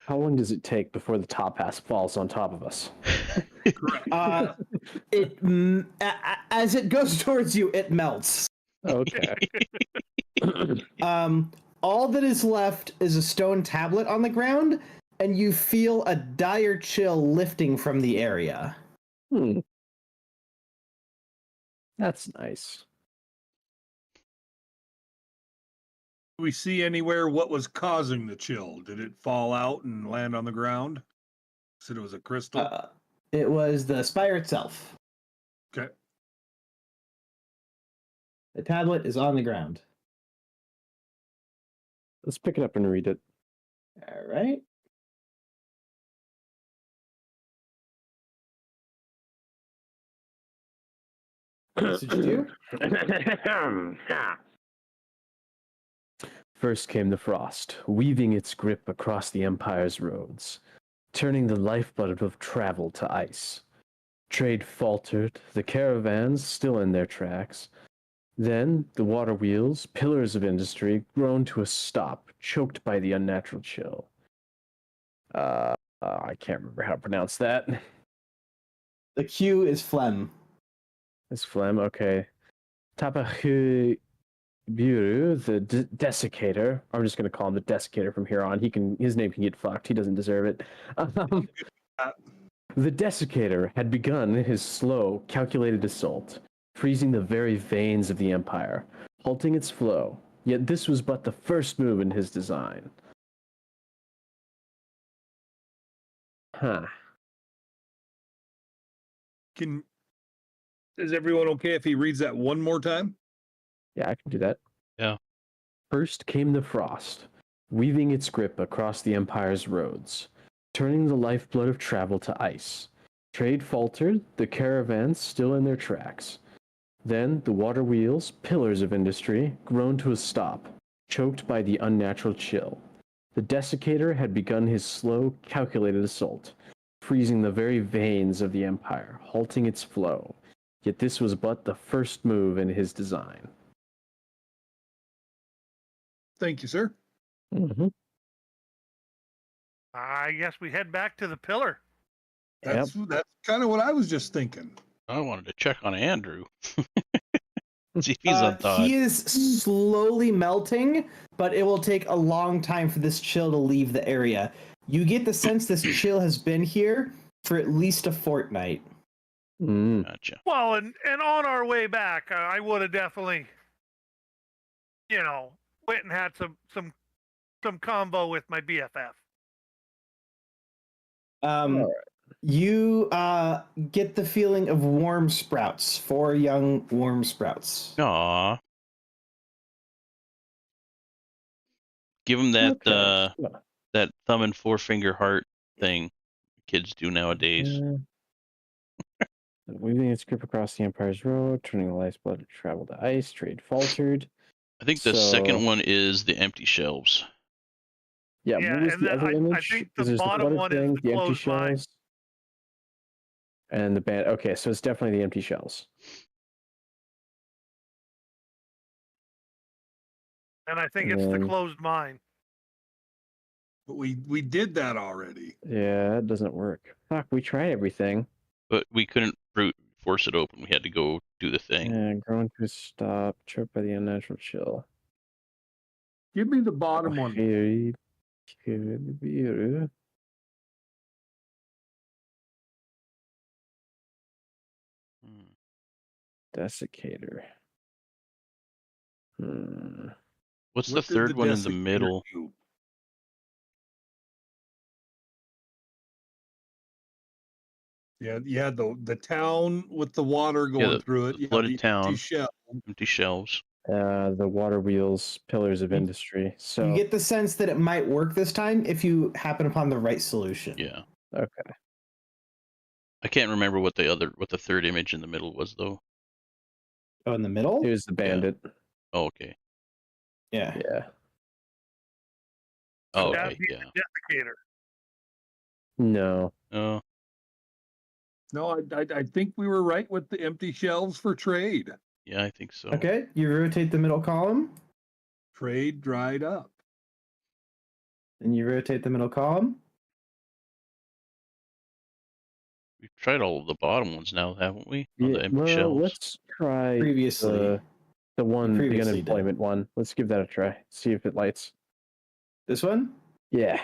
Speaker 4: How long does it take before the top half falls on top of us?
Speaker 3: As it goes towards you, it melts.
Speaker 4: Okay.
Speaker 3: All that is left is a stone tablet on the ground, and you feel a dire chill lifting from the area.
Speaker 4: That's nice.
Speaker 2: Do we see anywhere what was causing the chill? Did it fall out and land on the ground? Said it was a crystal.
Speaker 3: It was the spire itself.
Speaker 2: Okay.
Speaker 3: The tablet is on the ground.
Speaker 4: Let's pick it up and read it.
Speaker 3: All right. Message due.
Speaker 4: First came the frost, weaving its grip across the Empire's roads, turning the lifeblood of travel to ice. Trade faltered, the caravans still in their tracks. Then the water wheels, pillars of industry, groaned to a stop, choked by the unnatural chill. I can't remember how to pronounce that.
Speaker 3: The Q is phlegm.
Speaker 4: It's phlegm, okay. Tapahu Buru, the desiccator. I'm just going to call him the desiccator from here on. His name can get fucked. He doesn't deserve it. The desiccator had begun his slow, calculated assault, freezing the very veins of the Empire, halting its flow. Yet this was but the first move in his design.
Speaker 2: Is everyone okay if he reads that one more time?
Speaker 4: Yeah, I can do that.
Speaker 1: Yeah.
Speaker 4: First came the frost, weaving its grip across the Empire's roads, turning the lifeblood of travel to ice. Trade faltered, the caravans still in their tracks. Then the water wheels, pillars of industry, groaned to a stop, choked by the unnatural chill. The desiccator had begun his slow, calculated assault, freezing the very veins of the Empire, halting its flow. Yet this was but the first move in his design.
Speaker 2: Thank you, sir.
Speaker 4: Mm-hmm.
Speaker 5: I guess we head back to the pillar.
Speaker 2: That's kind of what I was just thinking.
Speaker 1: I wanted to check on Andrew. See if he's on thawed.
Speaker 3: He is slowly melting, but it will take a long time for this chill to leave the area. You get the sense this chill has been here for at least a fortnight.
Speaker 1: Gotcha.
Speaker 5: Well, and on our way back, I would have definitely, went and had some combo with my BFF.
Speaker 3: You get the feeling of worm sprouts, 4 young worm sprouts.
Speaker 1: Aw. Give him that that thumb and forefinger heart thing kids do nowadays.
Speaker 4: Weaving its grip across the Empire's road, turning the life's blood to travel to ice, trade faltered.
Speaker 1: I think the second one is the empty shelves.
Speaker 4: Yeah, what was the other image?
Speaker 5: I think the
Speaker 4: There's
Speaker 5: bottom
Speaker 4: flooded
Speaker 5: one
Speaker 4: thing,
Speaker 5: is the
Speaker 4: empty
Speaker 5: closed mine.
Speaker 4: shells. And the band. Okay, so it's definitely the empty shells.
Speaker 5: And I think it's the closed mine.
Speaker 2: But we did that already.
Speaker 4: Yeah, that doesn't work. Fuck, we tried everything.
Speaker 1: But we couldn't brute force it open. We had to go do the thing.
Speaker 4: And growing to a stop, choked by the unnatural chill.
Speaker 2: Give me the bottom one.
Speaker 4: Desiccator.
Speaker 1: What's the third one in the middle?
Speaker 2: Do? Yeah, you had the town with the water going through it.
Speaker 1: The flooded town.
Speaker 2: Empty
Speaker 1: shelves.
Speaker 4: The water wheels, pillars of industry. So
Speaker 3: you get the sense that it might work this time if you happen upon the right solution.
Speaker 1: Yeah.
Speaker 4: Okay.
Speaker 1: I can't remember what the third image in the middle was though.
Speaker 3: Oh, in the middle?
Speaker 4: It was the bandit.
Speaker 1: Yeah. Oh, okay.
Speaker 3: Yeah.
Speaker 4: Yeah.
Speaker 1: Oh, okay.
Speaker 5: That'd be
Speaker 1: Yeah.
Speaker 5: the desiccator.
Speaker 4: No.
Speaker 1: Oh.
Speaker 2: No, I think we were right with the empty shelves for trade.
Speaker 1: Yeah, I think so.
Speaker 3: Okay, you rotate the middle column.
Speaker 2: Trade dried up.
Speaker 3: And you rotate the middle column.
Speaker 1: We've tried all of the bottom ones now, haven't we?
Speaker 4: Yeah,
Speaker 1: The empty shelves.
Speaker 4: Let's try
Speaker 3: Previously.
Speaker 4: the one, the
Speaker 3: Previously
Speaker 4: unemployment one. Let's give that a try. See if it lights.
Speaker 3: This one?
Speaker 4: Yeah.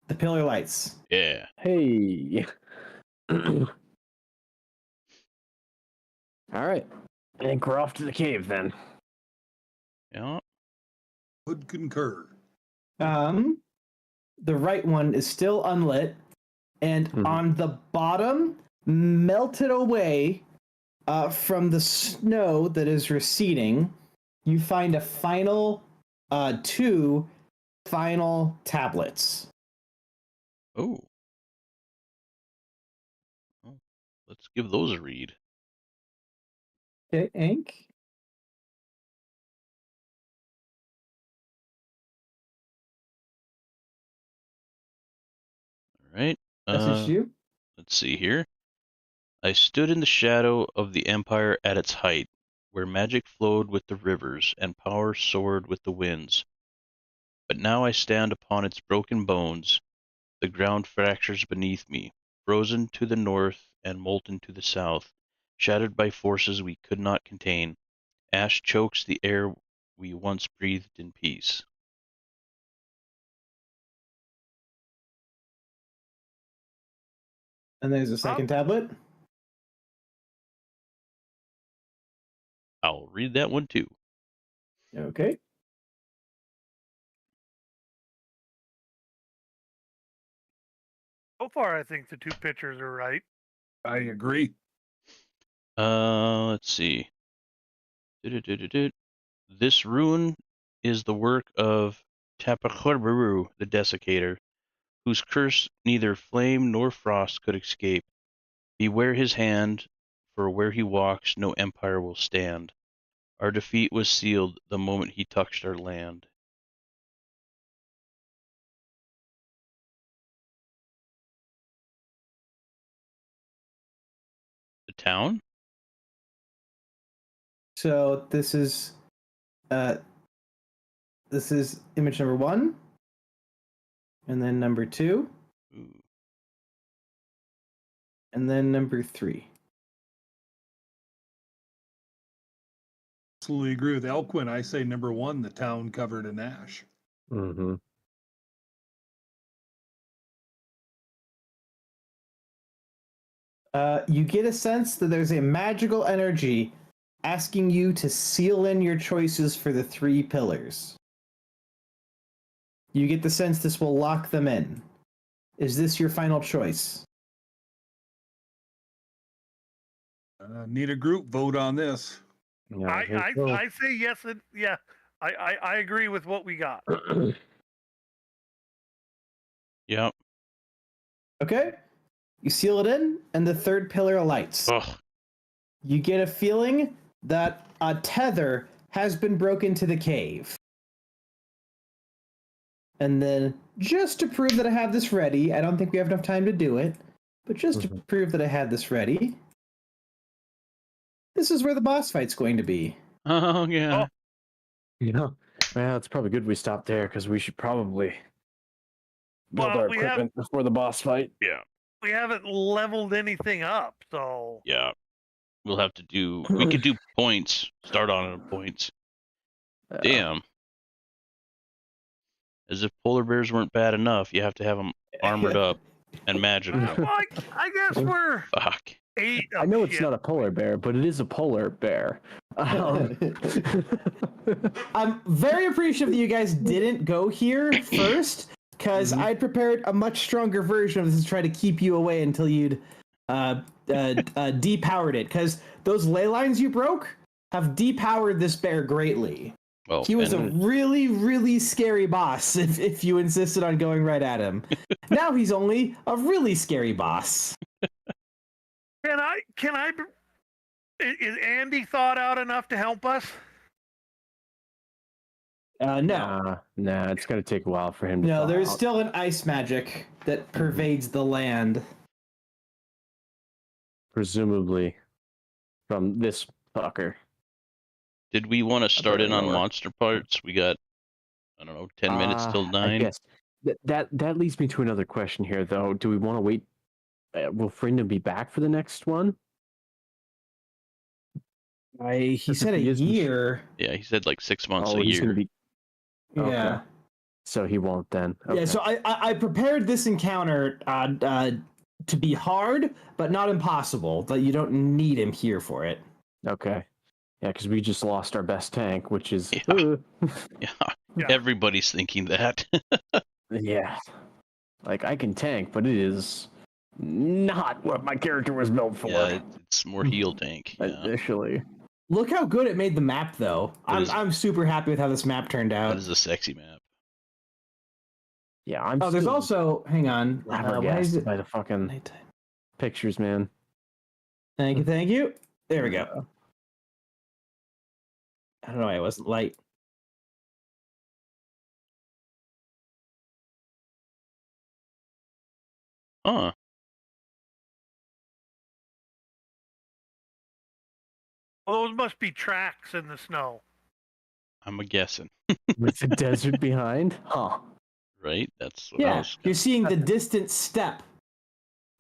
Speaker 3: The pillar lights.
Speaker 1: Yeah.
Speaker 4: Hey. All right. I think we're off to the cave then.
Speaker 1: Yeah.
Speaker 2: Would concur.
Speaker 3: The right one is still unlit, and on the bottom, melted away from the snow that is receding, you find a final 2 final tablets.
Speaker 1: Oh. Well, let's give those a read.
Speaker 3: Okay, Ink.
Speaker 1: All right.
Speaker 3: That's you.
Speaker 1: Let's see here. I stood in the shadow of the empire at its height, where magic flowed with the rivers and power soared with the winds. But now I stand upon its broken bones. The ground fractures beneath me, frozen to the north and molten to the south, shattered by forces we could not contain. Ash chokes the air we once breathed in peace.
Speaker 3: And there's a second tablet.
Speaker 1: I'll read that one too.
Speaker 3: Okay.
Speaker 5: So far, I think the 2 pictures are right.
Speaker 2: I agree.
Speaker 1: Let's see. This rune is the work of Tapachorbaru, the Desiccator, whose curse neither flame nor frost could escape. Beware his hand, for where he walks no empire will stand. Our defeat was sealed the moment he touched our land. The town?
Speaker 3: So this is image number 1, and then number 2,
Speaker 1: Ooh.
Speaker 3: and then number 3.
Speaker 2: Absolutely agree with Elquin. I say number 1, the town covered in ash.
Speaker 4: Mm-hmm.
Speaker 3: You get a sense that there's a magical energy asking you to seal in your choices for the 3 pillars. You get the sense this will lock them in. Is this your final choice?
Speaker 2: Need a group vote on this.
Speaker 4: Yeah, I think so.
Speaker 5: I say yes and yeah. I agree with what we got.
Speaker 1: Yep.
Speaker 3: Okay. You seal it in, and the 3rd pillar lights.
Speaker 1: Ugh.
Speaker 3: You get a feeling that a tether has been broken to the cave. And then, just to prove that I have this ready, I don't think we have enough time to do it, but just to prove that I had this ready, this is where the boss fight's going to be.
Speaker 1: Oh, yeah.
Speaker 4: Yeah. Well, it's probably good we stopped there because we should probably build
Speaker 5: Well,
Speaker 4: our
Speaker 5: we
Speaker 4: equipment before the boss fight.
Speaker 1: Yeah.
Speaker 5: We haven't leveled anything up, so
Speaker 1: Yeah. We'll have to do. We could do points. Start on points. Damn. As if polar bears weren't bad enough, you have to have them armored up and magical.
Speaker 5: well, I guess we're
Speaker 1: Fuck.
Speaker 5: 8.
Speaker 4: I know it's not a polar bear, but it is a polar bear.
Speaker 3: I'm very appreciative that you guys didn't go here first, because I'd prepared a much stronger version of this to try to keep you away until you'd depowered it, because those ley lines you broke have depowered this bear greatly.
Speaker 1: Well,
Speaker 3: He was a really, really scary boss if you insisted on going right at him. Now he's only a really scary boss.
Speaker 5: Can I? Is Andy thought out enough to help us?
Speaker 3: No.
Speaker 4: Nah, it's gonna take a while for him to
Speaker 3: No,
Speaker 4: thaw
Speaker 3: there's
Speaker 4: out.
Speaker 3: still an ice magic that pervades the land.
Speaker 4: Presumably from this fucker.
Speaker 1: did we want to start in on
Speaker 4: lower.
Speaker 1: monster parts? We got, I don't know, 10 minutes till 9.
Speaker 4: I guess that leads me to another question here, though. Do we want to wait? Will Freedom be back for the next one?
Speaker 3: He said a
Speaker 4: He is-
Speaker 3: year.
Speaker 1: Yeah, he said like 6 months
Speaker 4: Oh,
Speaker 1: a
Speaker 4: he's
Speaker 1: year.
Speaker 4: gonna be. Okay.
Speaker 3: Yeah.
Speaker 4: So he won't then.
Speaker 3: Yeah,
Speaker 4: Okay.
Speaker 3: so I prepared this encounter to be hard, but not impossible. That you don't need him here for it.
Speaker 4: Okay. Yeah, because we just lost our best tank, which is.
Speaker 1: Yeah. Yeah.
Speaker 5: Yeah.
Speaker 1: Everybody's thinking that.
Speaker 4: Yeah. Like, I can tank, but it is not what my character was built for.
Speaker 1: Yeah, it's more heal tank. Yeah.
Speaker 4: Initially.
Speaker 3: Look how good it made the map, though. I'm super happy with how this map turned
Speaker 1: That
Speaker 3: out.
Speaker 1: is a sexy map.
Speaker 4: Yeah, I'm
Speaker 3: Oh, there's
Speaker 4: still
Speaker 3: also hang on. Why is
Speaker 4: flabbergasted
Speaker 3: it
Speaker 4: by the fucking
Speaker 3: nighttime?
Speaker 4: pictures, man.
Speaker 3: Thank you, thank you. There we go. I don't know why it wasn't light.
Speaker 1: Huh.
Speaker 5: Well, those must be tracks in the snow.
Speaker 1: I'm a guessing.
Speaker 4: With the desert behind? Huh.
Speaker 1: Right? That's what I
Speaker 3: Yeah,
Speaker 1: was.
Speaker 3: you're seeing the distant step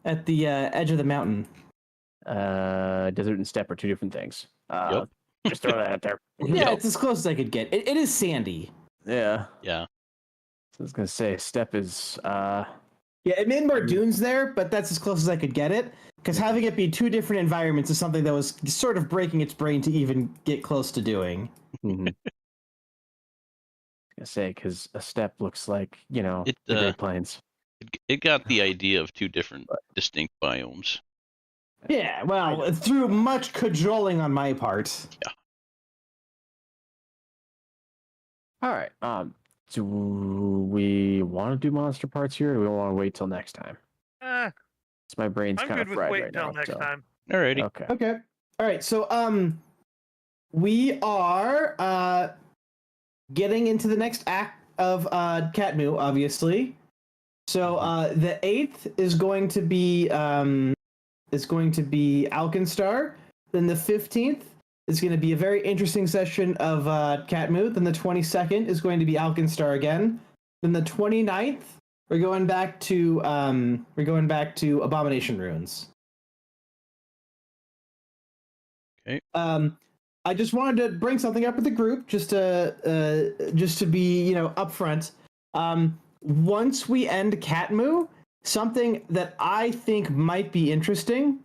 Speaker 3: at the edge of the mountain.
Speaker 4: Desert and steppe are two different things.
Speaker 1: Yep.
Speaker 4: Just throw that out there.
Speaker 3: Yeah,
Speaker 1: Yep.
Speaker 3: it's as close as I could get. It is sandy.
Speaker 4: Yeah.
Speaker 1: Yeah.
Speaker 4: I was gonna say steppe is
Speaker 3: Yeah, it made more dunes there, but that's as close as I could get it. Because having it be two different environments is something that was sort of breaking its brain to even get close to doing.
Speaker 4: mhm. I was gonna say because a steppe looks like, you know,
Speaker 1: It,
Speaker 4: the Great Plains.
Speaker 1: It got the idea of two different distinct biomes.
Speaker 3: Yeah, well, through much cajoling on my part.
Speaker 4: All right. Do we want to do monster parts here, or do we want to wait till next time? It's my brain's
Speaker 5: I'm
Speaker 4: kind
Speaker 5: good
Speaker 4: of
Speaker 5: with
Speaker 4: fried
Speaker 5: waiting
Speaker 4: right
Speaker 5: until
Speaker 4: now.
Speaker 5: next
Speaker 4: so-
Speaker 5: time.
Speaker 1: Alrighty.
Speaker 4: Okay.
Speaker 3: Okay. All right. So, we are getting into the next act of Katmu, obviously. So, the 8th is going to be Alkenstar. Then the 15th is going to be a very interesting session of Katmu. Then the 22nd is going to be Alkenstar again. Then the 29th, we're going back to Abomination Ruins.
Speaker 1: Okay.
Speaker 3: I just wanted to bring something up with the group, just to be, upfront. Once we end Katmu, something that I think might be interesting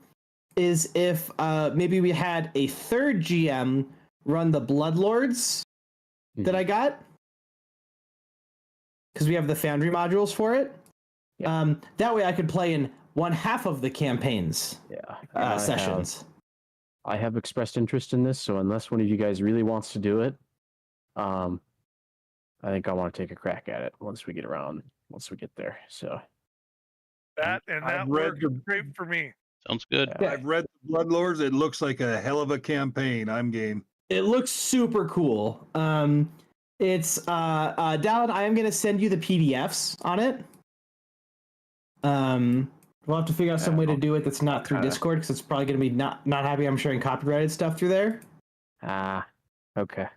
Speaker 3: is if maybe we had a third GM run the Bloodlords that I got, because we have the Foundry modules for it. Yeah. That way I could play in one half of the campaigns.
Speaker 4: Yeah.
Speaker 3: Sessions.
Speaker 4: I have expressed interest in this, so unless one of you guys really wants to do it, I think I want to take a crack at it once we get there. So
Speaker 5: that works great for me.
Speaker 1: Sounds good.
Speaker 2: Yeah. I've read the Bloodlords. It looks like a hell of a campaign. I'm game.
Speaker 3: It looks super cool. It's Dallin, I am going to send you the PDFs on it. We'll have to figure out some way to do it that's not through Discord, because it's probably going to be not happy I'm sharing copyrighted stuff through there.
Speaker 4: Okay.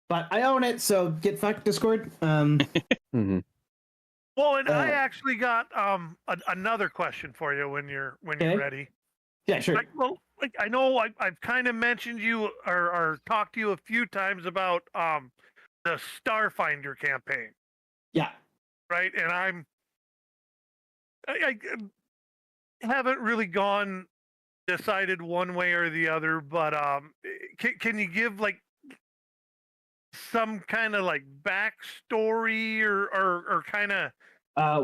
Speaker 3: But I own it, so get fucked, Discord.
Speaker 4: Mm-hmm.
Speaker 5: Well, and I actually got another question for you when you're ready.
Speaker 3: Yeah, sure.
Speaker 5: I know I've kind of mentioned you or talked to you a few times about the Starfinder campaign.
Speaker 3: Yeah.
Speaker 5: Right, and I haven't really decided one way or the other, but can you give some kind of backstory or kind of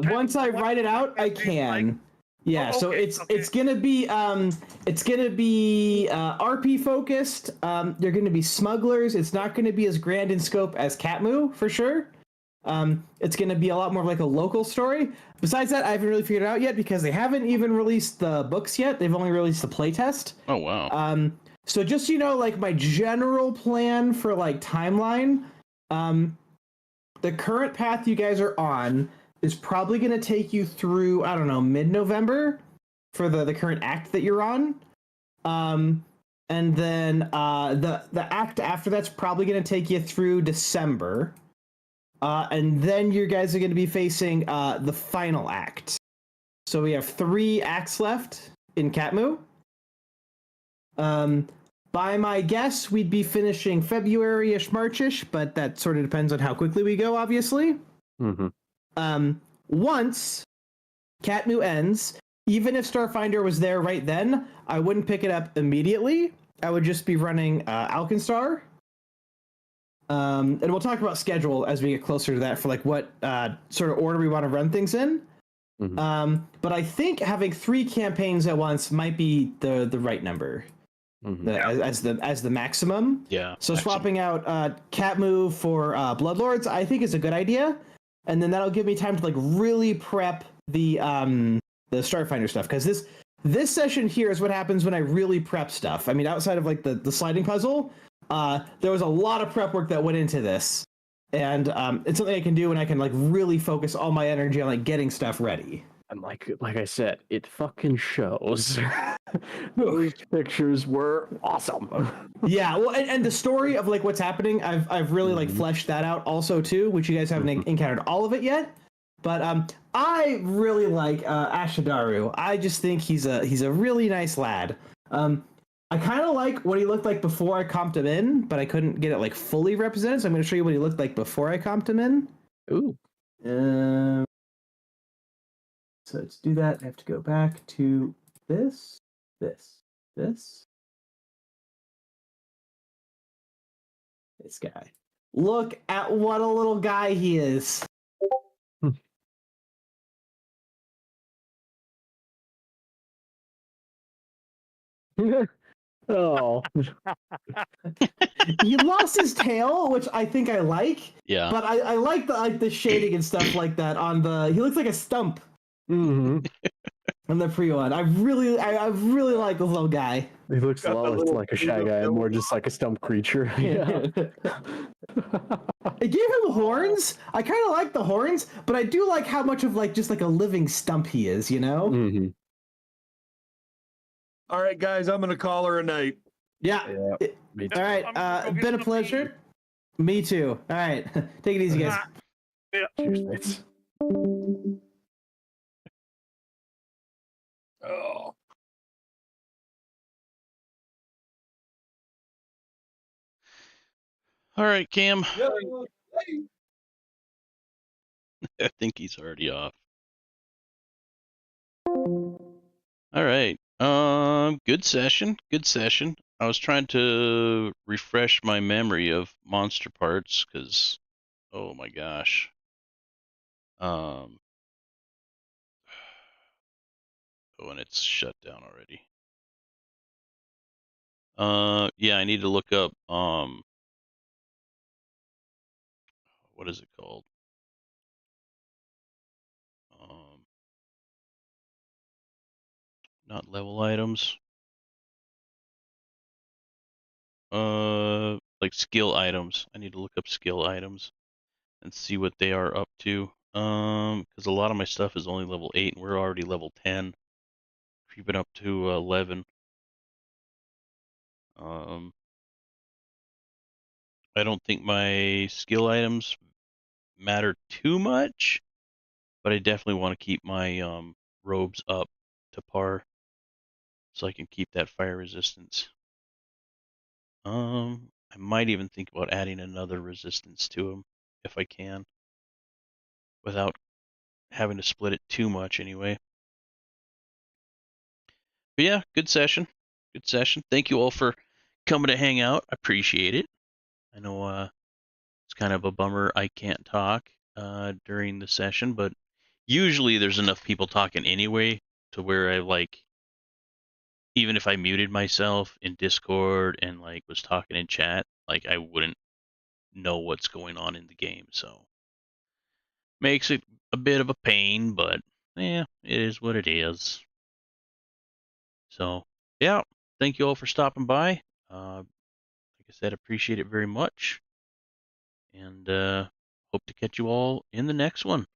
Speaker 3: once I write it out, I can. Yeah, so it's gonna be RP focused. They're gonna be smugglers. It's not gonna be as grand in scope as Katmu for sure. It's gonna be a lot more like a local story. Besides that, I haven't really figured it out yet because they haven't even released the books yet. They've only released the playtest.
Speaker 1: Oh wow.
Speaker 3: So just my general plan for timeline. The current path you guys are on is probably going to take you through, I don't know, mid-November for the current act that you're on. And then the act after that's probably going to take you through December. And then you guys are going to be facing the final act. So we have 3 acts left in Katmu. By my guess, we'd be finishing February-ish, March-ish, but that sort of depends on how quickly we go, obviously.
Speaker 4: Mm-hmm.
Speaker 3: Once Katmu ends, even if Starfinder was there right then, I wouldn't pick it up immediately. I would just be running Alkenstar. And we'll talk about schedule as we get closer to that for what sort of order we want to run things in.
Speaker 4: Mm-hmm.
Speaker 3: But I think having 3 campaigns at once might be the right number.
Speaker 4: Mm-hmm.
Speaker 3: As the maximum.
Speaker 1: Yeah.
Speaker 3: So swapping out Katmu for Bloodlords, I think is a good idea, and then that'll give me time to really prep the Starfinder stuff, because this session here is what happens when I really prep stuff. I mean, outside of the sliding puzzle, there was a lot of prep work that went into this, and it's something I can do when I can really focus all my energy on getting stuff ready.
Speaker 4: And like I said, it fucking shows. Those pictures were awesome.
Speaker 3: Yeah, well, and the story of what's happening, I've really fleshed that out also too, which you guys haven't encountered all of it yet. But I really like Ashadaru. I just think he's a really nice lad. I kind of like what he looked like before I comped him in, but I couldn't get it fully represented. So I'm going to show you what he looked like before I comped him in.
Speaker 4: Ooh.
Speaker 3: So to do that, I have to go back to this. This guy. Look at what a little guy he is.
Speaker 4: Oh.
Speaker 3: He lost his tail, which I think I like.
Speaker 1: Yeah.
Speaker 3: But I like the shading and stuff like that on the. He looks like a stump.
Speaker 4: Mm-hmm.
Speaker 3: On the pre one, I really like this little guy.
Speaker 4: He looks less like a shy guy and more just like a stump creature. Yeah.
Speaker 3: It gave him horns. I kind of like the horns, but I do like how much of just a living stump he is.
Speaker 4: Mm-hmm.
Speaker 2: All right, guys, I'm gonna call her a night.
Speaker 3: Yeah. All right. Been a pleasure. Me too. All right. Take it easy, guys.
Speaker 5: Yeah.
Speaker 4: Cheers, mates.
Speaker 2: Oh.
Speaker 1: All right, Cam.
Speaker 2: Yeah.
Speaker 1: I think he's already off. All right. Good session. Good session. I was trying to refresh my memory of monster parts because, oh my gosh. Oh, and it's shut down already. Yeah, I need to look up, what is it called? Not level items. Like skill items. I need to look up skill items and see what they are up to. Because a lot of my stuff is only level 8 and we're already level 10. Creeping up to 11. I don't think my skill items matter too much, but I definitely want to keep my robes up to par so I can keep that fire resistance. I might even think about adding another resistance to them if I can, without having to split it too much anyway. But yeah, good session. Good session. Thank you all for coming to hang out. I appreciate it. I know it's kind of a bummer I can't talk during the session, but usually there's enough people talking anyway to where I like, even if I muted myself in Discord and like was talking in chat, like I wouldn't know what's going on in the game. So makes it a bit of a pain, but yeah, it is what it is. So yeah, thank you all for stopping by. Like I said, appreciate it very much, and hope to catch you all in the next one.